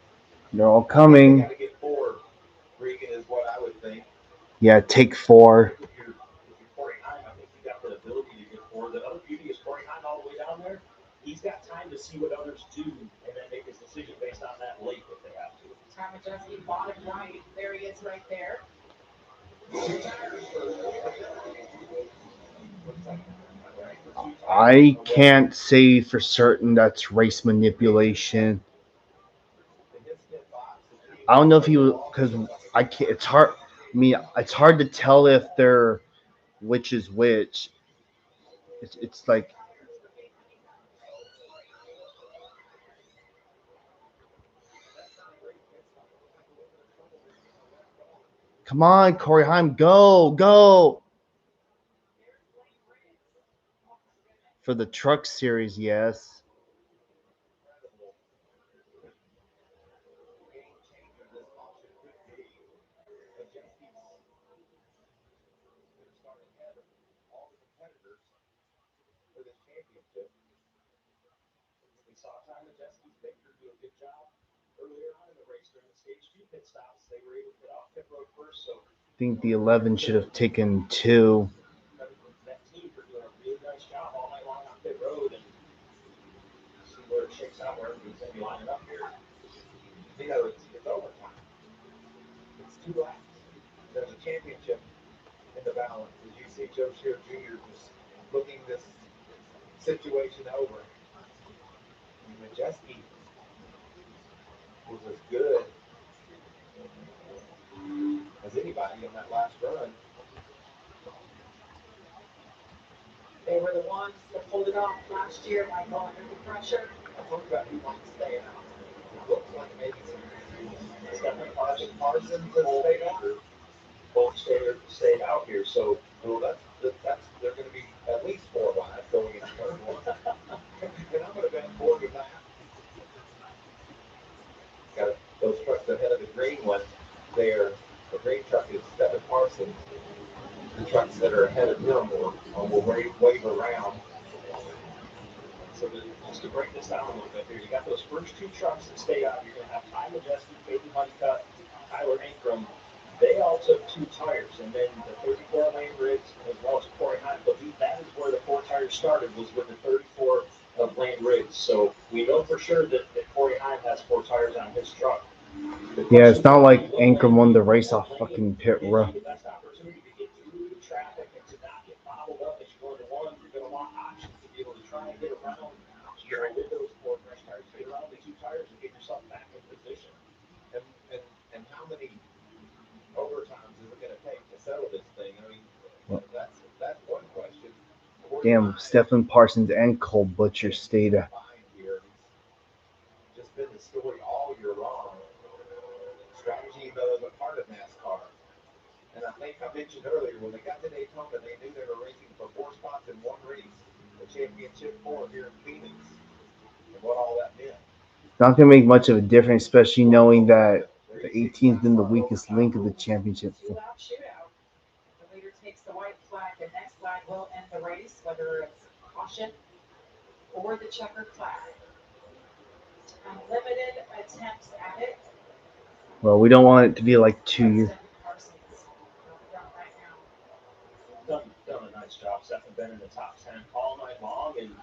They're all coming. They got to get 4. Regan is what I would think. Yeah, take 4. If you're Corey Heim, I think you got the ability to get 4. The other beauty is Corey Heim all the way down there. He's got time to see what others do and then make his decision based on that late if they have to. Time adjusting bottom right. There he is right there. I can't say for certain that's race manipulation. I don't know if he was, because I can't. It's hard. I mean, it's hard to tell if they're which is which. It's like. Come on, Corey Heim, go. For the truck series, yes. We saw Tyler Jesse's Baker do a good job earlier on in the race during the stage 2 pit stops. They were able to get off pit road first, so I think the 11 should have taken 2. that team for doing a really nice job all night long on pit road and see where it shakes out, where everything's going to be lining up here. It's overtime. It's 2 laps. There's a championship in the balance. As you see Joe Shear Jr. just looking this situation over. Majeski was as good as anybody in that last run. They were the ones that pulled it off last year, Michael, under the pressure. I talked about who might stay out. It looks like maybe Stephen Parsons has stayed out. Both stayed out here, so well, that's they're going to be at least 4 wide going into turn 1. And I'm going to bet 4 to that. Got those trucks ahead of the green one there. The green truck is Stephen Parsons. The trucks that are ahead of him will wave around. So just to break this down a little bit here, you got those first 2 trucks that stay out. You're going to have Ty Majeski, Peyton Honeycutt, Tyler Ankrum. They all took 2 tires, and then the 34 Lane Riggs as well as Corey Hunt. But that is where the 4 tires started, was with the 34 of Lane Riggs. So we know for sure that Corey Hunt has 4 tires on his truck. Yeah, it's not like Ankrum won the race off fucking pit road. The best opportunity to get through the traffic and to not get bobbled up as you go into 1. You're going to want options to be able to try and get around. With those 4 fresh tires, get around the 2 tires and get yourself back in position. And how many overtimes is it going to take to settle this thing? I mean, that's one question. Damn, Stephen Parsons and Cole Butcher stayed. Just been the story all year long. Strategy, though, is a part of NASCAR. And I think I mentioned earlier, when they got to Daytona, they knew they were racing for 4 spots in 1 race, the championship 4 here in Phoenix, and what all that meant. Not going to make much of a difference, especially knowing that the 18th been the weakest link of the championship. Two-lap shootout. The leader takes the white flag. The next flag will end the race, whether it's caution or the checkered flag. Unlimited attempts at it. Well, we don't want it to be like 2 years. Done a nice job. Stephen been in the top 10 all night long, and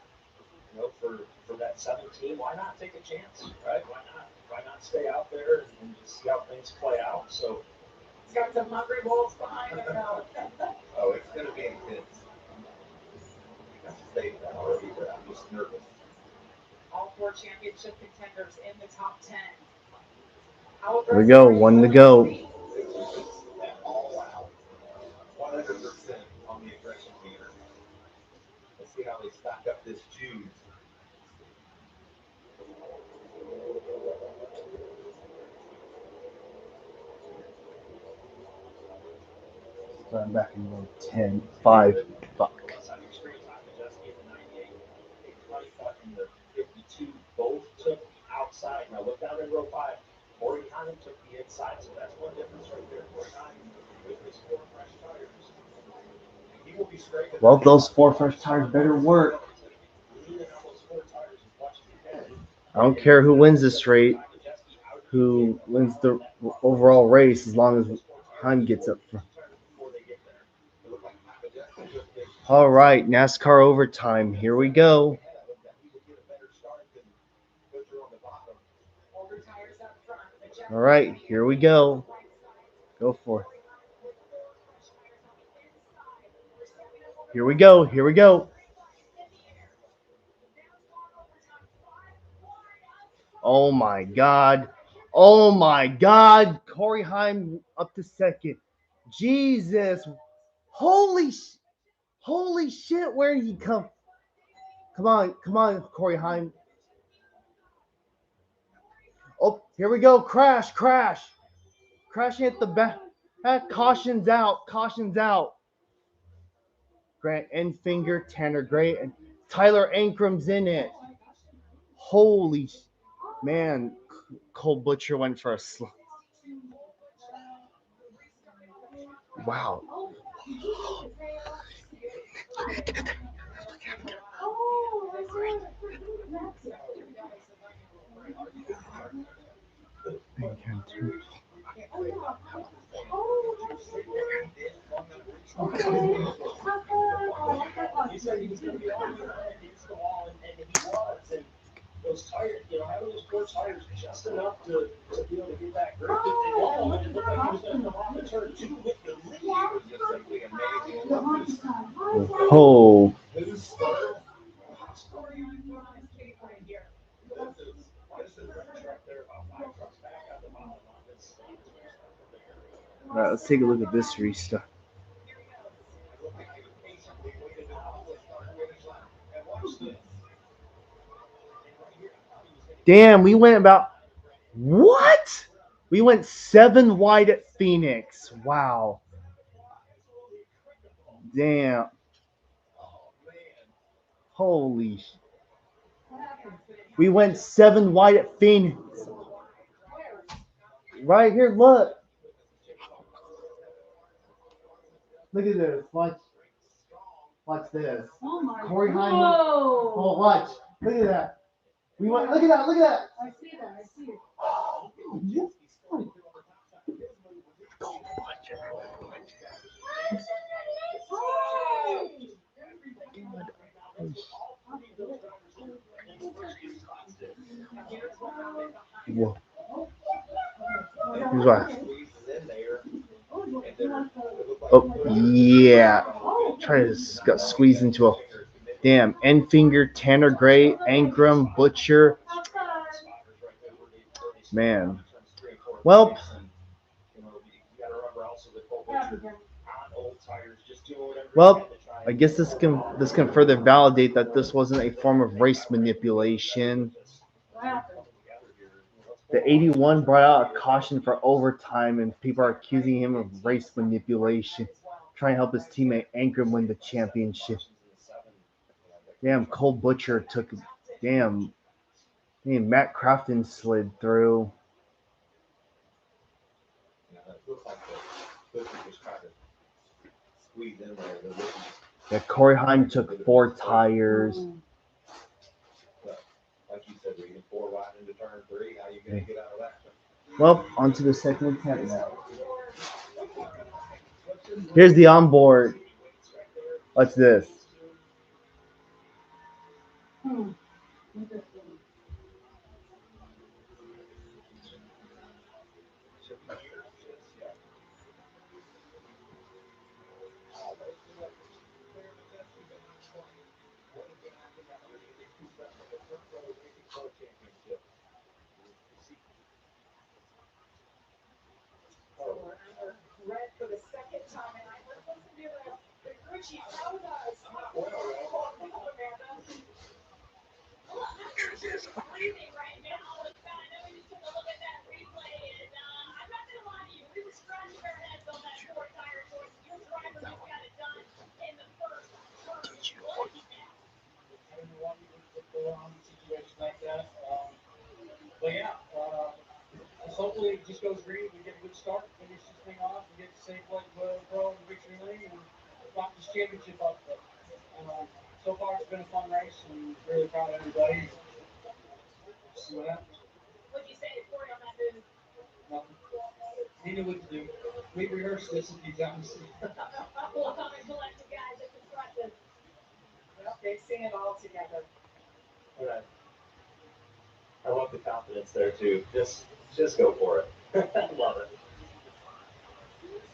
for that 17, why not take a chance, right? Why not stay out there and just see how things play out? So He's got some hungry wolves behind him now. Oh, it's going to be intense. I've stated that already, but I'm just nervous. All 4 championship contenders in the top 10. Here we go, 1 to go. All out. 100% on the aggression meter. Let's see how they stack up this juice. I'm back in 10, 5. Fuck. In the 52, both took outside. Now look down in row 5. Corey Heim took the inside, so that's one difference right there. Corey Heim with his 4 fresh tires. And he will be scraping. Well, those 4 fresh tires better work. I don't care who wins this race, who wins the overall race, as long as Heim gets up front. All right, NASCAR overtime. Here we go. All right, here we go. Go for it. Here we go. Here we go. Oh my God. Oh my God. Corey Heim up to second. Jesus. Holy shit. Where did he come? Come on, Corey Heim. Oh, here we go. Crash. Crashing at the back. Caution's out. Grant Enfinger, Tanner Gray, and Tyler Ankram's in it. Holy man. Cole Butcher went for a slump. Wow. He said he was going to be on against the wall, and he was. And those tires, having those 4 tires just enough to be able to get that grip. At one moment, it looked like he was going to come off the turn 2 with the lead. It was just simply amazing. Oh. All right, let's take a look at this restart. Damn, we went about what? We went 7 wide at Phoenix. Wow. Damn. Holy. We went 7 wide at Phoenix. Right here, look. Look at this. Watch this. Oh my God. Corey Heim. Oh, watch. Look at that. We went. Look at that. I see it. Whoa. Here's what. Oh, yeah. Try to squeeze into a damn Enfinger, Tanner Gray, Ankrum, Butcher. Man. Well, I guess this can further validate that this wasn't a form of race manipulation. The 81 brought out a caution for overtime, and people are accusing him of race manipulation, trying to help his teammate Ankrum win the championship. Damn, Cole Butcher took. Damn, Matt Crafton slid through. Yeah, Corey Heim took 4 tires. turn 3. How you going to get out of that? Well, onto the second attempt now. Here's the onboard. What's this? Red for the second time, and I let's listen to the crew chief. How does Amanda? Well, I'm just screaming right now. In fact, I know we just took a look at that replay, and I'm not gonna lie to you, we were scratching our heads on that fourth tire choice. Your driver just got it done in the first turn. Lucky man. I don't know why you would go on in situations like that. But yeah, hopefully it just goes green. We get a good start, finish this thing off, and get the safe play pro in victory lane, and lock this championship up. But so far, it's been a fun race, and really proud of everybody. See what happens. What'd you say to Corey on that move? Nothing. He knew what to do. We rehearsed this a few times. Well, come and collect the guys. It's impressive. Well, they've seen it all together. Right. I love the confidence there too. Just go for it. Love it.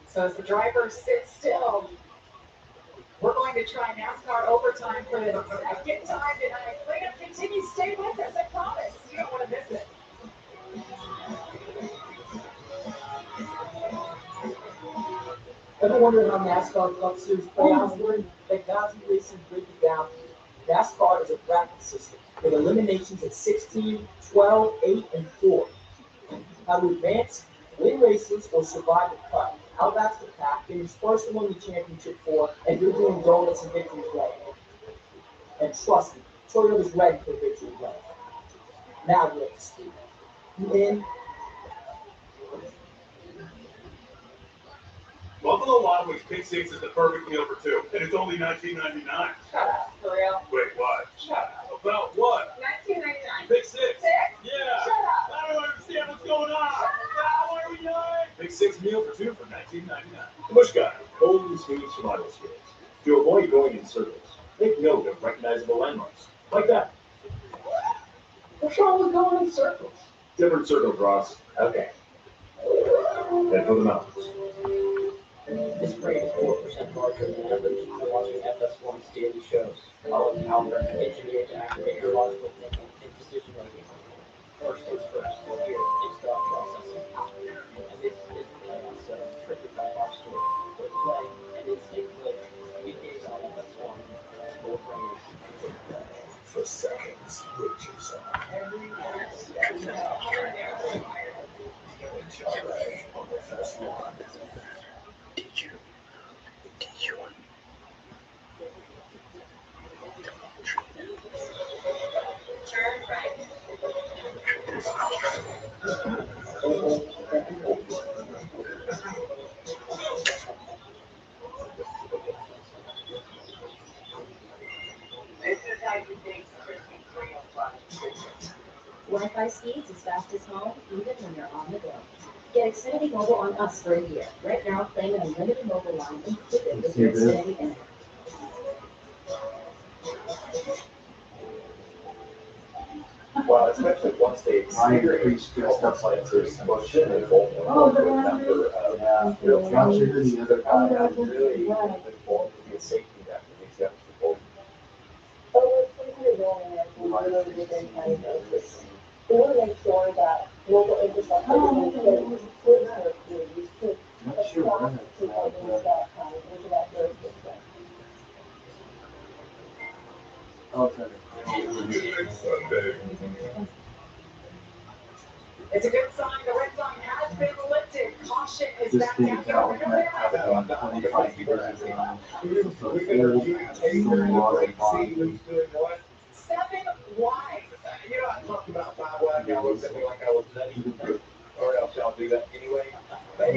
So as the driver sits still, we're going to try NASCAR overtime for the second time tonight. Liam, continue, stay with us, I promise. You don't want to miss it. Ever wondered how NASCAR Cup Series playoffs work? Benghazi Racing break it down. NASCAR is a bracket system with eliminations at 16, 12, 8, and 4. How to advance, win races, or survive the cut. How that's the path. Finish first and win the championship 4, and you're doing donuts and victory lane. And trust me, Toyota's ready for victory lane. Now you're up to speed. You in? Buffalo Wild Wings Pick 6 is the perfect meal for two, and it's only $19.99. Shut up, for real? Wait, what? Shut up. About what? $19.99. Pick 6. Six? Yeah. Shut up. I don't understand what's going on. Shut up. What are we doing? Pick 6 meal for two for $19.99. The Bush Guy, cold and sweet survival skills. To avoid going in circles, make note of recognizable landmarks, like that. What's wrong with going in circles? Different circle draws. Okay. Head for the mountains. This brain is 4% larger than average for watching FS1's daily shows. All of Albert engineered to activate your logical thinking and decision making. First things first, here is thought processing. And this is the playoff setup triggered by our story, where play and instinct live. Weekdays on FS1. More brains For seconds, with yourself. On the first one. Turn right. This is how you think Chrissy's real fun. Wi-Fi speeds as fast as home, even when you're on the go. Get Xfinity Mobile on us for a year. Right now, claim an unlimited mobile line included with your Xfinity internet. Well, especially once they experience appliances, push and they both work with them for real challenges. The other guy has really been formed to be a safety net for these guys to both. We want to make sure that local infrastructure is getting good to our communities to attract people into that jurisdiction. It's a good sign. The red sign has been lifted. Caution is back down here. Seven wide. You know, I talked about 5 wide, y'all looked at me like I was nutty, or else y'all do that anyway. As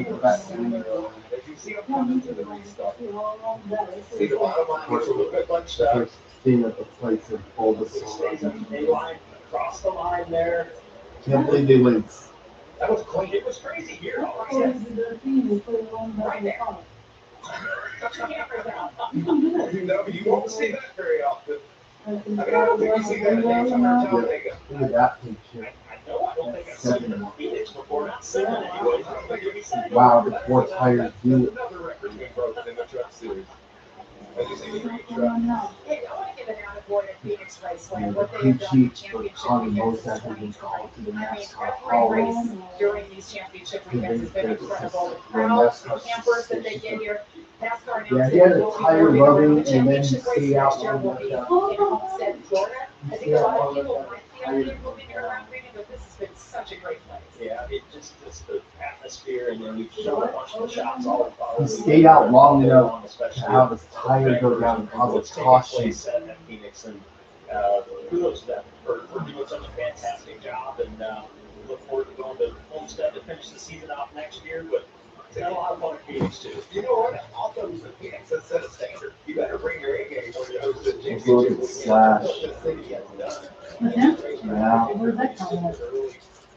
you see them coming to the restart. See the bottom line gets a little bit bunched up. Seeing at the place and all the It stays up the line, across the line there. Can't believe they went. That was clean. It was crazy here. All I said. Right there. You know, you won't see that very often. I mean, I don't think you see that in Daytona or Talladega. Look at that picture. I know. I don't think I've seen it in Phoenix before. Not seven anyways. I don't think it'd be seven. Wow, the four tires do it. Another record's been broken in the truck series. As you see, the truck. Hey, I want to give an attaboy to Phoenix Raceway. And the What they crew have done in chief for championship Connie weekends since Motorcycle been 2020. called to the I mean, NASCAR every Hall. race during these championship weekends has been incredible. The When crowds, the NASCAR campers that they get here. NASCAR Yeah, announced he that had it a will be tire moving around. rubbing The and then championship race stay out next year long will be enough. in Homestead, Florida. I think a Yeah, lot of long people enough. might be out there moving it around, but this has been such a great place. Yeah, it just the atmosphere, and then we've shown a bunch of shots all He stayed out long enough especially to have his tire go down and cause a what's taking caution. place at Phoenix, and kudos to them for doing such a fantastic job, and look forward to going to Homestead to finish the season off next year. But it's got a lot of fun at Phoenix too. You know what? Also, the Phoenix has set a standard. You better bring your A game when you host the Let's look championship at weekend. Slash. What the city has done. Yeah,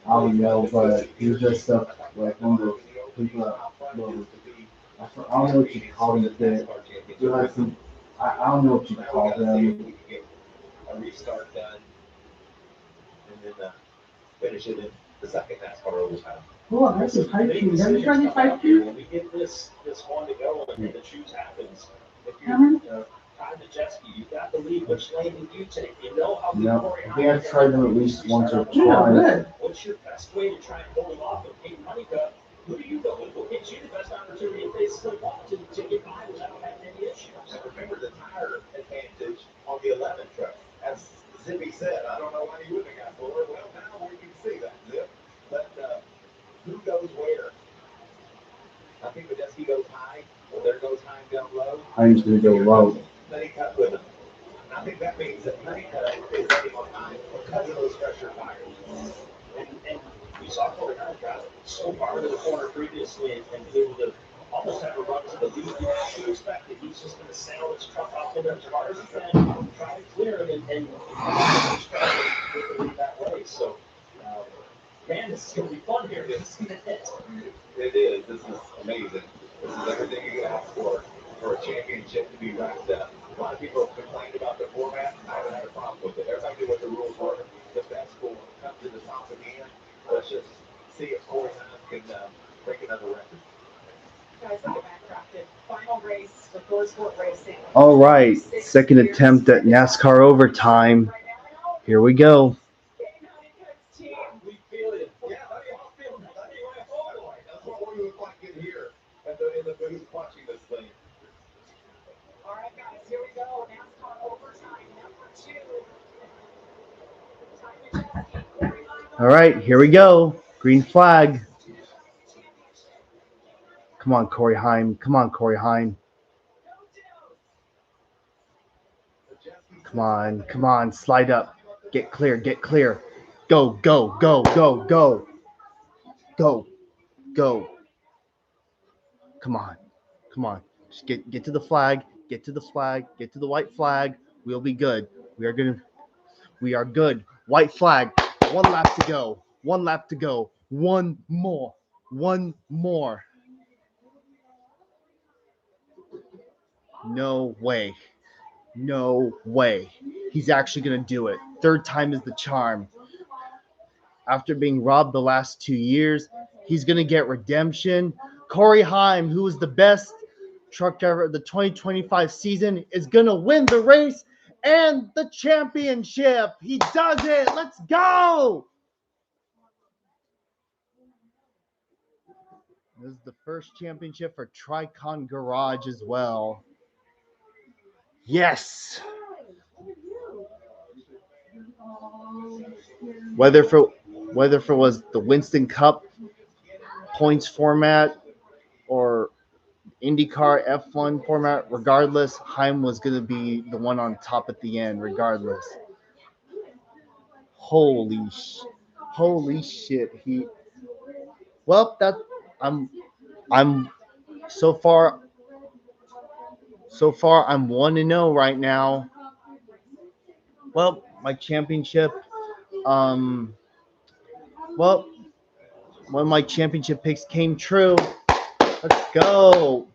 I don't know, but he's just like one of those people that, well, I don't know what you call him, that they're like some, I don't know what you call them. We can get a restart done and then finish it in the second NASCAR overtime. Oh, that's a pipe too. Have you tried this pipe too? When we get this one to go and the choose happens, if you're trying to jet ski, you've got to lead. Which lane did you take? You know how No, I think I've tried them at least once or Yeah, twice. good. What's your best way to try and hold it off? And Kate Honeycutt, who do you go with? What gives you the best opportunity to face the ball to get by without having any issues? And remember the tire advantage on the 11 truck. As Zippy said, I don't know why he wouldn't have got fuller. Well, now we can see that, Zip. But who goes where? I think Medeski goes high. Well, there goes Heim down low. Heim's going to go low. Honeycutt with him. And I think that means that Honeycutt is letting on Heim because of those fresher tires. And we saw Corey Hart got so far to the corner previously and be able to almost have a run to the lead. You have to expect that he's just going to sail his truck out there as far as he can, try to clear it, and struggle with the lead that way. So, man, this is going to be fun here. This is going to hit. It is. This is amazing. This is everything you can ask for a championship to be wrapped up. A lot of people have complained about the format. I haven't had a problem with it. Everybody knew what the rules were. The best will come to the top again. Let's just see if Corey Heim can break another record. Guys, look at Matt Crafton. Final race for Motorsport Racing. All right, second attempt at NASCAR overtime. Here we go. We feel it. Yeah, that's what I feel. That's what we look like in here in the booth watching this thing. All right, guys, here we go. NASCAR overtime number 2. All right, here we go. Green flag. Come on, Corey Heim. Come on, Corey Heim. Come on, come on. Slide up. Get clear, get clear. Go, go, go, go, go. Go, go. Come on, come on. Just get to the flag. Get to the flag. Get to the white flag. We'll be good. We are good. White flag. 1 lap to go. 1 lap to go. One more. One more. No way. No way. He's actually going to do it. Third time is the charm. After being robbed the last 2 years, he's going to get redemption. Corey Heim, who is the best truck driver of the 2025 season, is going to win the race and the championship. He does it. Let's go. This is the first championship for Tricon Garage as well. Yes. Whether if it was the Winston Cup points format or IndyCar F1 format, regardless, Heim was going to be the one on top at the end, regardless. Holy shit! I'm so far I'm 1-0 right now. Well, my championship, Well, one of my championship picks came true. Let's go.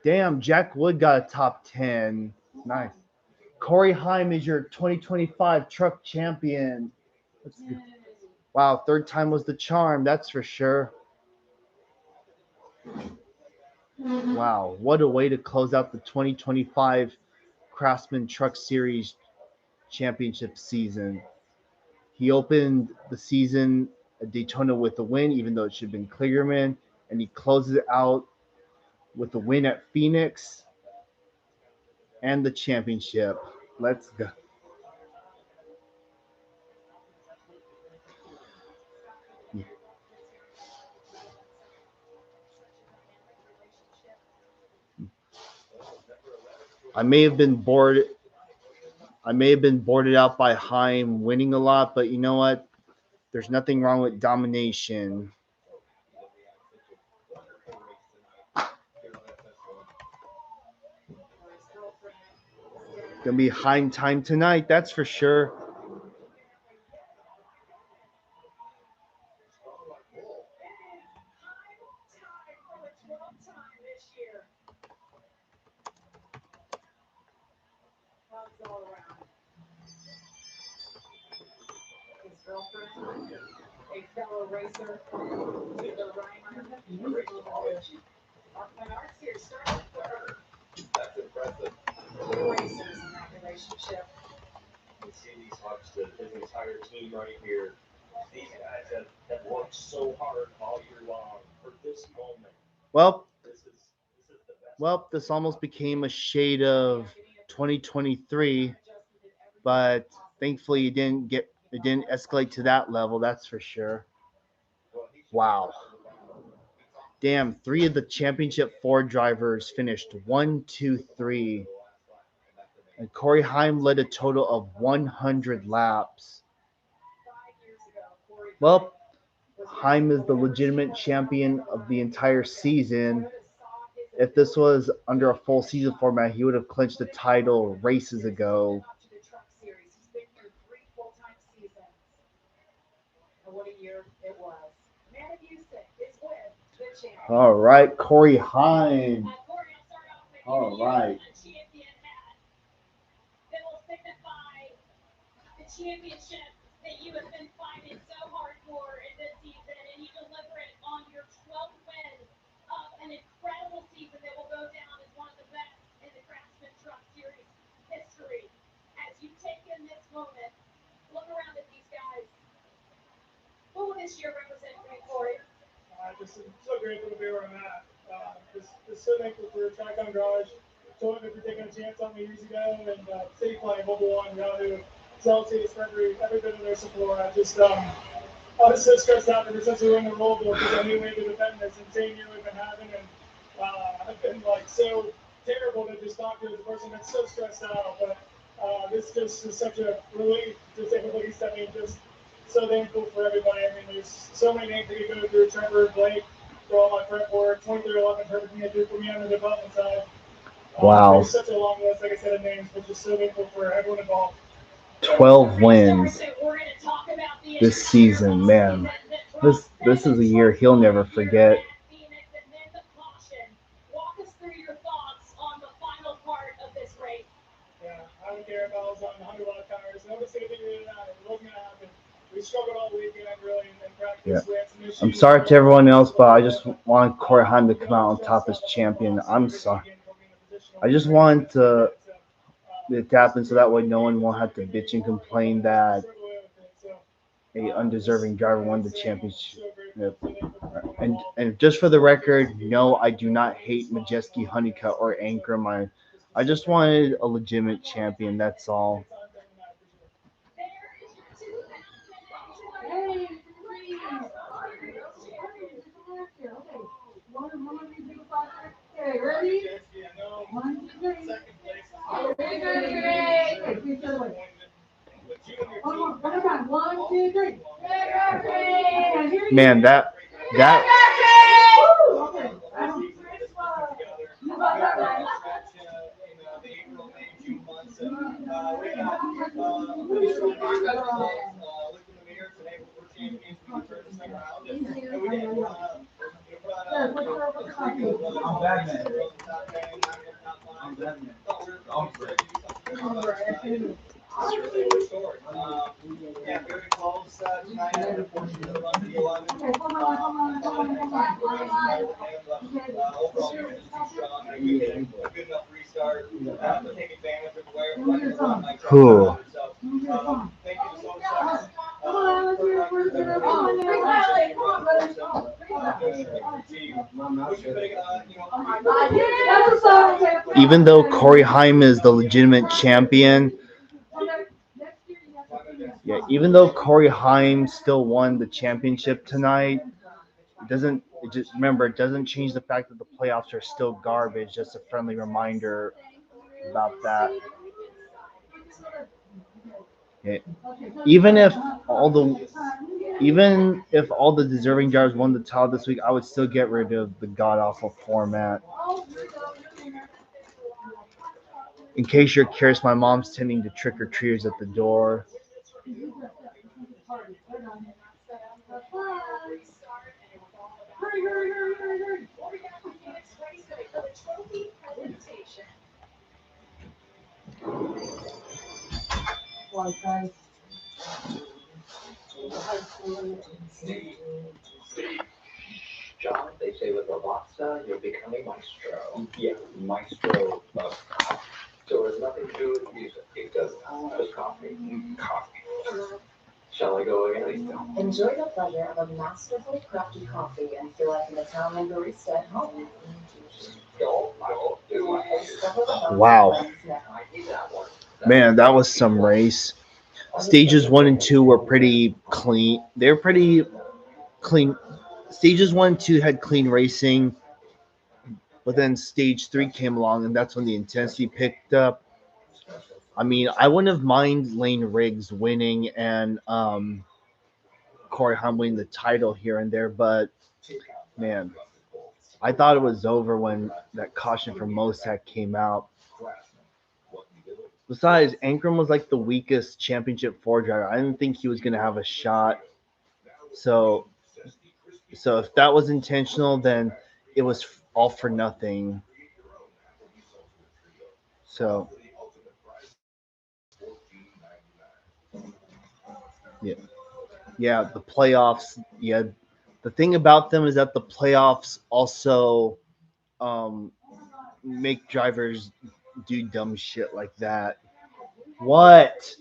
Damn, Jack Wood got a top 10. Nice. Corey Heim is your 2025 truck champion. Let's go. Wow, third time was the charm, that's for sure. Wow, what a way to close out the 2025 Craftsman Truck Series championship season. He opened the season at Daytona with a win, even though it should have been Kligerman, and he closes it out with a win at Phoenix and the championship. Let's go. I may have been bored. I may have been boarded out by Heim winning a lot, but you know what? There's nothing wrong with domination. Gonna be Heim time tonight, that's for sure. His girlfriend, a fellow racer, the Reimer, Craftsman Arts here, starting with her. That's impressive. Two racers in that relationship. You see these Hawks, his entire team right here. These guys have worked so hard all year long for this moment. Well, This is the best. well, this almost became a shade of 2023, but thankfully it didn't escalate to that level, that's for sure. Wow. Damn, three of the championship four drivers finished 1, 2, 3. And Corey Heim led a total of 100 laps. Well, Heim is the legitimate champion of the entire season. If this was under a full season format, he would have clinched the title races ago. What a year it was. Man of Houston is with the champion. All right, Corey Heim. All right. That will signify the championship that you have been fighting so hard for in this season, and you deliver it on your 12th win of an incredible season that will go down as one of the best in the Craftsman Truck Series history. As you take in this moment, look around at these guys. What will this year represent for you, Corey? Just so grateful to be where I'm at. Just so thankful for Track on Garage, Toyota for taking a chance on me years ago, and City Play, Mobile One, Yahoo, Celsius for every bit of their support. I was so stressed out ever since we were in the roll because I knew we had to defend this insane year we've been having, and I've been like so terrible to just talk to as a person that's so stressed out. But this just is such a relief to say the least. I mean, just so thankful for everybody. I mean, there's so many names that you go through. Trevor, Blake, for all my prep work. 2311 heard me do for me on the development side. Wow. There's such a long list, like I said, of names, but just so thankful for everyone involved. 12 wins this season, man. This is a year he'll never forget. Walk us through your thoughts on the final part of this race. Yeah, I don't care if I was on 100 watt tires. Nobody's going to figure it out. It wasn't going to happen. We struggled all weekend, really, in practice. Yeah. We had some issues. I'm sorry to everyone else, but I just want Corey Heim to come out on top as champion. I'm sorry. I just want it to happen so that way no one won't have to bitch and complain that a undeserving driver won the championship. And just for the record, no, I do not hate Majeski, Honeycutt, or Ankrum. I just wanted a legitimate champion. That's all. Okay, ready? 1, 2, 3. One more time. 1, 2, 3. Man, that. Yeah, very close tonight. Unfortunately, the run to the 11. Overall, you're just too strong. A good enough restart to take advantage of where the run might try to Whew. happen. So, thank you so much. Even though Corey Haim is the legitimate champion, yeah, even though Corey Haim still won the championship tonight, it just remember it doesn't change the fact that the playoffs are still garbage. Just a friendly reminder about that. Yeah. Even if all the even if all the deserving drivers won the title this week, I would still get rid of the god awful format. In case you're curious, my mom's tending to trick or treaters at the door. John, they say with Lavazza, you're becoming maestro. Yeah, maestro of coffee. So it has nothing to do with music. It does just coffee. Coffee. Shall I go again? Enjoy the pleasure of a masterfully crafted coffee and feel like an Italian barista at home. Wow. Man, that was some race. Stages 1 and 2 were pretty clean. They're pretty clean. Stages 1 and 2 had clean racing, but then stage 3 came along, and that's when the intensity picked up. I mean, I wouldn't have mind Lane Riggs winning and Corey Haim winning the title here and there, but man, I thought it was over when that caution from Mosak came out. Besides, Ankrum was like the weakest championship 4 driver. I didn't think he was going to have a shot. So if that was intentional, then it was all for nothing. So yeah, yeah, the playoffs. Yeah, the thing about them is that the playoffs also um, make drivers do dumb shit like that. What?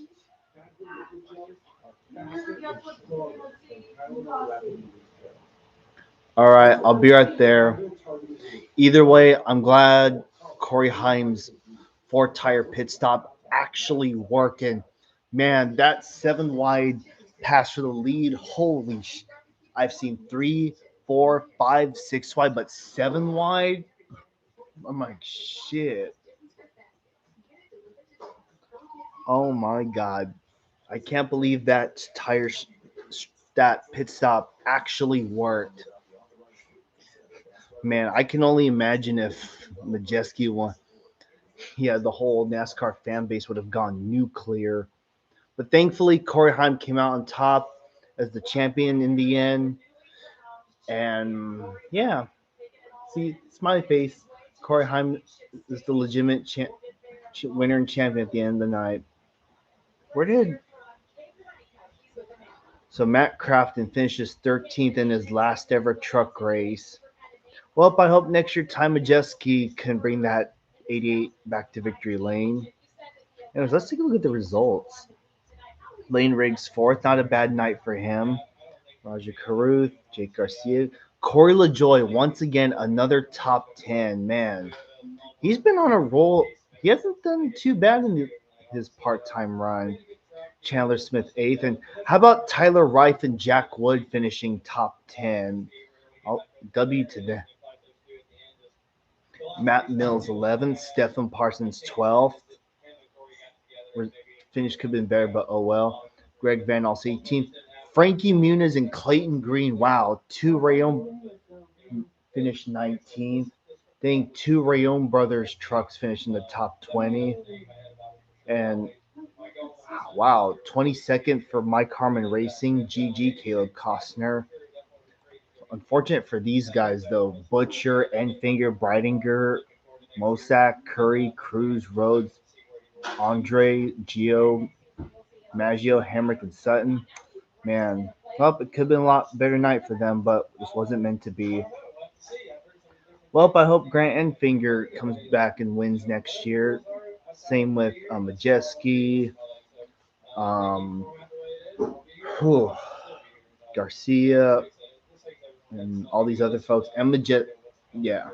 All right, I'll be right there. Either way, I'm glad Corey Haim's 4-tire pit stop actually working. Man, that 7 wide pass for the lead. Holy sh! I've seen 3, 4, 5, 6 wide, but 7 wide. I'm like, shit. Oh my god. I can't believe that pit stop actually worked. Man, I can only imagine if Majeski won. Yeah, the whole NASCAR fan base would have gone nuclear. But thankfully, Corey Haim came out on top as the champion in the end. And yeah, see, smiley face. Corey Haim is the legitimate winner and champion at the end of the night. Where did so Matt Crafton finishes 13th in his last ever truck race? Well, I hope next year Ty Majeski can bring that 88 back to victory lane. Anyways, let's take a look at the results. Lane Riggs 4th, not a bad night for him. Roger Caruth, Jake Garcia, Corey LaJoy, once again another top 10. Man, he's been on a roll. He hasn't done too bad in his part-time run. Chandler Smith 8th, and how about Tyler Reif and Jack Wood finishing top 10? W to them. Matt Mills 11th, Stephen Parsons 12th. Finish could have been better, but oh well. Greg Van Alst 18th. Frankie Muniz and Clayton Green. Wow, 2 Rayon finished 19th. I think 2 Rayon brothers trucks finished in the top 20. And wow, 22nd for Mike Harmon Racing, GG Caleb Costner. unfortunate for these guys though. Butcher, Enfinger, Breidinger, Mosak, Curry, Cruz, Rhodes, Andre, Gio, Maggio, Hamrick, and Sutton. Man, well, it could have been a lot better night for them, but this wasn't meant to be. Well, I hope Grant Enfinger comes back and wins next year. Same with Majeski, um, whew, Garcia, and all these other folks. And yeah.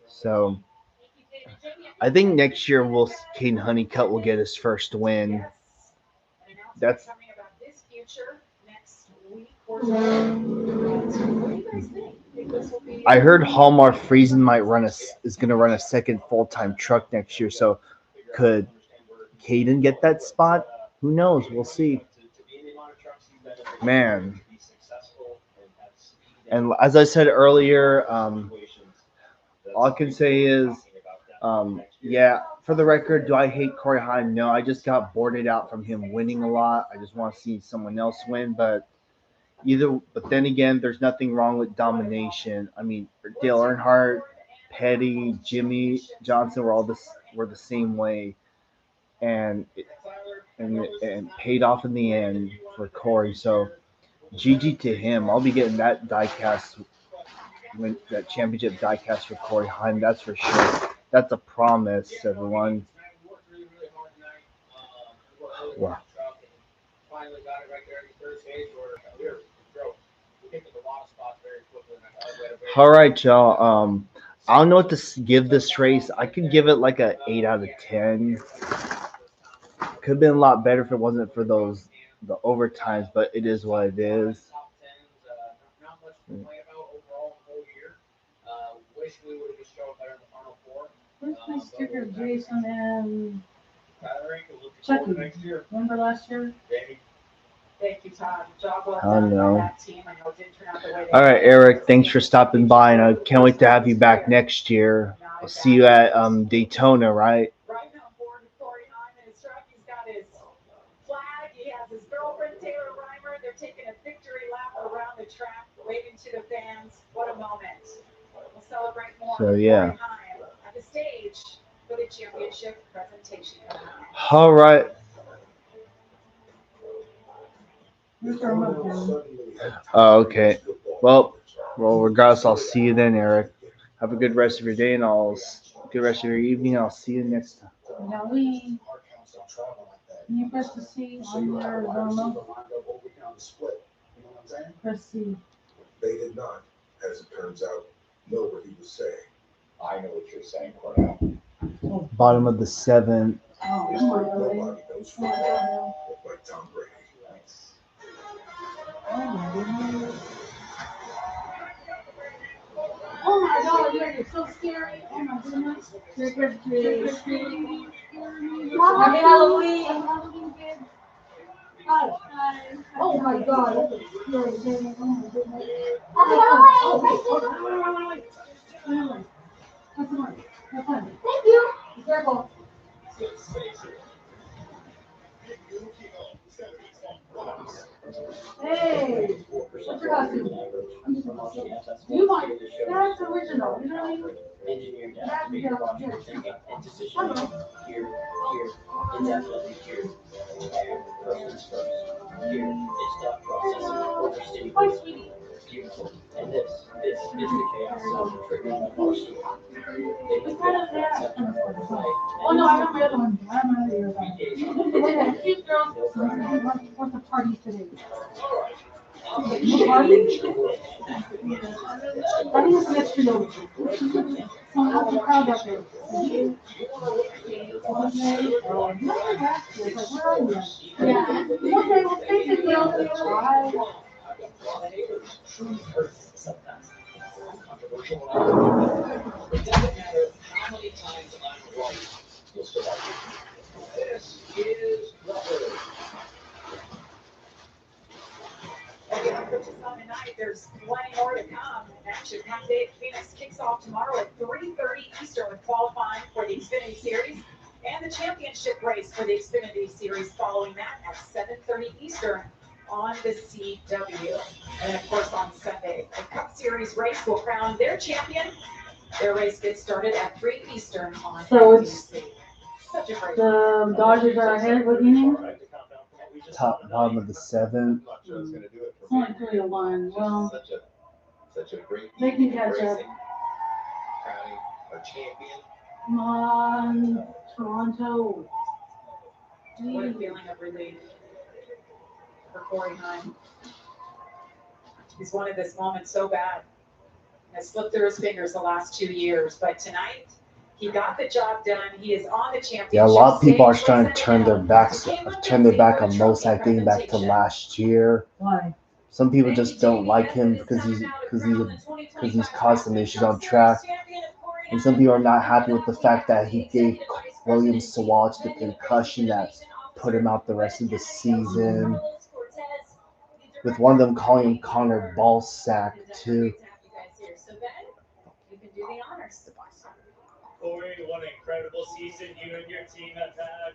So I think next year Caden Honeycutt will get his first win. That's Coming about his future next week or so. What do you guys think? Think this will be? I heard Hallmark Friesen is going to run a second full time truck next year. So could Caden get that spot? Who knows? We'll see. Man. And as I said earlier, all I can say is, yeah, for the record, do I hate Corey Heim? No, I just got bored out from him winning a lot. I just want to see someone else win. But then again, there's nothing wrong with domination. I mean, Dale Earnhardt, Petty, Jimmy Johnson were the same way, and paid off in the end for Corey. So GG to him. I'll be getting that diecast, that championship diecast for Corey Heim. That's for sure. That's a promise, everyone. Wow. All right, y'all. I don't know what to give this race. I could give it like a 8 out of 10. Could have been a lot better if it wasn't for the overtimes, but it is what it is. Where's my sticker, Jason and Chucky? Remember last year? Thank you, Todd. Job well I done know. by that team. I know it didn't turn out the way they All right, wanted. Eric. Thanks for stopping by, and I can't wait to have you back next year. I'll see you at Daytona, right? Right on board with Corey Heim in his truck. He's got his flag. He has his girlfriend, Taylor Reimer. They're taking a victory lap around the track, waving to the fans. What a moment. We'll celebrate more So, with yeah. Corey Heim at the stage for the championship presentation. All right. Oh, okay. Well, regardless, I'll see you then, Eric. Have a good rest of your day, and good rest of your evening. I'll see you next time. Now can you press the C on your remote? Press C. They did not, as it turns out, know what he was saying. I know what you're saying, Cornell. Bottom of the 7th. Nobody knows football like Tom Brady. Oh my God, you're so scary. Oh my goodness. Trick or treat. Happy Halloween. Halloween, kids. Hi. Oh my God. That's a scary thing. Oh my goodness. Wait. Have fun. Have fun. Thank you. Be careful. Hey, what's your costume? You want that's original. You know what I mean? Engineered to activate your logical thinking and decision making. Here, indefinitely here. First things first. Here is thought processing overstimulated. Beautiful. And this is the chaos zone triggering the motion. Oh no, I have my other one. I have my other one. Cute girl. What's the party today? Party? I think it's next to those. Someone else is proud of it. Yeah. Okay, well, thank you, girl. Bye. It doesn't matter how many times I'm right. You'll still like it. This is rubber. Again, on Sunday night, there's plenty more to come. Action Packed Day at Phoenix kicks off tomorrow at 3:30 Eastern with qualifying for the Xfinity Series and the championship race for the Xfinity Series following that at 7:30 Eastern. on the CW. And of course on Sunday, the Cup Series race will crown their champion. Their race gets started at 3 Eastern on So it's NBC. Such a great the Dodgers are ahead. What inning? Bottom of the seventh. It's only 3-1. Well, Such a great they can catch up. crowning a champion. Come on, Toronto. What a feeling of relief for Corey Heim. He's wanted this moment so bad. Has slipped through his fingers the last 2 years, but tonight he got the job done. He is on the championship. Yeah, a lot of people are stage. trying to turn their back on Mosak dating back to last year. Why? Some people just don't like him because he's caused some issues on track, and some people are not happy with the fact that he gave Williams Sawalch the concussion that put him out the rest of the season. With one of them calling him Connor Ballsack too. You can do the honors. Corey, what an incredible season you and your team have had.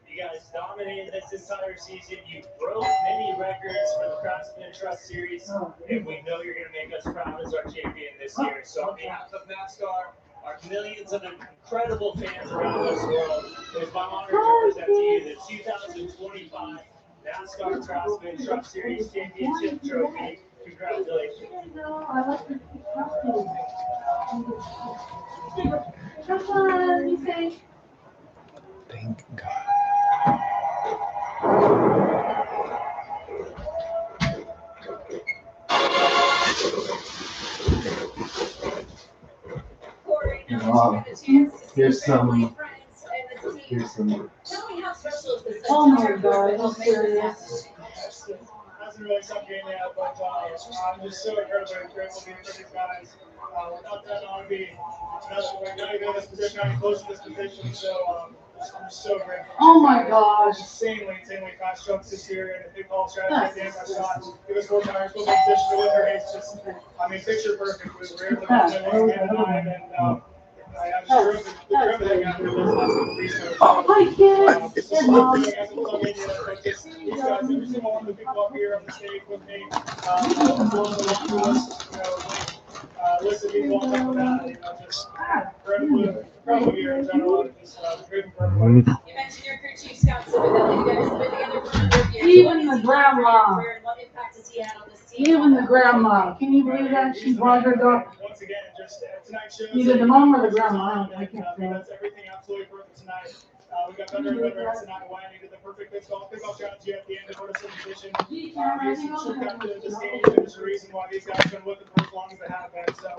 You guys dominated this entire season. You broke many records for the Craftsman Trust Series, and we know you're going to make us proud as our champion this year. So on behalf of NASCAR, our millions of incredible fans around this world, it is my honor to present to you the 2025 NASCAR Craftsman Trust Series Championship Trophy. Congratulations. Come on, you say. Thank God. Here's some. Oh my God, I'm serious. Hasn't really sunk in yet, but I'm just so incredibly grateful to be for these guys. Without them, I would be not even in this position, not even close to this position. So I'm so grateful. Oh my gosh. Insanely fast trucks this year, and if they call strategy at the end of my shot, give us 4 tires, we'll be in position to win the race. Just, I mean, picture perfect. We were able to win the game and I just drove everything out of this last couple weeks. Oh my God. Just a lot of feeling as a little media, but just these guys, every single one of the people up here on the stage with me, along with us, list of people on top of that, just incredible year in general, and just grateful for everybody. You mentioned your crew chief, Scott Cividelli. You guys have been together for a number of years. Even the grandma. What impact has he had on this team? Even the grandma. Can you believe that? She brought her dog. Once again, just tonight's show. Either the mom or the grandma. I can't say. That's everything absolutely perfect tonight. We got better and better as tonight. Why I needed the perfect pickoff strategy at the end to put us in position. We took out the stage, and there's a reason why these guys have been with it for as long as they have been. So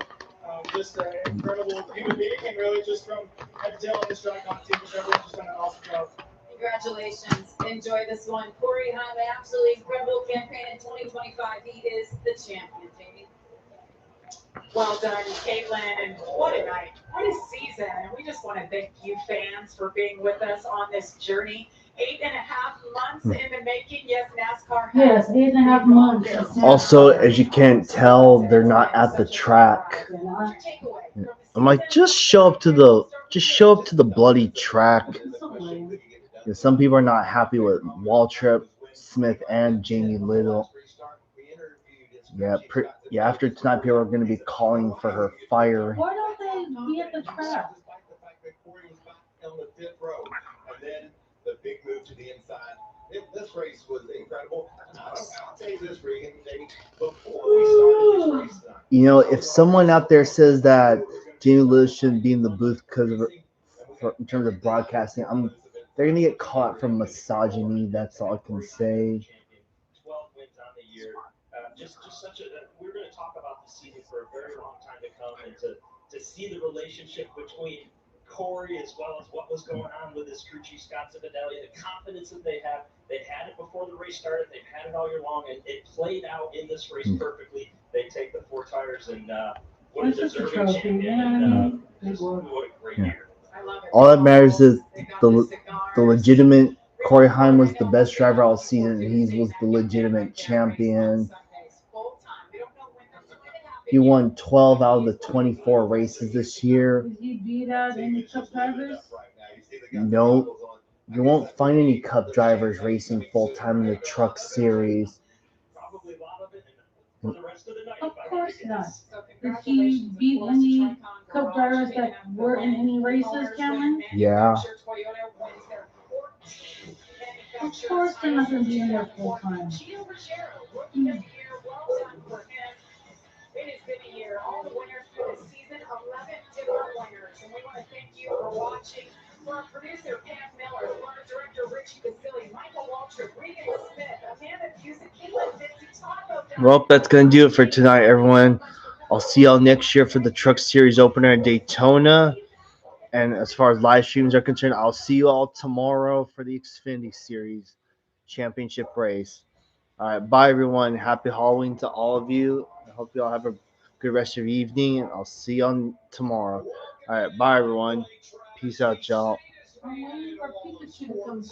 just an incredible human being, and really just from head to tail on this track on team, everyone's just done an awesome job. Congratulations. Enjoy this one. Corey Heim, an absolutely incredible campaign in 2025. He is the champion, Jamie. Well done, Caitlin, and what a night. What a season. And we just want to thank you fans for being with us on this journey. 8.5 months in the making. Yes, NASCAR. Yes, 8.5 months. Also, as you can't tell, they're not at the track. I'm like, just show up to the bloody track. Some people are not happy with Waltrip, Smith, and Jamie Little. Yeah, after tonight, people are going to be calling for her fire. Why don't they be at the track? On the 5th row, and then the big move to the inside. This race was incredible. I'll tell you this, Regan, before we started this race tonight. If someone out there says that Jamie Little shouldn't be in the booth because of in terms of broadcasting, they're going to get caught from misogyny. That's all I can say. 12 wins on the year. Just such a. We're going to talk about the season for a very long time to come, and to see the relationship between Corey as well as what was going on with his crew chief Scott Cividelli, the confidence that they have. They had it before the race started. They've had it all year long, and it played out in this race perfectly. They take the 4 tires, and what a deserving champion. And what a great year. All that matters is the legitimate Corey Heim was the best driver all season. He was the legitimate champion. He won 12 out of the 24 races this year. Did he beat out any Cup drivers? No, you won't find any Cup drivers racing full time in the Truck Series. Of course not. Did he beat any Cup drivers that were in any races, Cameron? Yeah. Of course they're not going to be in there full time. Hmm. It has been a year. All the winners for the season, 11 different winners. And we want to thank you for watching. For our producer, Pam Miller, for our director, Richie Vasili, Michael Waltrip, Regan Smith, Amanda Busick, Caitlin Fitzy, Taco. Well, that's going to do it for tonight, everyone. I'll see y'all next year for the Truck Series opener in Daytona. And as far as live streams are concerned, I'll see you all tomorrow for the Xfinity Series championship race. All right, bye, everyone. Happy Halloween to all of you. I hope you all have a good rest of your evening, and I'll see you on tomorrow. All right, bye, everyone. Peace out, y'all. I'm waiting for Pikachu to come through.